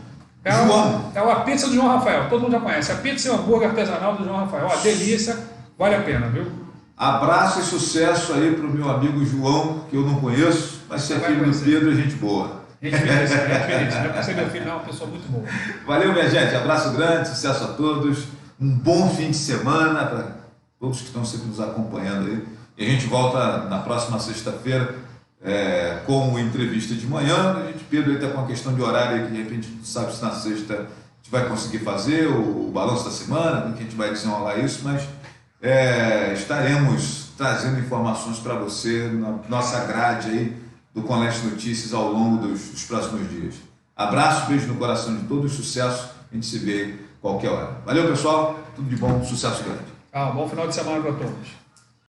João. É a pizza do João Rafael, todo mundo já conhece. A pizza e o hambúrguer artesanal do João Rafael. Ó, delícia, vale a pena, viu? Abraço e sucesso aí pro meu amigo João, que eu não conheço, mas se é filho do Pedro, é gente boa. Gente feliz, já conheci meu filho, é uma pessoa muito boa. Valeu, minha gente. Abraço grande, sucesso a todos. Um bom fim de semana para todos que estão sempre nos acompanhando aí. E a gente volta na próxima sexta-feira com uma entrevista de manhã. A gente, Pedro, aí está com uma questão de horário aí que de repente não sabe se na sexta a gente vai conseguir fazer o balanço da semana, como que a gente vai desenrolar isso, mas estaremos trazendo informações para você na nossa grade aí do Conleste Notícias ao longo dos próximos dias. Abraço, beijo no coração de todos, sucesso, a gente se vê qualquer hora. Valeu, pessoal, tudo de bom, sucesso grande. Bom final de semana para todos.